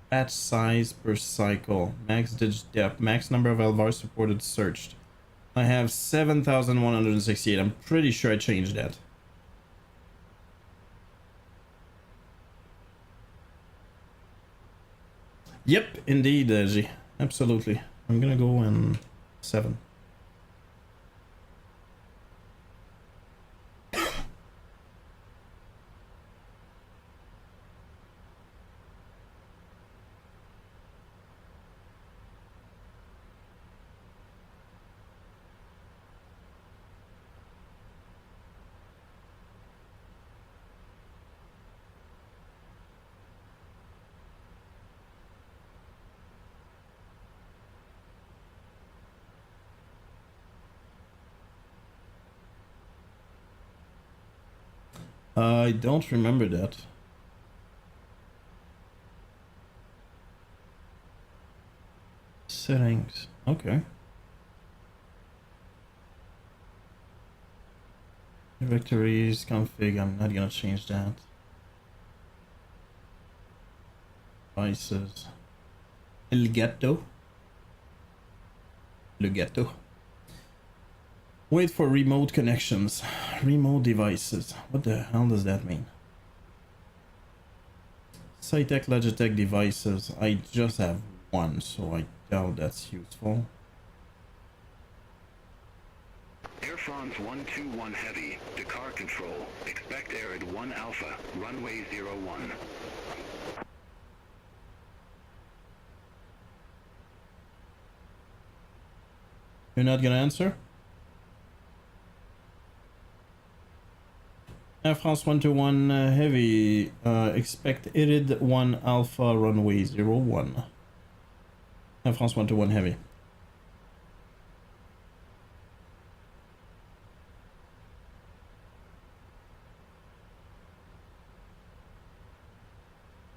Batch size per cycle, max digit depth, max number of LVAR supported searched. I have 7,168. I'm pretty sure I changed that. Yep, indeed, G. Absolutely. I'm gonna go in 7. I don't remember that. Settings. Okay. Directories, config. I'm not gonna change that. Devices. El Ghetto. Le Ghetto. Wait for remote connections. Remote devices. What the hell does that mean? Cytec Logitech devices. I just have one, so I doubt that's useful. Air France 121 Heavy, Dakkar control. Expect air at 1 Alpha, runway 01. You're not gonna answer? Air France 121 Heavy, expect IRID 1 Alpha runway 01. Air France 121 Heavy.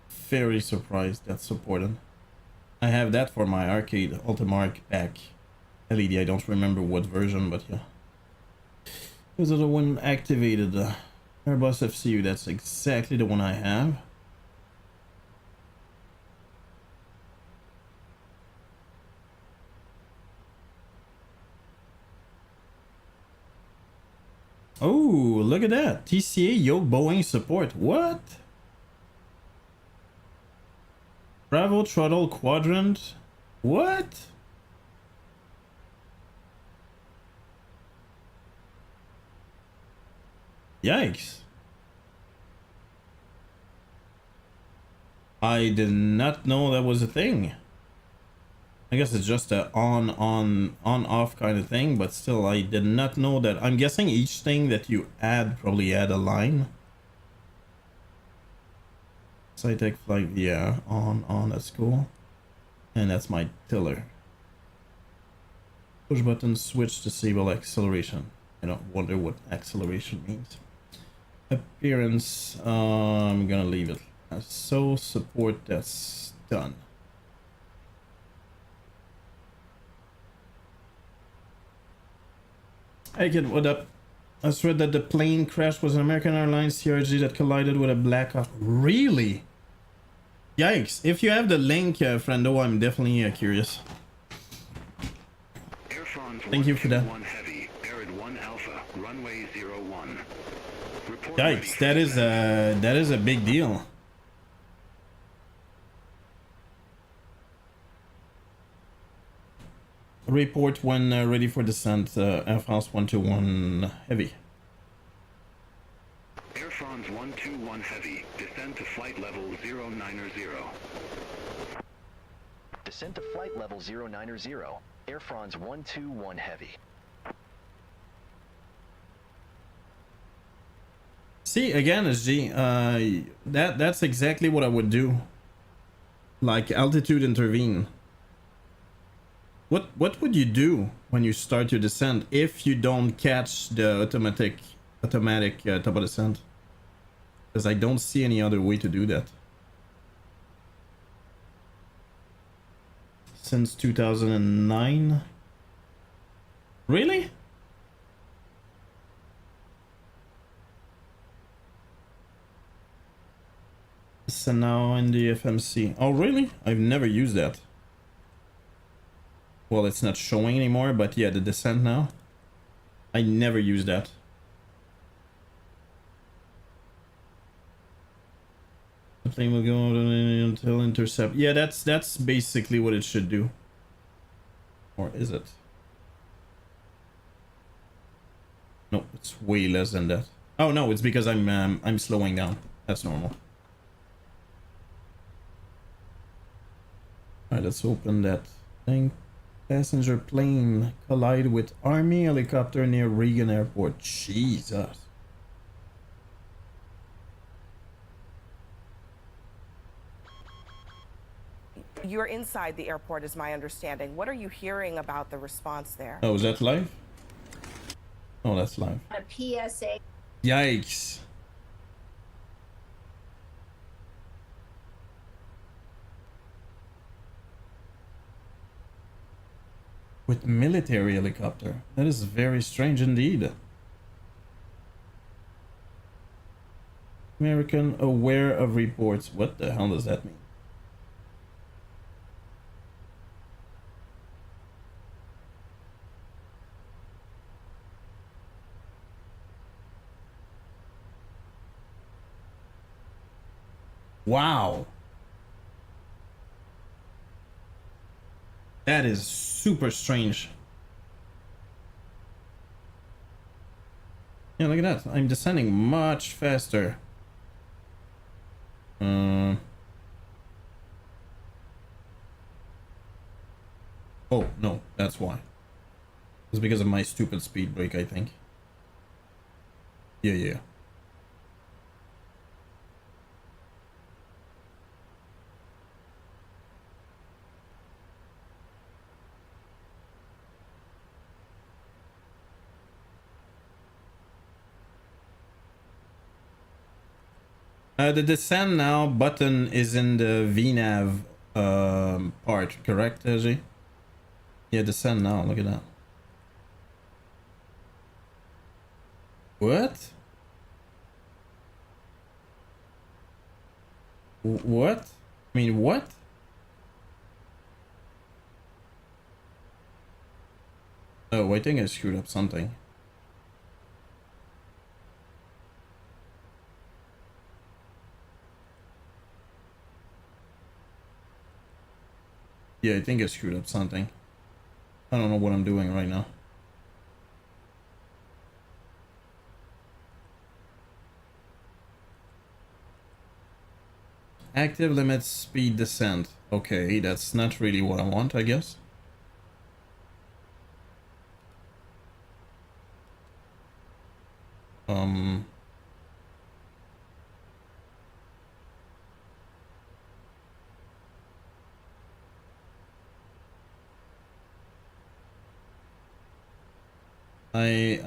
Very surprised that's supported. I have that for my arcade Ultimark pack LED. I don't remember what version, but yeah. Those are the one activated. Airbus FCU, that's exactly the one I have. Oh, look at that. TCA yoke Boeing support. What? Bravo throttle quadrant. What? Yikes. I did not know that was a thing. I guess it's just a on off kind of thing, but still I did not know that. I'm guessing each thing that you add probably add a line. Cytec flight, yeah, on, that's cool. And that's my tiller. Push button, switch, disable acceleration. I don't wonder what acceleration means. Appearance, I'm gonna leave it as so. Support, that's done. Hey kid, what up? I just read that the plane crash was an American Airlines CRJ that collided with a Black Hawk. Really? Yikes. If you have the link, friendo, I'm definitely curious. Air France Thank you for that. 121 Heavy, air at 1 Alpha, runway 01. Report Yikes, ready that is a big deal. Report when ready for descent. Air France 121 Heavy. Air France 121 Heavy, descend to flight level 090. Descent to flight level 090. Air France 121 Heavy. See, again, SG, that's exactly what I would do. Like, altitude intervene. What would you do when you start your descent if you don't catch the automatic top of descent? Because I don't see any other way to do that. Since 2009? Really? So now in the FMC. Oh really? I've never used that. Well, it's not showing anymore, but yeah, the descent now. I never used that. The plane will go until intercept. Yeah, that's basically what it should do. Or is it? No, it's way less than that. Oh no, it's because I'm slowing down. That's normal. Alright, let's open that thing. Passenger plane collide with army helicopter near Reagan Airport. Jesus. You're inside the airport, is my understanding. What are you hearing about the response there? Oh, is that live? Oh, that's live. A PSA. Yikes. With military helicopter. That is very strange indeed. American aware of reports. What the hell does that mean? Wow. That is super strange. Yeah, look at that. I'm descending much faster. Oh, no, that's why. It's because of my stupid speed brake, I think. Yeah. The descend now button is in the VNAV part, correct, Jay? Yeah, descend now, look at that. What? What? I mean, what? Oh, I think I screwed up something. Yeah, I think I screwed up something. I don't know what I'm doing right now. Active limit speed descent. Okay, that's not really what I want, I guess.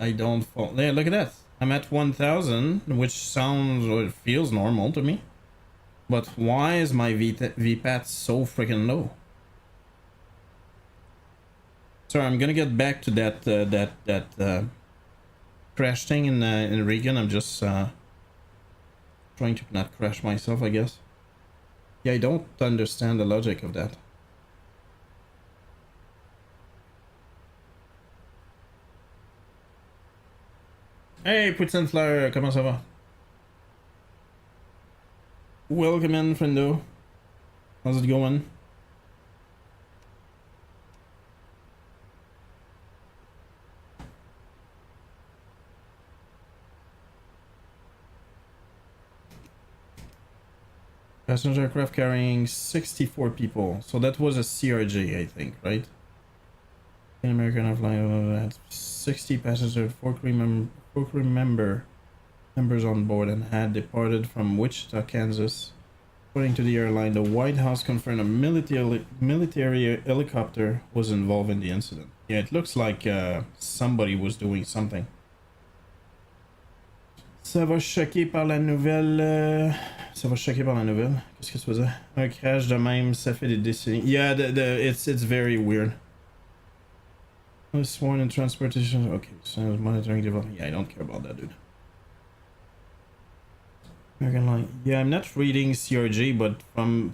I don't fall. Yeah, look at that. I'm at 1000, which sounds or it feels normal to me. But why is my VPAT so freaking low? Sorry, I'm gonna get back to that crash thing in Regan. I'm just trying to not crash myself, I guess. Yeah, I don't understand the logic of that. Hey, Putin Flyer, comment ça va? Welcome in, friendo. How's it going? Passenger aircraft carrying 64 people. So that was a CRJ, I think, right? In American Airlines had 60 passengers, 4 crew members on board and had departed from Wichita, Kansas. According to the airline, the White House confirmed a military helicopter was involved in the incident. Yeah, it looks like somebody was doing something. Ça va choquer par la nouvelle. Ça va choquer par la nouvelle. Qu'est-ce que ça faisait? Un crash de même, ça fait des décennies. Yeah, it's very weird. I was sworn in transportation. Okay, so I was monitoring development. Yeah, I don't care about that, dude. American line. Yeah, I'm not reading CRJ, but from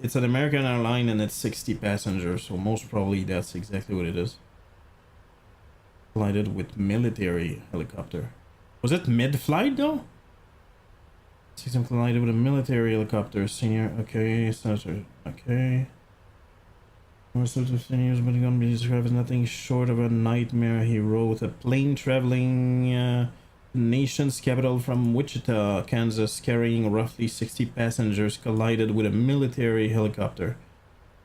it's an American airline and it's 60 passengers, so most probably that's exactly what it is. Collided with military helicopter. Was it mid-flight though? System collided with a military helicopter. Senior. Okay, sensor. Okay. Most of the seniors, but gonna be described as nothing short of a nightmare. He wrote a plane traveling nation's capital from Wichita, Kansas, carrying roughly 60 passengers, collided with a military helicopter.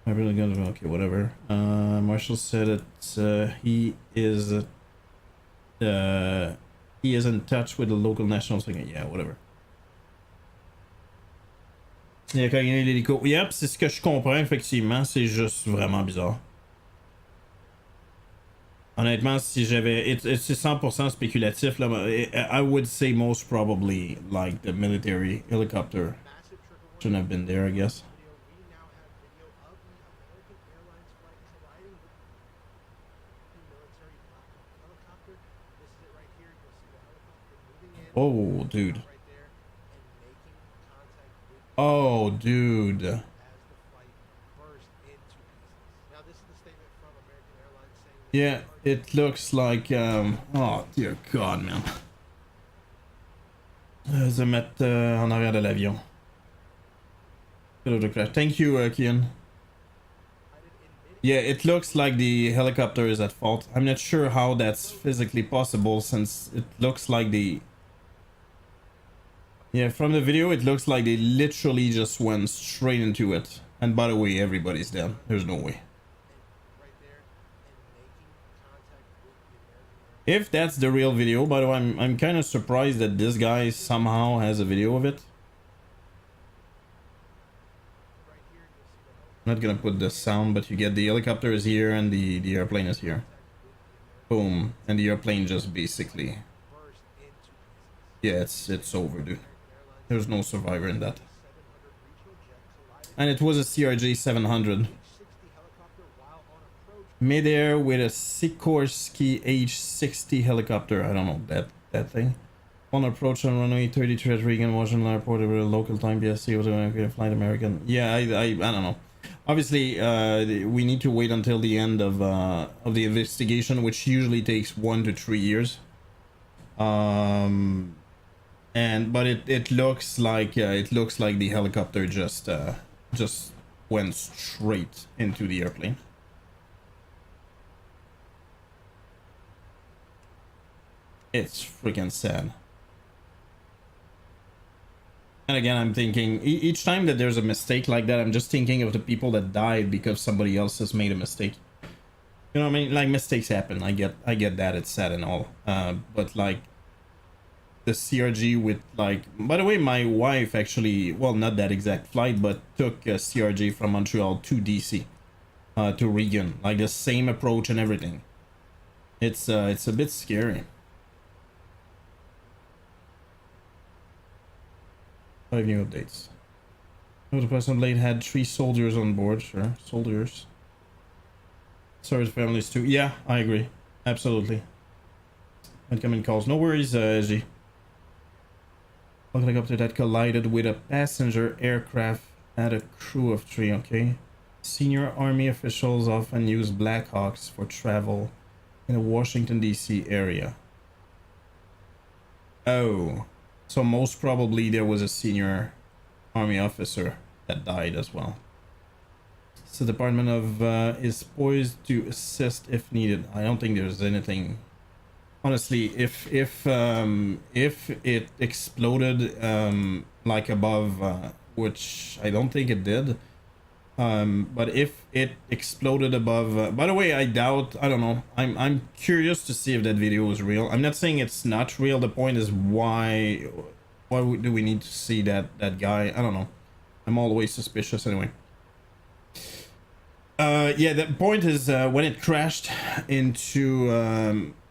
I really got it. Okay, whatever. Marshall said it. He is in touch with the local national security. Yeah, whatever. Il a gagné l'hélico. Yep, c'est ce que je comprends, effectivement. C'est juste vraiment bizarre. Honnêtement, si j'avais... C'est 100% spéculatif, là. I would say most probably, like, the military helicopter shouldn't have been there, I guess. Oh, dude. Oh, dude. Yeah, it looks like, oh, dear God, man. Je vais mettre en arrière de l'avion. Thank you, Kian. Yeah, it looks like the helicopter is at fault. I'm not sure how that's physically possible since it looks like the... Yeah, from the video, it looks like they literally just went straight into it. And by the way, everybody's dead. There's no way. If that's the real video, by the way, I'm kind of surprised that this guy somehow has a video of it. I'm not gonna put the sound, but you get the helicopter is here and the airplane is here. Boom, and the airplane just basically... Yeah, it's over, dude. There's no survivor in that. And it was a CRJ 700. Midair with a Sikorsky H-60 helicopter. I don't know that thing. On approach on runway 33 at Reagan, Washington Airport with a local time BSC was going to flight American. Yeah, I don't know. Obviously, we need to wait until the end of the investigation, which usually takes 1 to 3 years. But it looks like the helicopter just went straight into the airplane. It's freaking sad. And again, I'm thinking each time that there's a mistake like that, I'm just thinking of the people that died because somebody else has made a mistake. You know what I mean? Like, mistakes happen. I get that, it's sad and all. But like the CRG with, like, by the way, my wife actually, well, not that exact flight, but took a CRG from Montreal to DC, to Reagan, like the same approach and everything. It's a bit scary. 5 new updates. Oh, the person blade had 3 soldiers on board. Sure, soldiers. Sorry, families too. Yeah, I agree. Absolutely. Incoming calls. No worries, G. Helicopter that collided with a passenger aircraft had a crew of 3. Okay. Senior army officials often use Blackhawks for travel in the Washington DC area. Oh. So most probably there was a senior army officer that died as well. So the Department of is poised to assist if needed. I don't think there's anything. Honestly, if it exploded like above, which I don't think it did. But if it exploded above, by the way, I doubt, I don't know, I'm curious to see if that video is real. I'm not saying it's not real. The point is why do we need to see that guy? I don't know. I'm always suspicious anyway. Yeah, the point is when it crashed into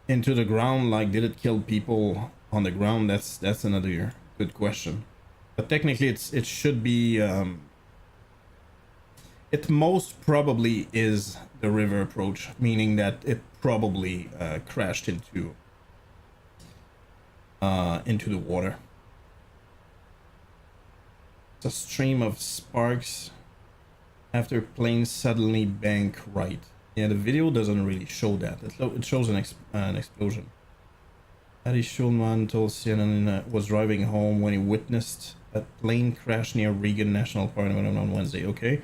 the ground, like, did it kill people on the ground? That's another good question. But technically it should be it most probably is the river approach, meaning that it probably crashed into the water. It's a stream of sparks after plane suddenly bank right. Yeah, the video doesn't really show that. It shows an explosion. Adi Schulman told CNN was driving home when he witnessed a plane crash near Reagan National Park on Wednesday. Okay.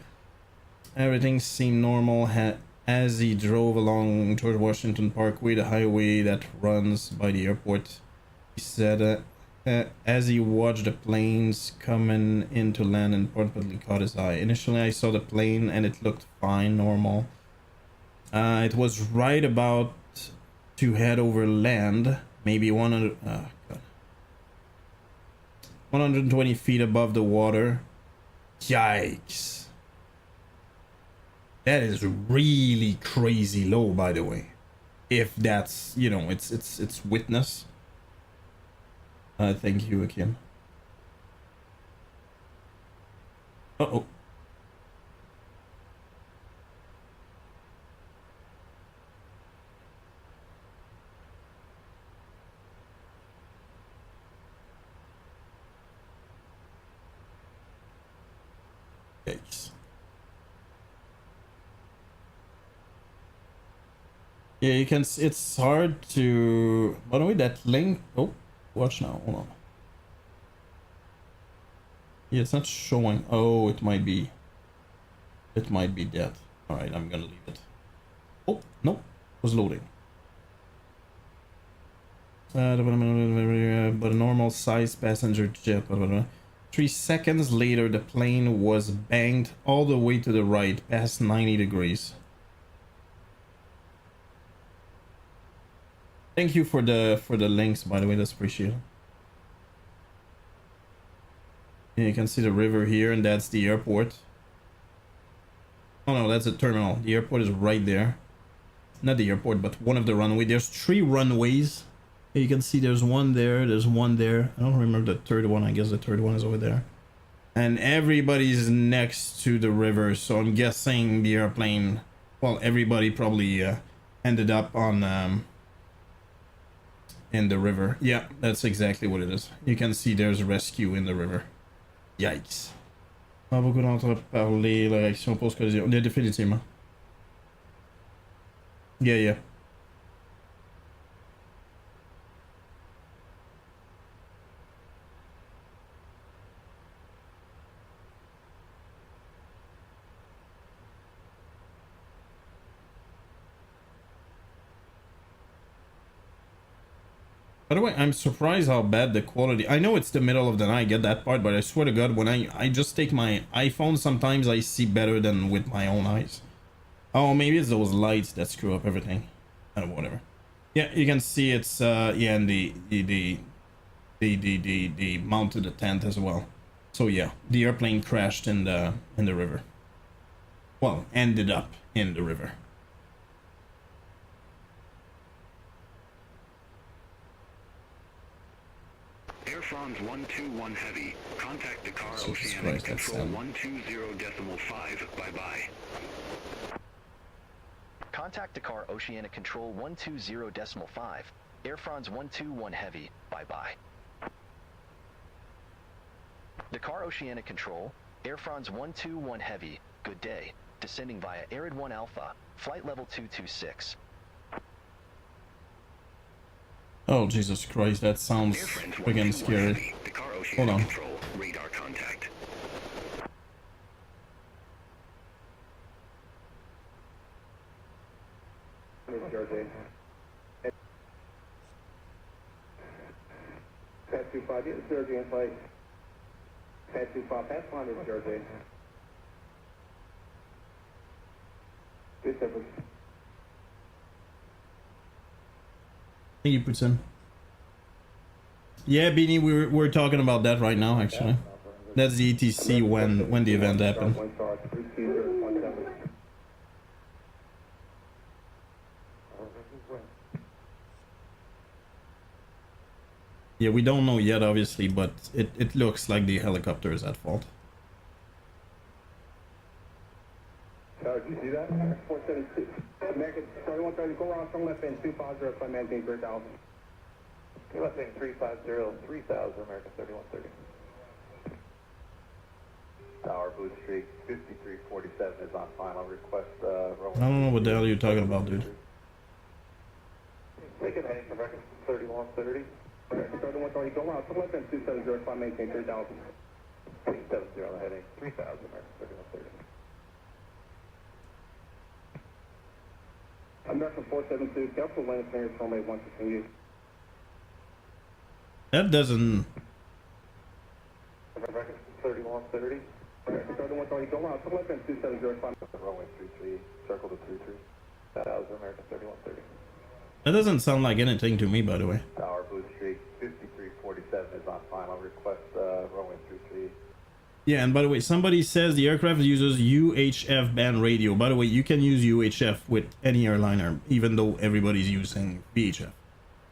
Everything seemed normal as he drove along George Washington Parkway, the highway that runs by the airport. He said as he watched the planes coming into land, and importantly caught his eye. Initially I saw the plane and it looked fine, normal. It was right about to head over land, maybe 120 feet above the water. Yikes. That is really crazy low, by the way. If that's, you know, it's witness. Thank you, Akim. Uh-oh. Yikes. Yeah, you can. It's hard to. By the way, that link. Oh, watch now. Hold on. Yeah, it's not showing. Oh, it might be. It might be that. All right, I'm gonna leave it. Oh, no, was loading. But a normal size passenger jet. 3 seconds later, the plane was banged all the way to the right, past 90 degrees. Thank you for the links, by the way. That's appreciated. Yeah, you can see the river here, and that's the airport. Oh no, that's the terminal. The airport is right there. Not the airport, but one of the runways. There's 3 runways. You can see there's one there, there's one there. I don't remember the third one. I guess the third one is over there. And everybody's next to the river, so I'm guessing the airplane, well, everybody probably ended up on in the river. Yeah, that's exactly what it is. You can see there's rescue in the river. Yikes. Pas beaucoup d'entre parler la réaction post-collision. Yeah, définitivement. Yeah. By the way, I'm surprised how bad the quality. I know it's the middle of the night, I get that part, but I swear to God, when I just take my iPhone, sometimes I see better than with my own eyes. Oh, maybe it's those lights that screw up everything. Whatever. Yeah, you can see it's yeah, and the mount to the tent as well. So yeah, the airplane crashed in the river. Well, ended up in the river. Air France 121 Heavy. Contact Dakkar Oceanic Control 120.5. Bye-bye. Contact Dakkar Oceanic Control 120.5. Air France 121 Heavy. Bye-bye. Dakkar Oceanic Control, Air France 121 Heavy. Good day. Descending via Arid 1 Alpha. Flight level 226. Oh, Jesus Christ, that sounds friggin' scary. Hold on. Control, radar contact. Pass 25, get the surgery in place. Pass 25, pass line is Jersey. Good service. Thank you, Putin. Yeah, Beanie, we're talking about that right now, actually. That's the ETC when the event happened. Yeah, we don't know yet, obviously, but it looks like the helicopter is at fault. Did you see that? 476. American 3130, go around from left end 250, flight maintain 3000. Left end 350, 3000, American 3130. Tower, Booth Street, 5347 is on final request. I don't know what the hell you're talking about, dude. Make it heading for American 3130. American 3130, go around from left end 270, flight maintain 3000. 370 on the heading, 3000, American 3130. American 472, Council Land Clearance runway 116. That doesn't. American 3130. American 3130, go around. Come left end 2705. Runway 33, circle to 33. 1000, American 3130. That doesn't sound like anything to me, by the way. Tower, Booth Street, 5347 is on final request. Runway 33. Yeah, and by the way, somebody says the aircraft uses UHF band radio. By the way, you can use UHF with any airliner, even though everybody's using VHF,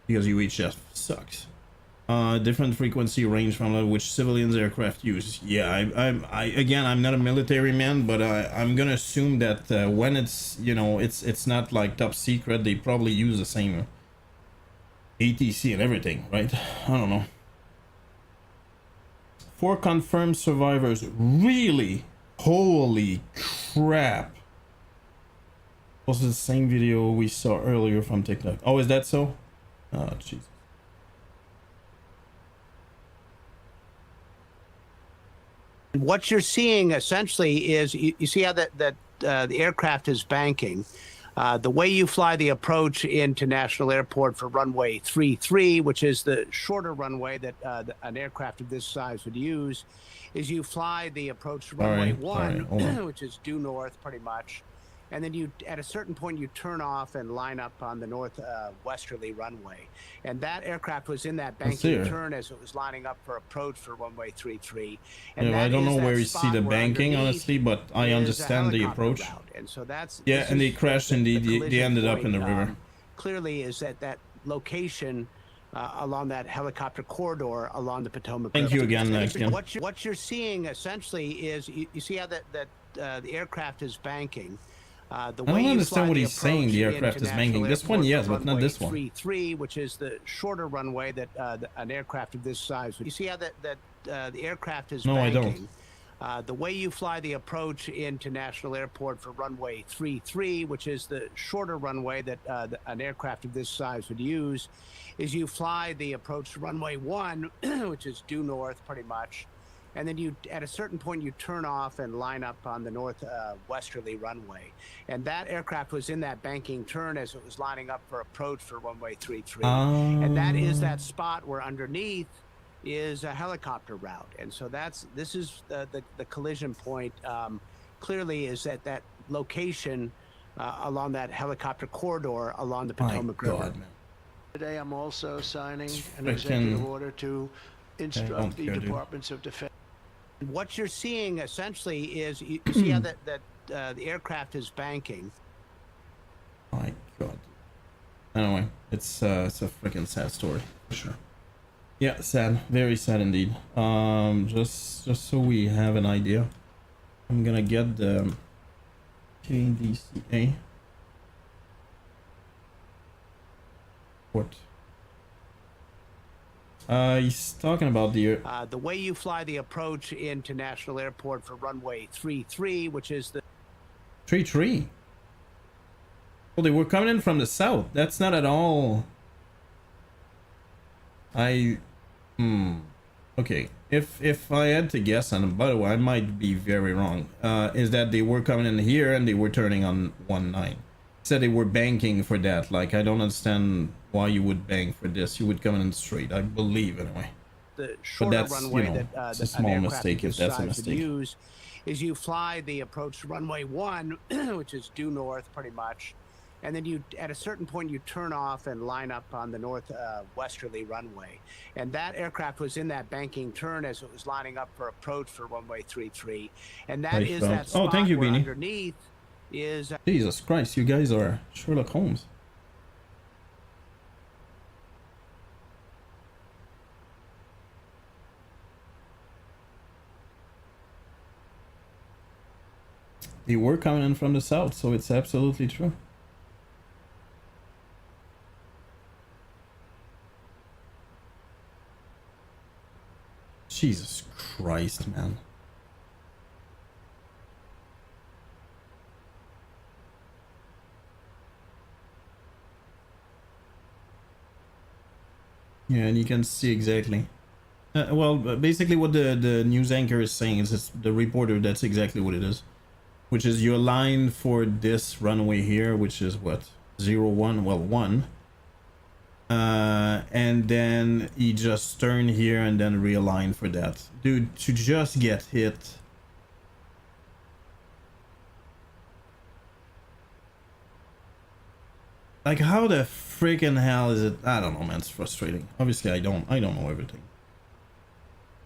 because UHF sucks. Different frequency range from which civilians aircraft use. Yeah, again, I'm not a military man, but I'm gonna assume that when it's, you know, it's not like top secret, they probably use the same ATC and everything, right? I don't know. 4 confirmed survivors. Really? Holy crap. Was the same video we saw earlier from TikTok. Oh, is that so? Oh, jeez. What you're seeing essentially is you see how that the aircraft is banking, the way you fly the approach into National Airport for runway 33, which is the shorter runway that an aircraft of this size would use, is you fly the approach to runway 1, which is due north pretty much. And then you, at a certain point, you turn off and line up on the north westerly runway. And that aircraft was in that banking turn as it was lining up for approach for runway 33. And yeah, I don't know where you see the banking, honestly, but I understand the approach. And so that's and they crashed and they ended up in the river. Clearly is that location along that helicopter corridor along the Potomac River. Thank you again, Kim. What you're seeing essentially is you see how the aircraft is banking. I don't understand what he's saying. The aircraft is banking. This one, yes, but not this one. 33, which is the shorter runway that an aircraft of this size would. You see how the aircraft is banking. No, I don't. The way you fly the approach into National Airport for runway 33, which is the shorter runway that an aircraft of this size would use, is you fly the approach to runway 1, which is due north pretty much. And then you, at a certain point, you turn off and line up on the north westerly runway. And that aircraft was in that banking turn as it was lining up for approach for runway 33. And that is that spot where underneath is a helicopter route. And so this is the collision point. Clearly is that location along that helicopter corridor along the Potomac River. Today I'm also signing an executive order to instruct the Departments of Defense. What you're seeing essentially is you see how the aircraft is banking. My God. Anyway, it's a freaking sad story for sure. Yeah, sad, very sad indeed. Just so we have an idea, I'm gonna get the KDCA. What? He's talking about the way you fly the approach into National Airport for runway 33, which is the 33. Well, they were coming in from the south. That's not at all. Okay. If I had to guess, and by the way, I might be very wrong, is that they were coming in here and they were turning on 19. Said they were banking for that. Like, I don't understand why you would bank for this. You would come in straight, I believe, anyway. The shorter runway it's a small mistake if that's a mistake. Use is you fly the approach to runway 1, which is due north pretty much, and then you, at a certain point, you turn off and line up on the north westerly runway. And that aircraft was in that banking turn as it was lining up for approach for runway 33. And that is that spot thank you, where Beanie. underneath is Jesus Christ, you guys are Sherlock Holmes. They were coming in from the south, so it's absolutely true. Jesus Christ, man. Yeah, and you can see exactly. Well, basically what the news anchor is saying is the reporter, that's exactly what it is. Which is you align for this runway here, which is what? 01, well, 1. And then you just turn here and then realign for that. Dude, to just get hit. Like, how the freaking hell is it? I don't know, man. It's frustrating. Obviously, I don't know everything.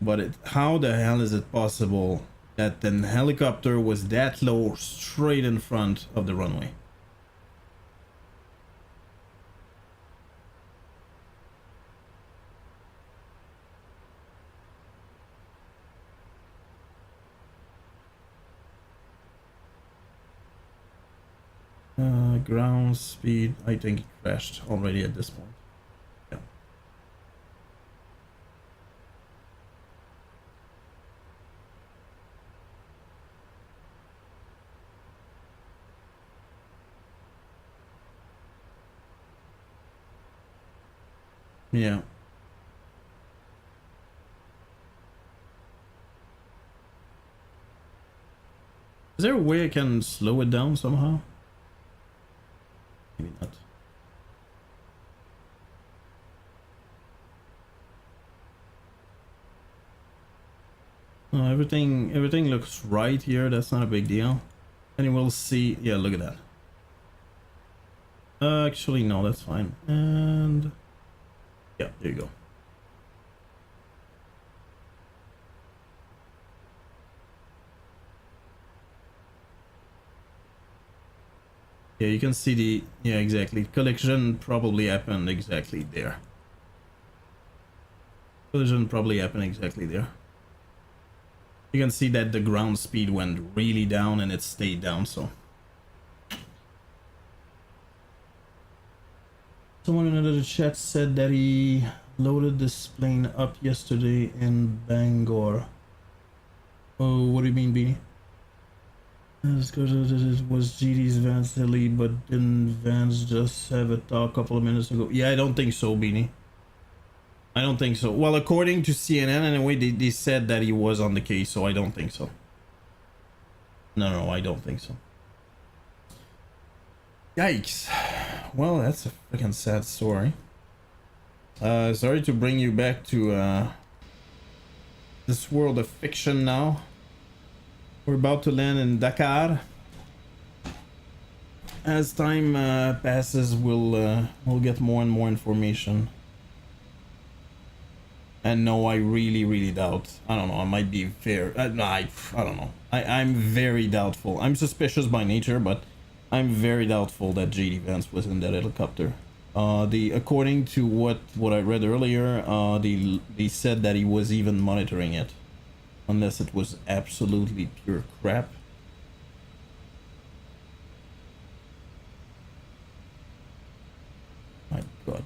But how the hell is it possible that the helicopter was that low, straight in front of the runway? Ground speed, I think it crashed already at this point. Yeah. Yeah. there a way I can slow it down somehow? Maybe not. No, everything looks right here. That's not a big deal. And you will see. Yeah, look at that. Actually, no, that's fine. And yeah, there you go. Yeah, you can see the, yeah, exactly. Collision probably happened exactly there. Collision probably happened exactly there. You can see that the ground speed went really down and it stayed down, so. Someone in the chat said that he loaded this plane up yesterday in Bangor. Oh, what do you mean, Beanie? It was GD's Vance Hilly, but didn't Vance just have a talk a couple of minutes ago? Yeah, I don't think so, Beanie. I don't think so. Well, according to CNN, anyway, they said that he was on the case, so I don't think so. No, I don't think so. Yikes. Well, that's a freaking sad story. Sorry to bring you back to this world of fiction now. We're about to land in Dakkar. As time passes, we'll get more and more information. And no, I really doubt. I don't know. I might be fair. I don't know. I'm very doubtful. I'm suspicious by nature, but I'm very doubtful that JD Vance was in that helicopter. According to what I read earlier, they said that he was even monitoring it. Unless it was absolutely pure crap. My god.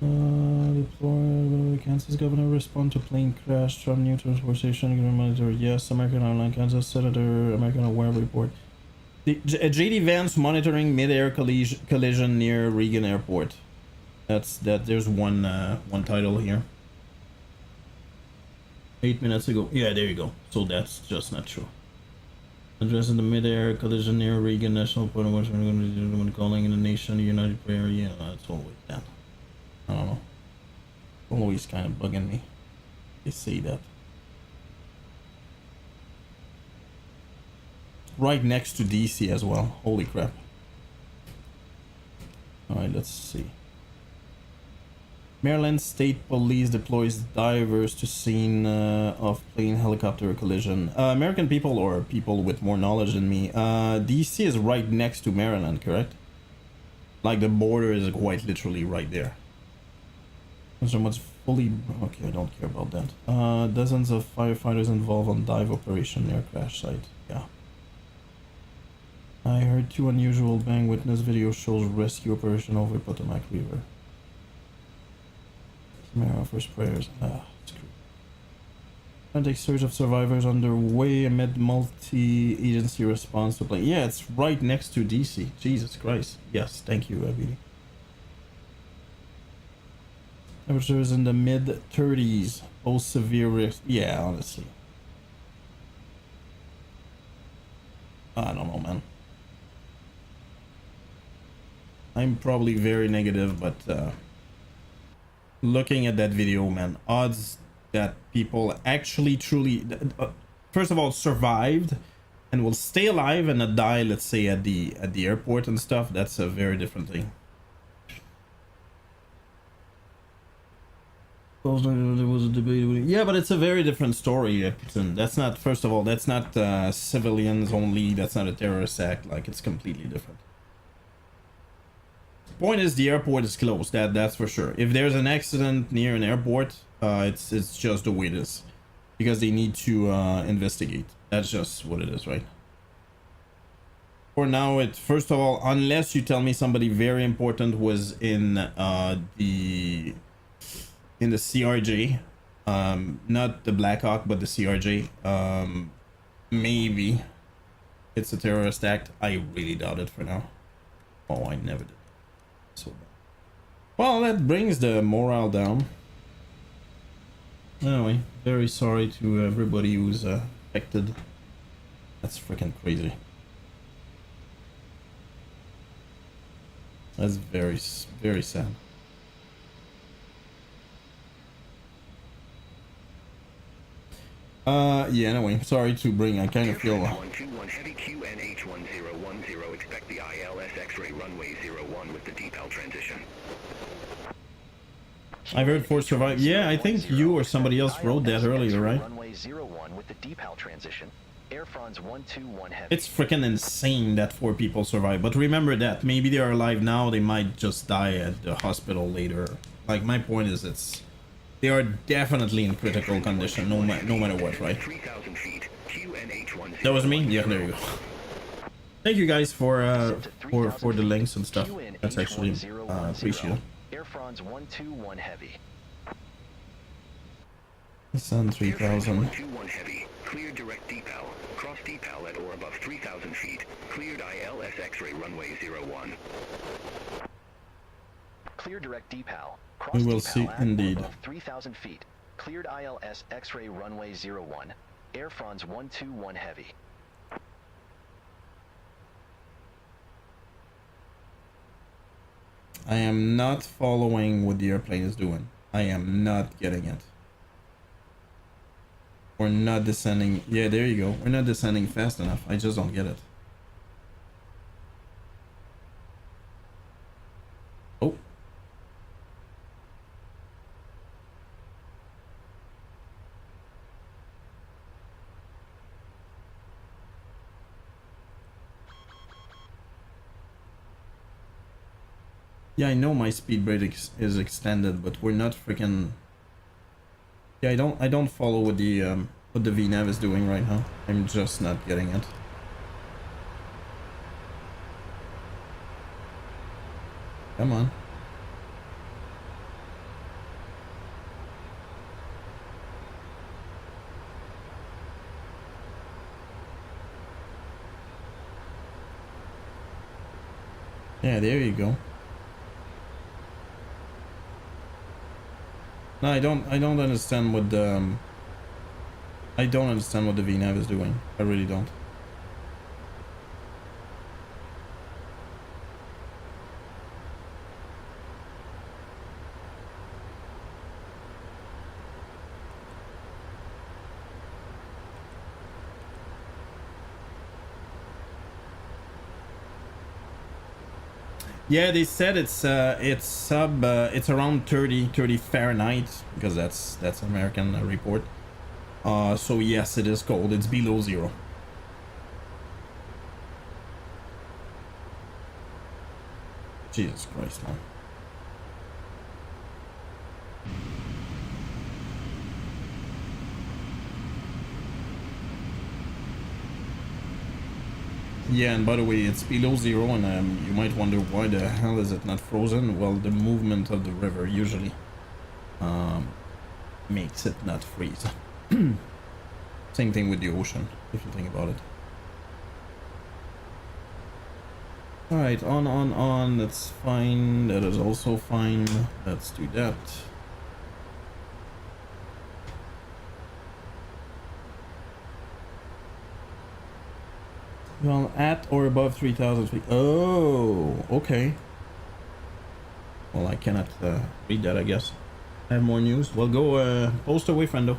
Deploy Kansas governor respond to plane crash from new transport station. Monitor. Yes, American airline Kansas Senator American Aware report. JD Vance monitoring mid-air collision near Reagan Airport. There's one title here. 8 minutes ago. Yeah, there you go. So that's just not true. Addressing the mid-air collision near Reagan National Point of which I'm going to do when calling in the nation United Prayer. Yeah, that's always that. I don't know. Always kind of bugging me. They say that. Right next to DC as well. Holy crap. Alright, let's see. Maryland State Police deploys divers to scene of plane helicopter collision. American people or people with more knowledge than me. DC is right next to Maryland, correct? Like the border is quite literally right there. So much fully... Okay, I don't care about that. Dozens of firefighters involved on dive operation near crash site. Yeah. I heard 2 unusual bang. Witness video shows rescue operation over Potomac River. Samara offers prayers. Frantic search of survivors underway amid multi-agency response to plane. Yeah, it's right next to DC. Jesus Christ. Yes, thank you, Abidi. Temperatures in the mid-30s. Post severe risk. Yeah, honestly. I don't know, man. I'm probably very negative, but looking at that video, man, odds that people actually truly first of all survived and will stay alive and not die, let's say at the airport and stuff, that's a very different thing. There was a debate. Yeah, but it's a very different story. That's not, first of all, that's not civilians only, that's not a terrorist act. Like, it's completely different. Point is, the airport is closed. That's for sure. If there's an accident near an airport, it's just the way it is, because they need to investigate. That's just what it is, right? For now, first of all, unless you tell me somebody very important was in the CRJ, not the Black Hawk, but the CRJ, maybe it's a terrorist act. I really doubt it for now. Oh, I never did. So bad. Well, that brings the morale down. Anyway, very sorry to everybody who's affected. That's freaking crazy. That's very, very sad. Yeah, anyway, sorry to bring, I kind of feel... 121 Heavy QNH1010, expect the ILS X-ray runway 01 with the DPAL transition. I've heard 4 survive. Yeah, I think you or somebody else wrote that earlier, right? Runway 01 with the DPAL transition. Air France 121 Heavy. It's freaking insane that 4 people survive, but remember that maybe they are alive now, they might just die at the hospital later. Like, my point is, they are definitely in critical condition, no matter what, right? 3,000 feet, QNH10. That was me? Yeah, there you go. Thank you guys for the links and stuff. That's actually appreciated. Air France 121 Heavy. Sun 3000. 121 Heavy, cleared direct DPAL. Cross DPAL at or above 3,000 feet. Cleared ILS X-ray runway 01. Clear direct DPAL. We will see indeed. 3,000 feet. Cleared ILS X-ray runway 01. Air France 121 Heavy. I am not following what the airplane is doing. I am not getting it. We're not descending. Yeah, there you go. We're not descending fast enough. I just don't get it. Oh. Yeah, I know my speed brake is extended, but we're not freaking... Yeah, I don't follow what the VNAV is doing right now. I'm just not getting it. Come on. Yeah, there you go. No, I don't understand what the I don't understand what the VNAV is doing. I really don't. Yeah, they said it's around 30 Fahrenheit, because that's American report. So yes, it is cold. It's below 0. Jesus Christ, man. Yeah, and by the way, it's below 0, and you might wonder why the hell is it not frozen? Well, the movement of the river usually makes it not freeze. Same thing with the ocean, if you think about it. Alright, on, that's fine. That is also fine. Let's do that. Well, at or above 3,000 feet. Oh, okay. Well, I cannot read that, I guess. I have more news. Well, go post away, friendo.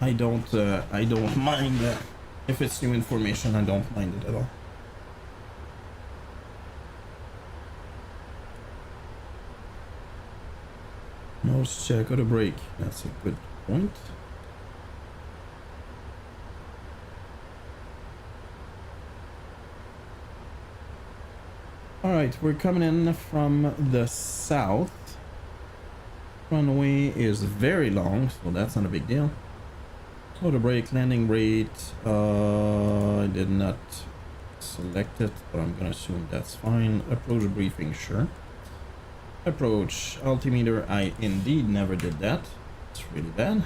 I don't mind if it's new information. I don't mind it at all. Nose check or a break. That's a good point. Alright, we're coming in from the south. Runway is very long, so that's not a big deal. Auto brake, landing rate. I did not select it, but I'm gonna assume that's fine. Approach briefing, sure. Approach altimeter, I indeed never did that. It's really bad.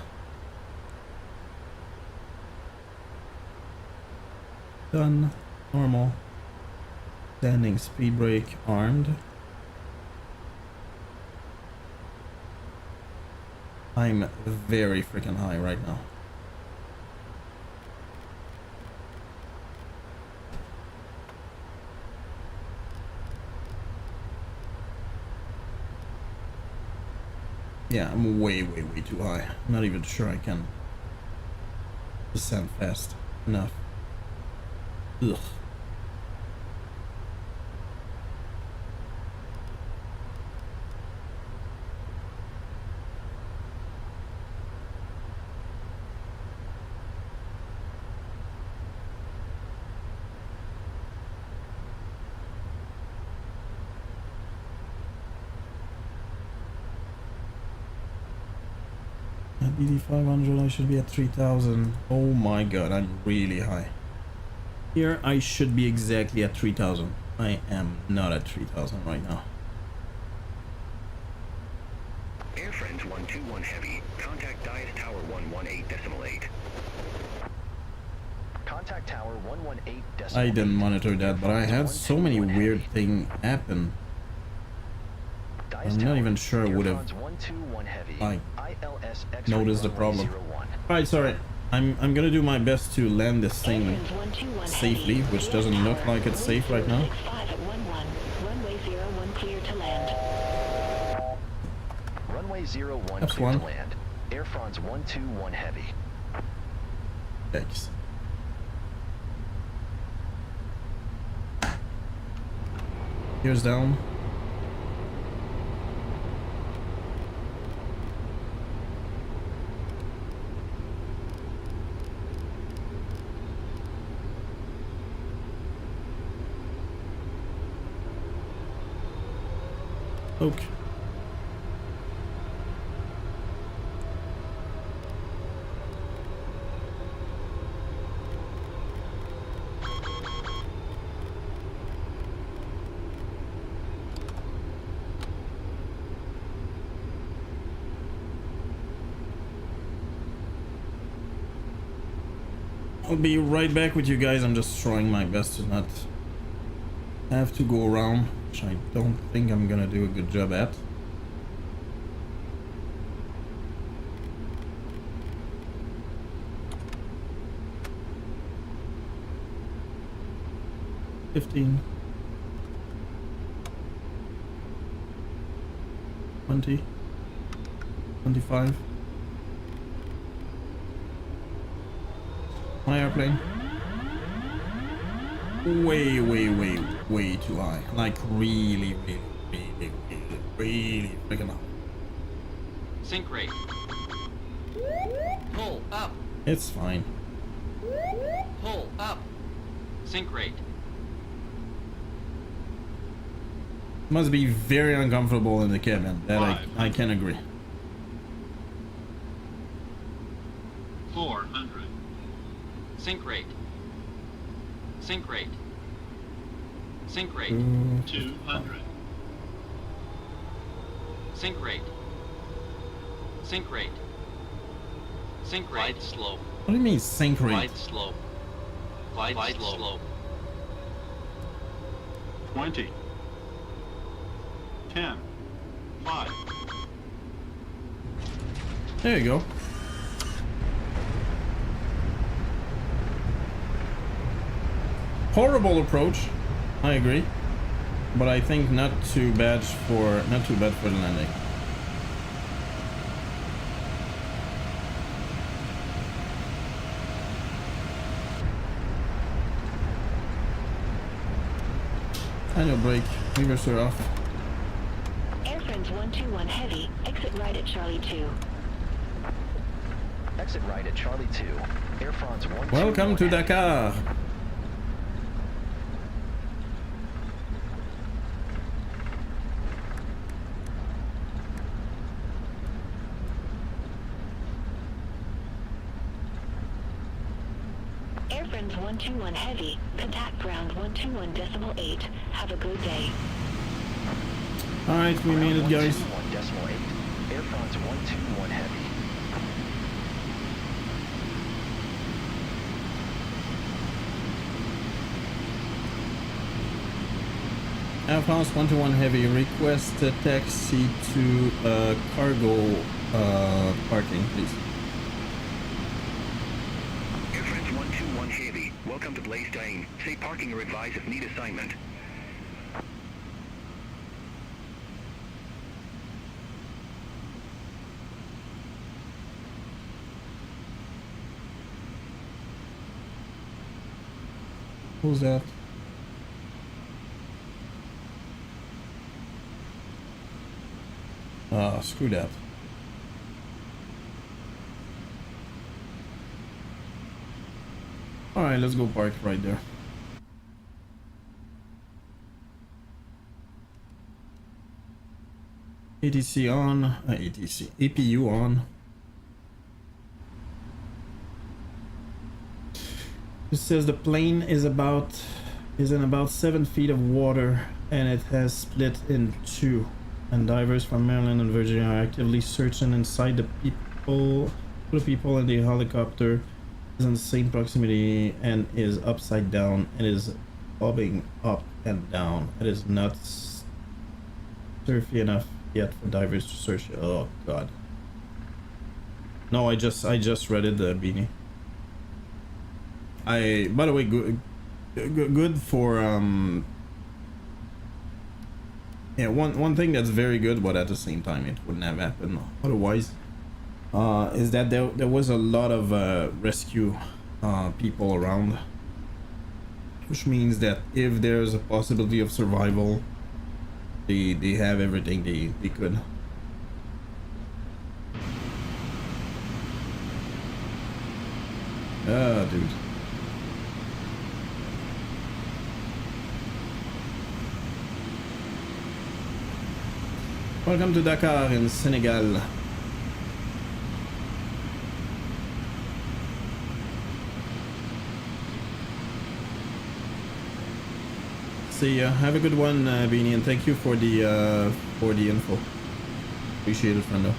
Done. Normal. Standing speed brake, armed. I'm very freaking high right now. Yeah, I'm way too high. I'm not even sure I can descend fast enough. Ugh. At BD 500 I should be at 3000. Oh my god, I'm really high. Here I should be exactly at 3000. I am not at 3000 right now. Air Friends 121 Heavy. Contact Dias Tower 118.8. Contact Tower 118.8. I didn't monitor that, but I had so many weird things happen. I'm not even sure I would have like noticed the problem. Alright, sorry. I'm gonna do my best to land this thing safely, which doesn't look like it's safe right now. Runway 01 clear to land. Runway 01 That's clear one. to land. Air France 121 Heavy. Thanks. Here's down. Okay. I'll be right back with you guys. I'm just trying my best to not have to go around, which I don't think I'm gonna do a good job at. $15, $20, $25. My airplane. Way too high. Like really freaking high. Sync rate. Pull up. It's fine. Pull up. Sync rate. Must be very uncomfortable in the cabin. That I can agree. 400. Sync rate. Sync rate. Sync rate. 200. Sync rate. Sync rate. Sync rate. Glide slope. What do you mean sync rate? Glide slope. Glide slope. 20. 10. 5. There you go. Horrible approach, I agree, but I think not too bad for the landing. Annual brake, levers are off. Air France 121 Heavy, exit right at Charlie 2. Exit right at Charlie 2. Air France 121 Welcome to Dakkar. Air France 121 Heavy, contact ground 121.8. Have a good day. Alright, we made it, guys. 121.8. Air France 121 Heavy. Air France 121 Heavy, request a taxi to cargo Parking, please. Air France 121 Heavy, welcome to Blaisdene. Say parking or advise if need assignment. Who's that? Screw that. Alright, let's go park right there. ATC on, ATC, APU on. It says the plane is in about 7 feet of water and it has split in two. And divers from Maryland and Virginia are actively searching inside the people. The people in the helicopter is in the same proximity and is upside down and is bobbing up and down. It is not surfy enough yet for divers to search. Oh god. No, I just read it, Beanie. By the way, good for yeah, one thing that's very good, but at the same time it wouldn't have happened otherwise, is that there was a lot of rescue people around, which means that if there's a possibility of survival, they have everything they could. Dude. Welcome to Dakkar in Senegal. See ya. Have a good one, Beanie, and thank you for the info. Appreciate it, friendo.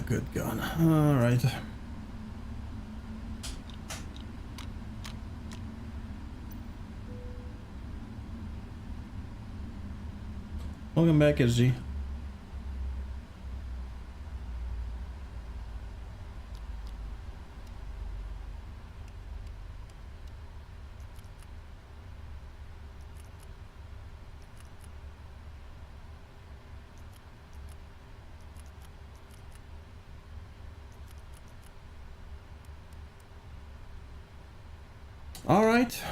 Good gun. All right. Welcome back, SG. All right.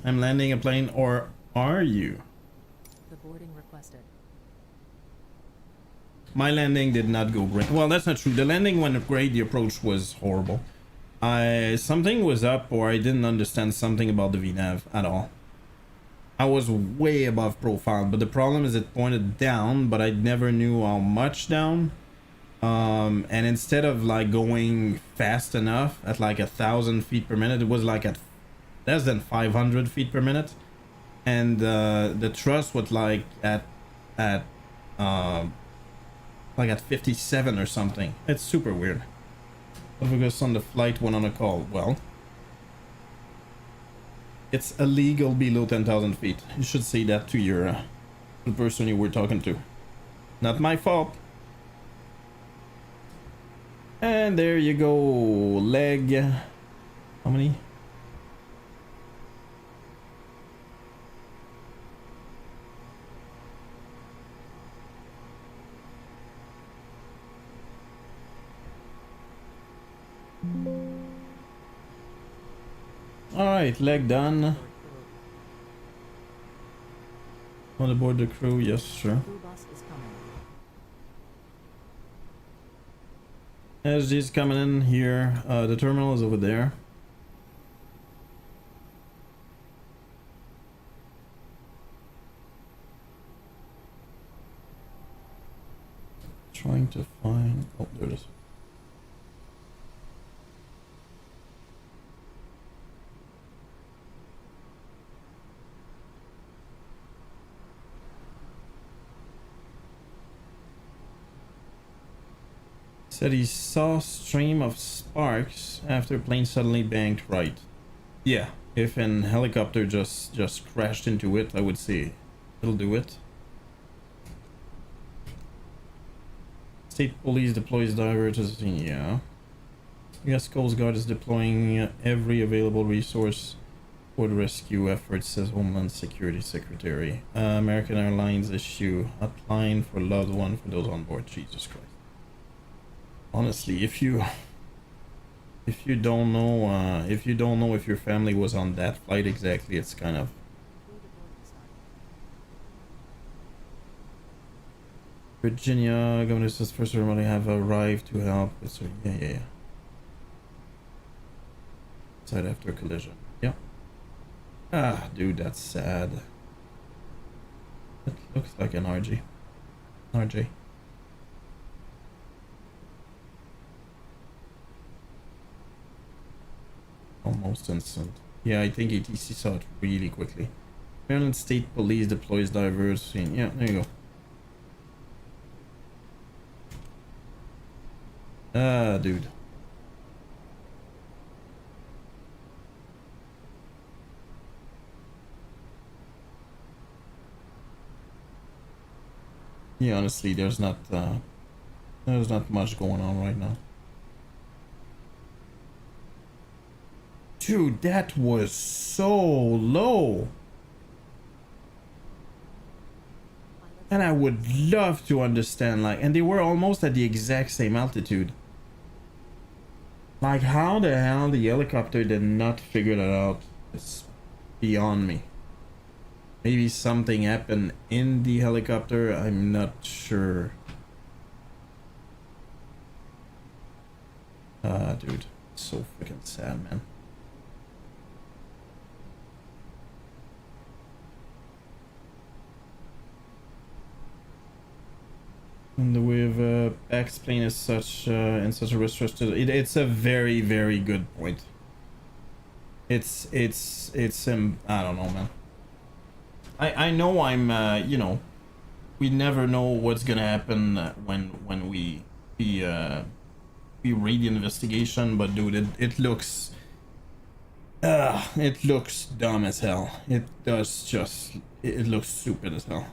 I'm landing a plane, or are you? The boarding requested. My landing did not go great. Well, that's not true. The landing went great. The approach was horrible. Something was up, or I didn't understand something about the VNAV at all. I was way above profile, but the problem is it pointed down, but I never knew how much down. And instead of like going fast enough at like 1,000 feet per minute, it was like at less than 500 feet per minute, and the thrust was like at 57 or something. It's super weird. Focus on the flight when on a call. Well, it's illegal below 10,000 feet. You should say that to your the person you were talking to. Not my fault. And there you go, leg. How many? All right, leg done. Want to board the crew? Yes, sure. SG's coming in here. The terminal is over there. Trying to find. Oh, there it is. Said he saw a stream of sparks after plane suddenly banked right. Yeah, if an helicopter just crashed into it, I would say it'll do it. State police deploys diver to the scene. Yeah. US Coast Guard is deploying every available resource for the rescue efforts, says Homeland Security Secretary. American Airlines issue hotline for loved one for those on board. Jesus Christ. Honestly, if you don't know if your family was on that flight exactly, it's kind of Virginia. Governor says first ceremony have arrived to help. So yeah. Side after collision. Yeah. Ah, dude, that's sad. It looks like an RJ. Almost instant. Yeah, I think ATC saw it really quickly. Maryland State Police deploys divers scene. Yeah, there you go. Ah, dude. Yeah, honestly, there's not much going on right now. Dude, that was so low. And I would love to understand, like, and they were almost at the exact same altitude. Like, how the hell the helicopter did not figure that out? It's beyond me. Maybe something happened in the helicopter, I'm not sure. Dude, so freaking sad, man. And the way of explain is such in such a restricted. It's a very, very good point. It's I don't know, man. I know I'm you know, we never know what's gonna happen when we read the investigation, but dude, it looks dumb as hell. It does just, it looks stupid as hell.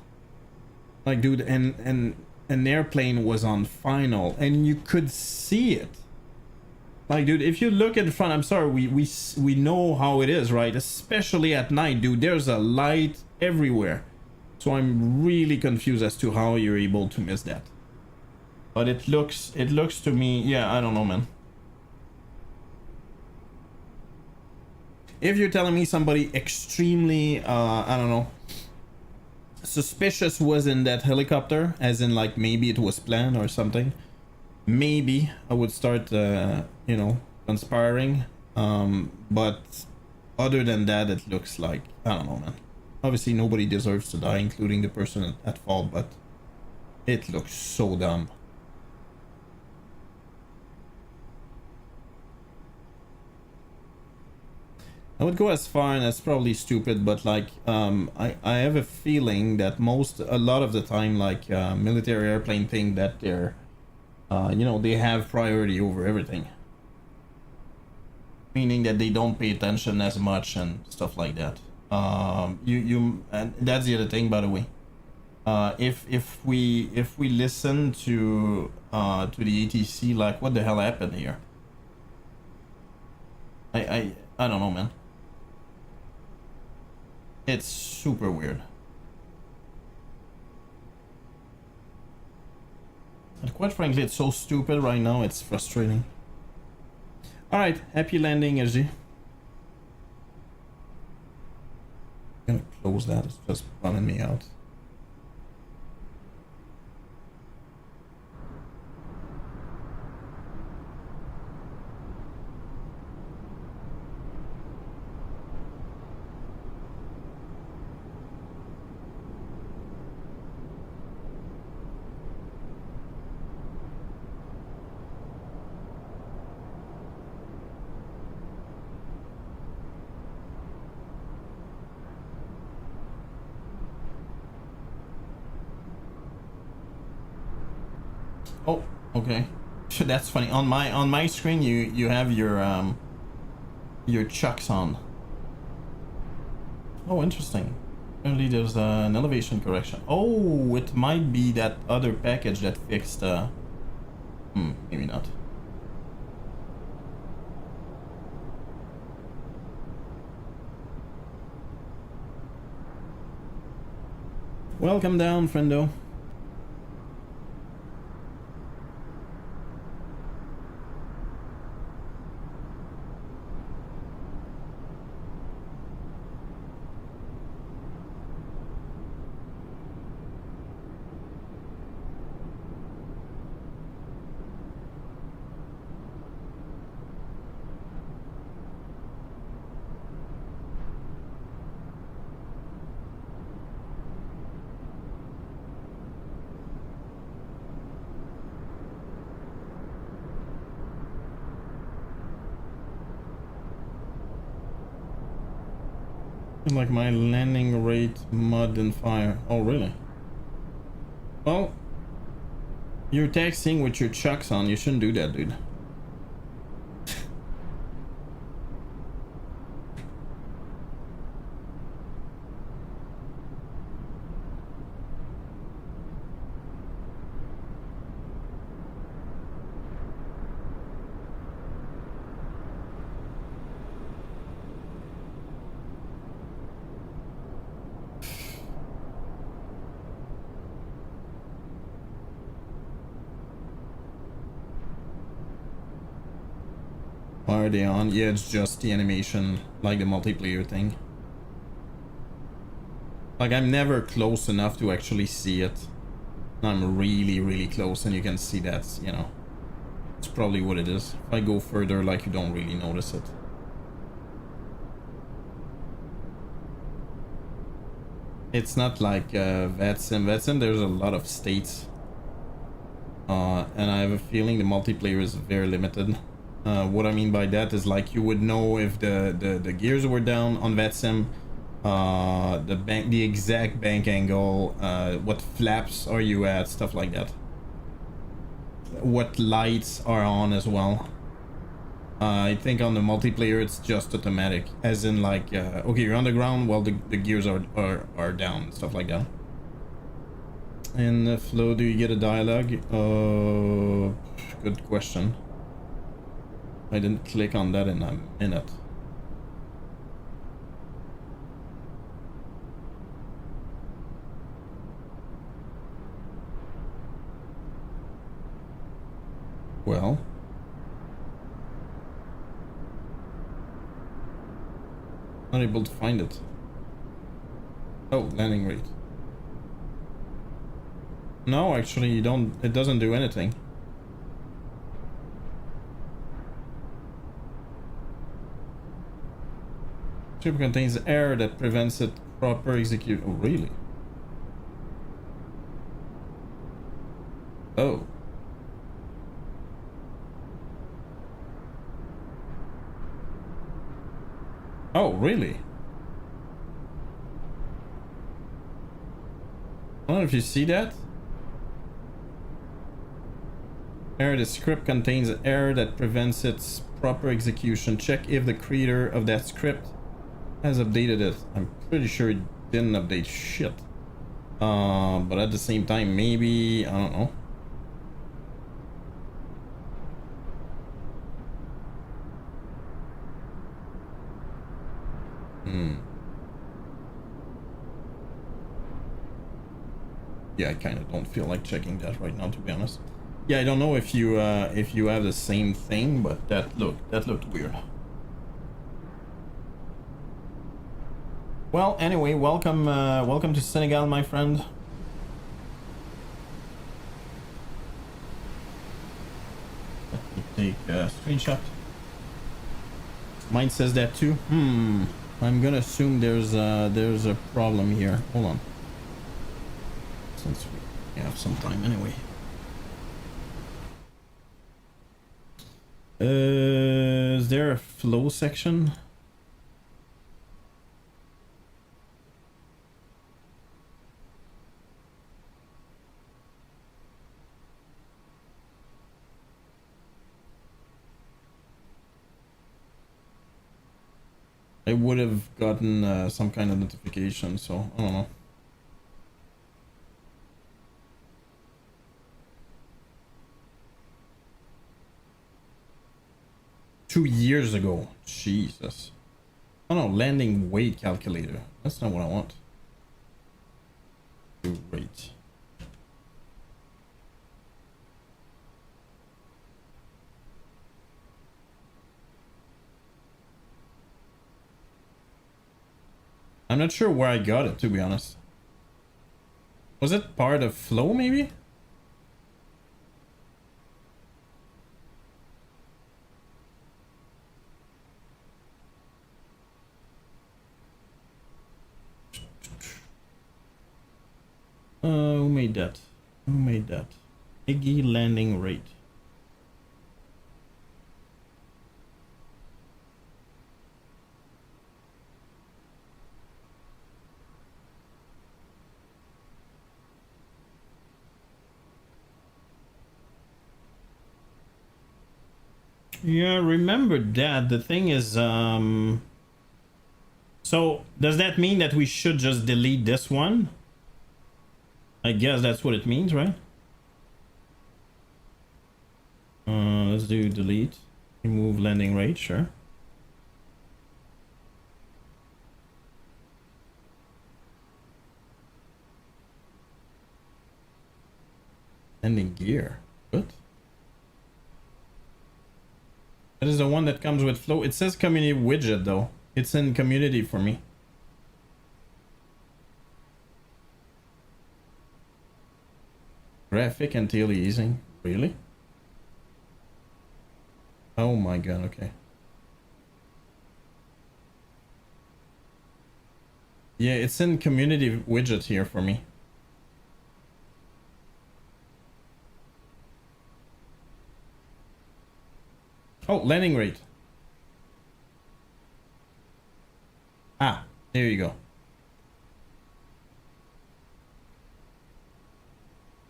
Like, dude, and an airplane was on final and you could see it. Like, dude, if you look in front, I'm sorry, we know how it is, right? Especially at night, dude, there's a light everywhere. So I'm really confused as to how you're able to miss that. But it looks to me, yeah, I don't know, man. If you're telling me somebody extremely, I don't know, suspicious was in that helicopter, as in like maybe it was planned or something, maybe I would start you know, conspiring, but other than that, it looks like, I don't know, man. Obviously nobody deserves to die, including the person at fault, but it looks so dumb. I would go as far, and that's probably stupid, but like I have a feeling that a lot of the time, like military airplane think that they're you know, they have priority over everything, meaning that they don't pay attention as much and stuff like that. And that's the other thing, by the way. If we listen to the ATC, like, what the hell happened here? I don't know, man. It's super weird. And quite frankly, it's so stupid right now, it's frustrating. Alright, happy landing, SG. I'm gonna close that, it's just running me out. Oh, okay. That's funny. On my screen, you have your chucks on. Oh, interesting. Apparently there's an elevation correction. Oh, it might be that other package that fixed. Maybe not. Welcome down, friendo. Like my landing rate, mud and fire. Oh, really? Well, you're taxiing with your chucks on. You shouldn't do that, dude. Why are they on? Yeah, it's just the animation, like the multiplayer thing. Like, I'm never close enough to actually see it. I'm really, really close and you can see that, you know. It's probably what it is. If I go further, like, you don't really notice it. It's not like VATSIM. VATSIM, there's a lot of states. And I have a feeling the multiplayer is very limited. What I mean by that is, like, you would know if the gears were down on VATSIM, the exact bank angle, what flaps are you at, stuff like that. What lights are on as well. I think on the multiplayer it's just automatic, as in, like, okay, you're on the ground, well, the gears are down, stuff like that. In the flow, do you get a dialogue? Good question. I didn't click on that in a minute. Well, not able to find it. Oh, landing rate. No, actually, you don't. It doesn't do anything. Ship contains air that prevents it proper execute. Oh, really? Oh. Oh, really? I don't know if you see that. The script contains error that prevents its proper execution. Check if the creator of that script has updated it. I'm pretty sure it didn't update shit. But at the same time, maybe, I don't know. Yeah, I kind of don't feel like checking that right now, to be honest. Yeah, I don't know if you have the same thing, but that looked weird. Well, anyway, welcome to Senegal, my friend. Let me take a screenshot. Mine says that too. I'm gonna assume there's a problem here. Hold on. Since we have some time anyway. Is there a flow section? I would have gotten some kind of notification, so I don't know. Years ago. Jesus. Oh no, landing weight calculator. That's not what I want. Weight. I'm not sure where I got it, to be honest. Was it part of flow, maybe? Who made that? Who made that? Iggy landing rate. Yeah, remember that. The thing is, so does that mean that we should just delete this one? I guess that's what it means, right? Let's do delete. Remove landing rate, sure. Landing gear. What? That is the one that comes with flow. It says community widget though. It's in community for me. Graphic and tail easing. Really? Oh my god, okay. Yeah, it's in community widget here for me. Oh, landing rate. Ah, there you go.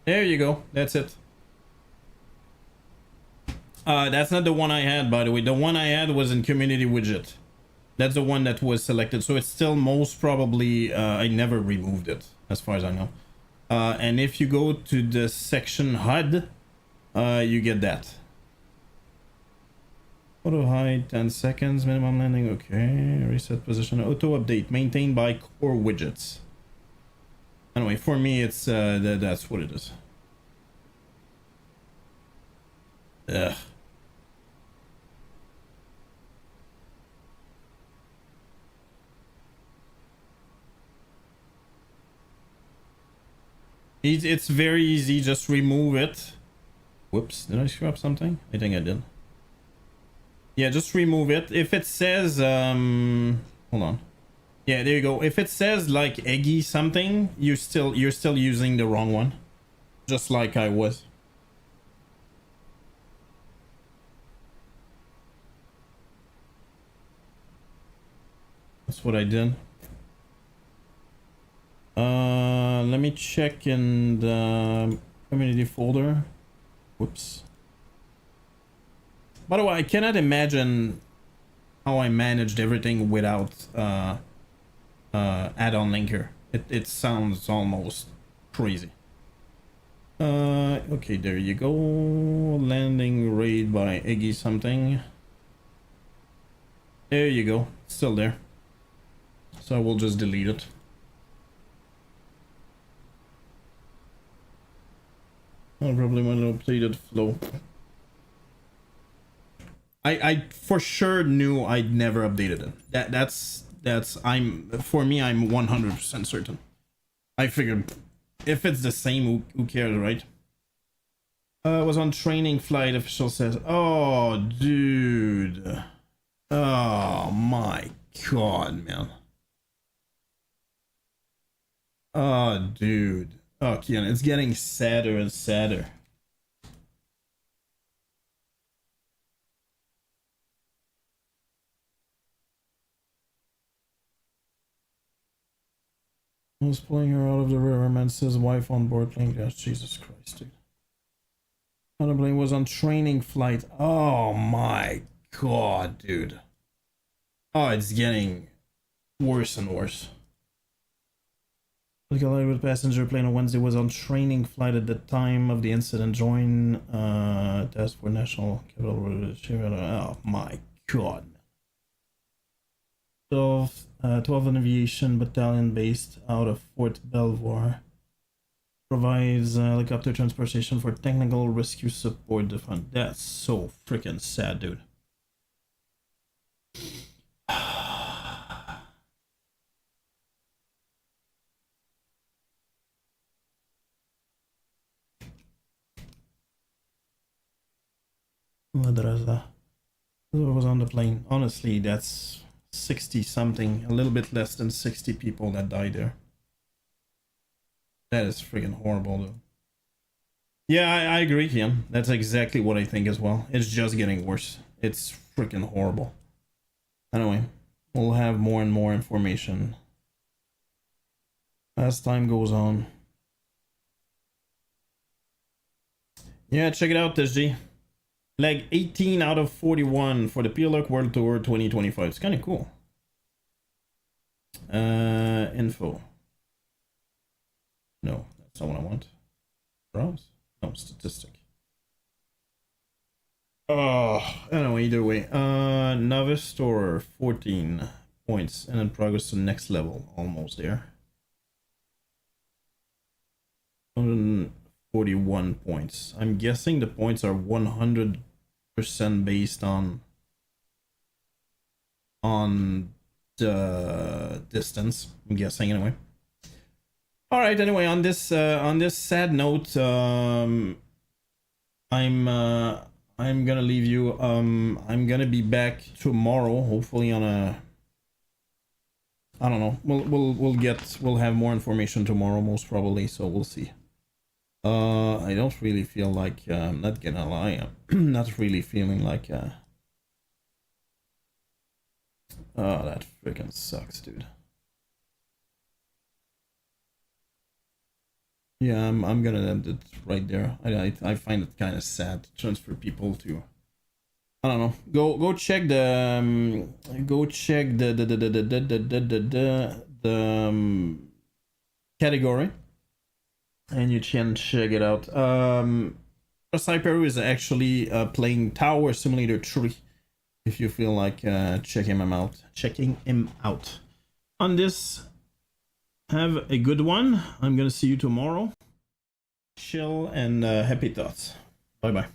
There you go. That's it. That's not the one I had, by the way. The one I had was in community widget. That's the one that was selected. So it's still most probably, I never removed it, as far as I know. And if you go to the section HUD, you get that. Photo height, 10 seconds, minimum landing, okay. Reset position, auto update, maintained by core widgets. Anyway, for me, it's, that's what it is. Ugh. It's very easy, just remove it. Whoops, did I screw up something? I think I did. Yeah, just remove it. If it says, hold on. Yeah, there you go. If it says like eggy something, you're still using the wrong one. Just like I was. That's what I did. Let me check in the community folder. Whoops. By the way, I cannot imagine how I managed everything without add-on linker. It sounds almost crazy. Okay, there you go. Landing rate by Iggy something. There you go. Still there. So I will just delete it. I probably want to updated flow. I for sure knew I'd never updated it. That's for me, I'm 100% certain. I figured if it's the same, who cares, right? Was on training flight, official says. Oh, dude. Oh my god, man. Oh, dude. Oh, Kian, it's getting sadder and sadder. I was pulling her out of the river, man says wife on board plane. Gosh, Jesus Christ, dude. Other plane was on training flight. Oh my god, dude. Oh, it's getting worse and worse. We collided with passenger plane on Wednesday, was on training flight at the time of the incident. Join task for national capital. Oh my god. 12th Aviation Battalion based out of Fort Belvoir. Provides helicopter transportation for technical rescue support defense. That's so freaking sad, dude. Madrasa. Who was on the plane? Honestly, that's 60 something, a little bit less than 60 people that died there. That is freaking horrible, though. Yeah, I agree, Kian. That's exactly what I think as well. It's just getting worse. It's freaking horrible. Anyway, we'll have more and more information as time goes on. Yeah, check it out, SG. Leg 18 out of 41 for the Peerluk World Tour 2025. It's kind of cool. Info. No, that's not what I want. Browse? No, statistic. Oh, anyway, either way. Novice Tour 14 points and then progress to next level. Almost there. 141 points. I'm guessing the points are 100% based on the distance. I'm guessing anyway. All right. Anyway, on this sad note, I'm gonna leave you. I'm gonna be back tomorrow, hopefully on a. I don't know. We'll have more information tomorrow, most probably. So we'll see. I don't really feel like. I'm not gonna lie. I'm not really feeling like. Oh, that freaking sucks, dude. Yeah, I'm gonna end it right there. I find it kind of sad to transfer people to. I don't know. Go check the category, and you can check it out. Peru is actually playing Tower Simulator 3. If you feel like checking him out. On this, have a good one. I'm gonna see you tomorrow. Chill and happy thoughts. Bye bye.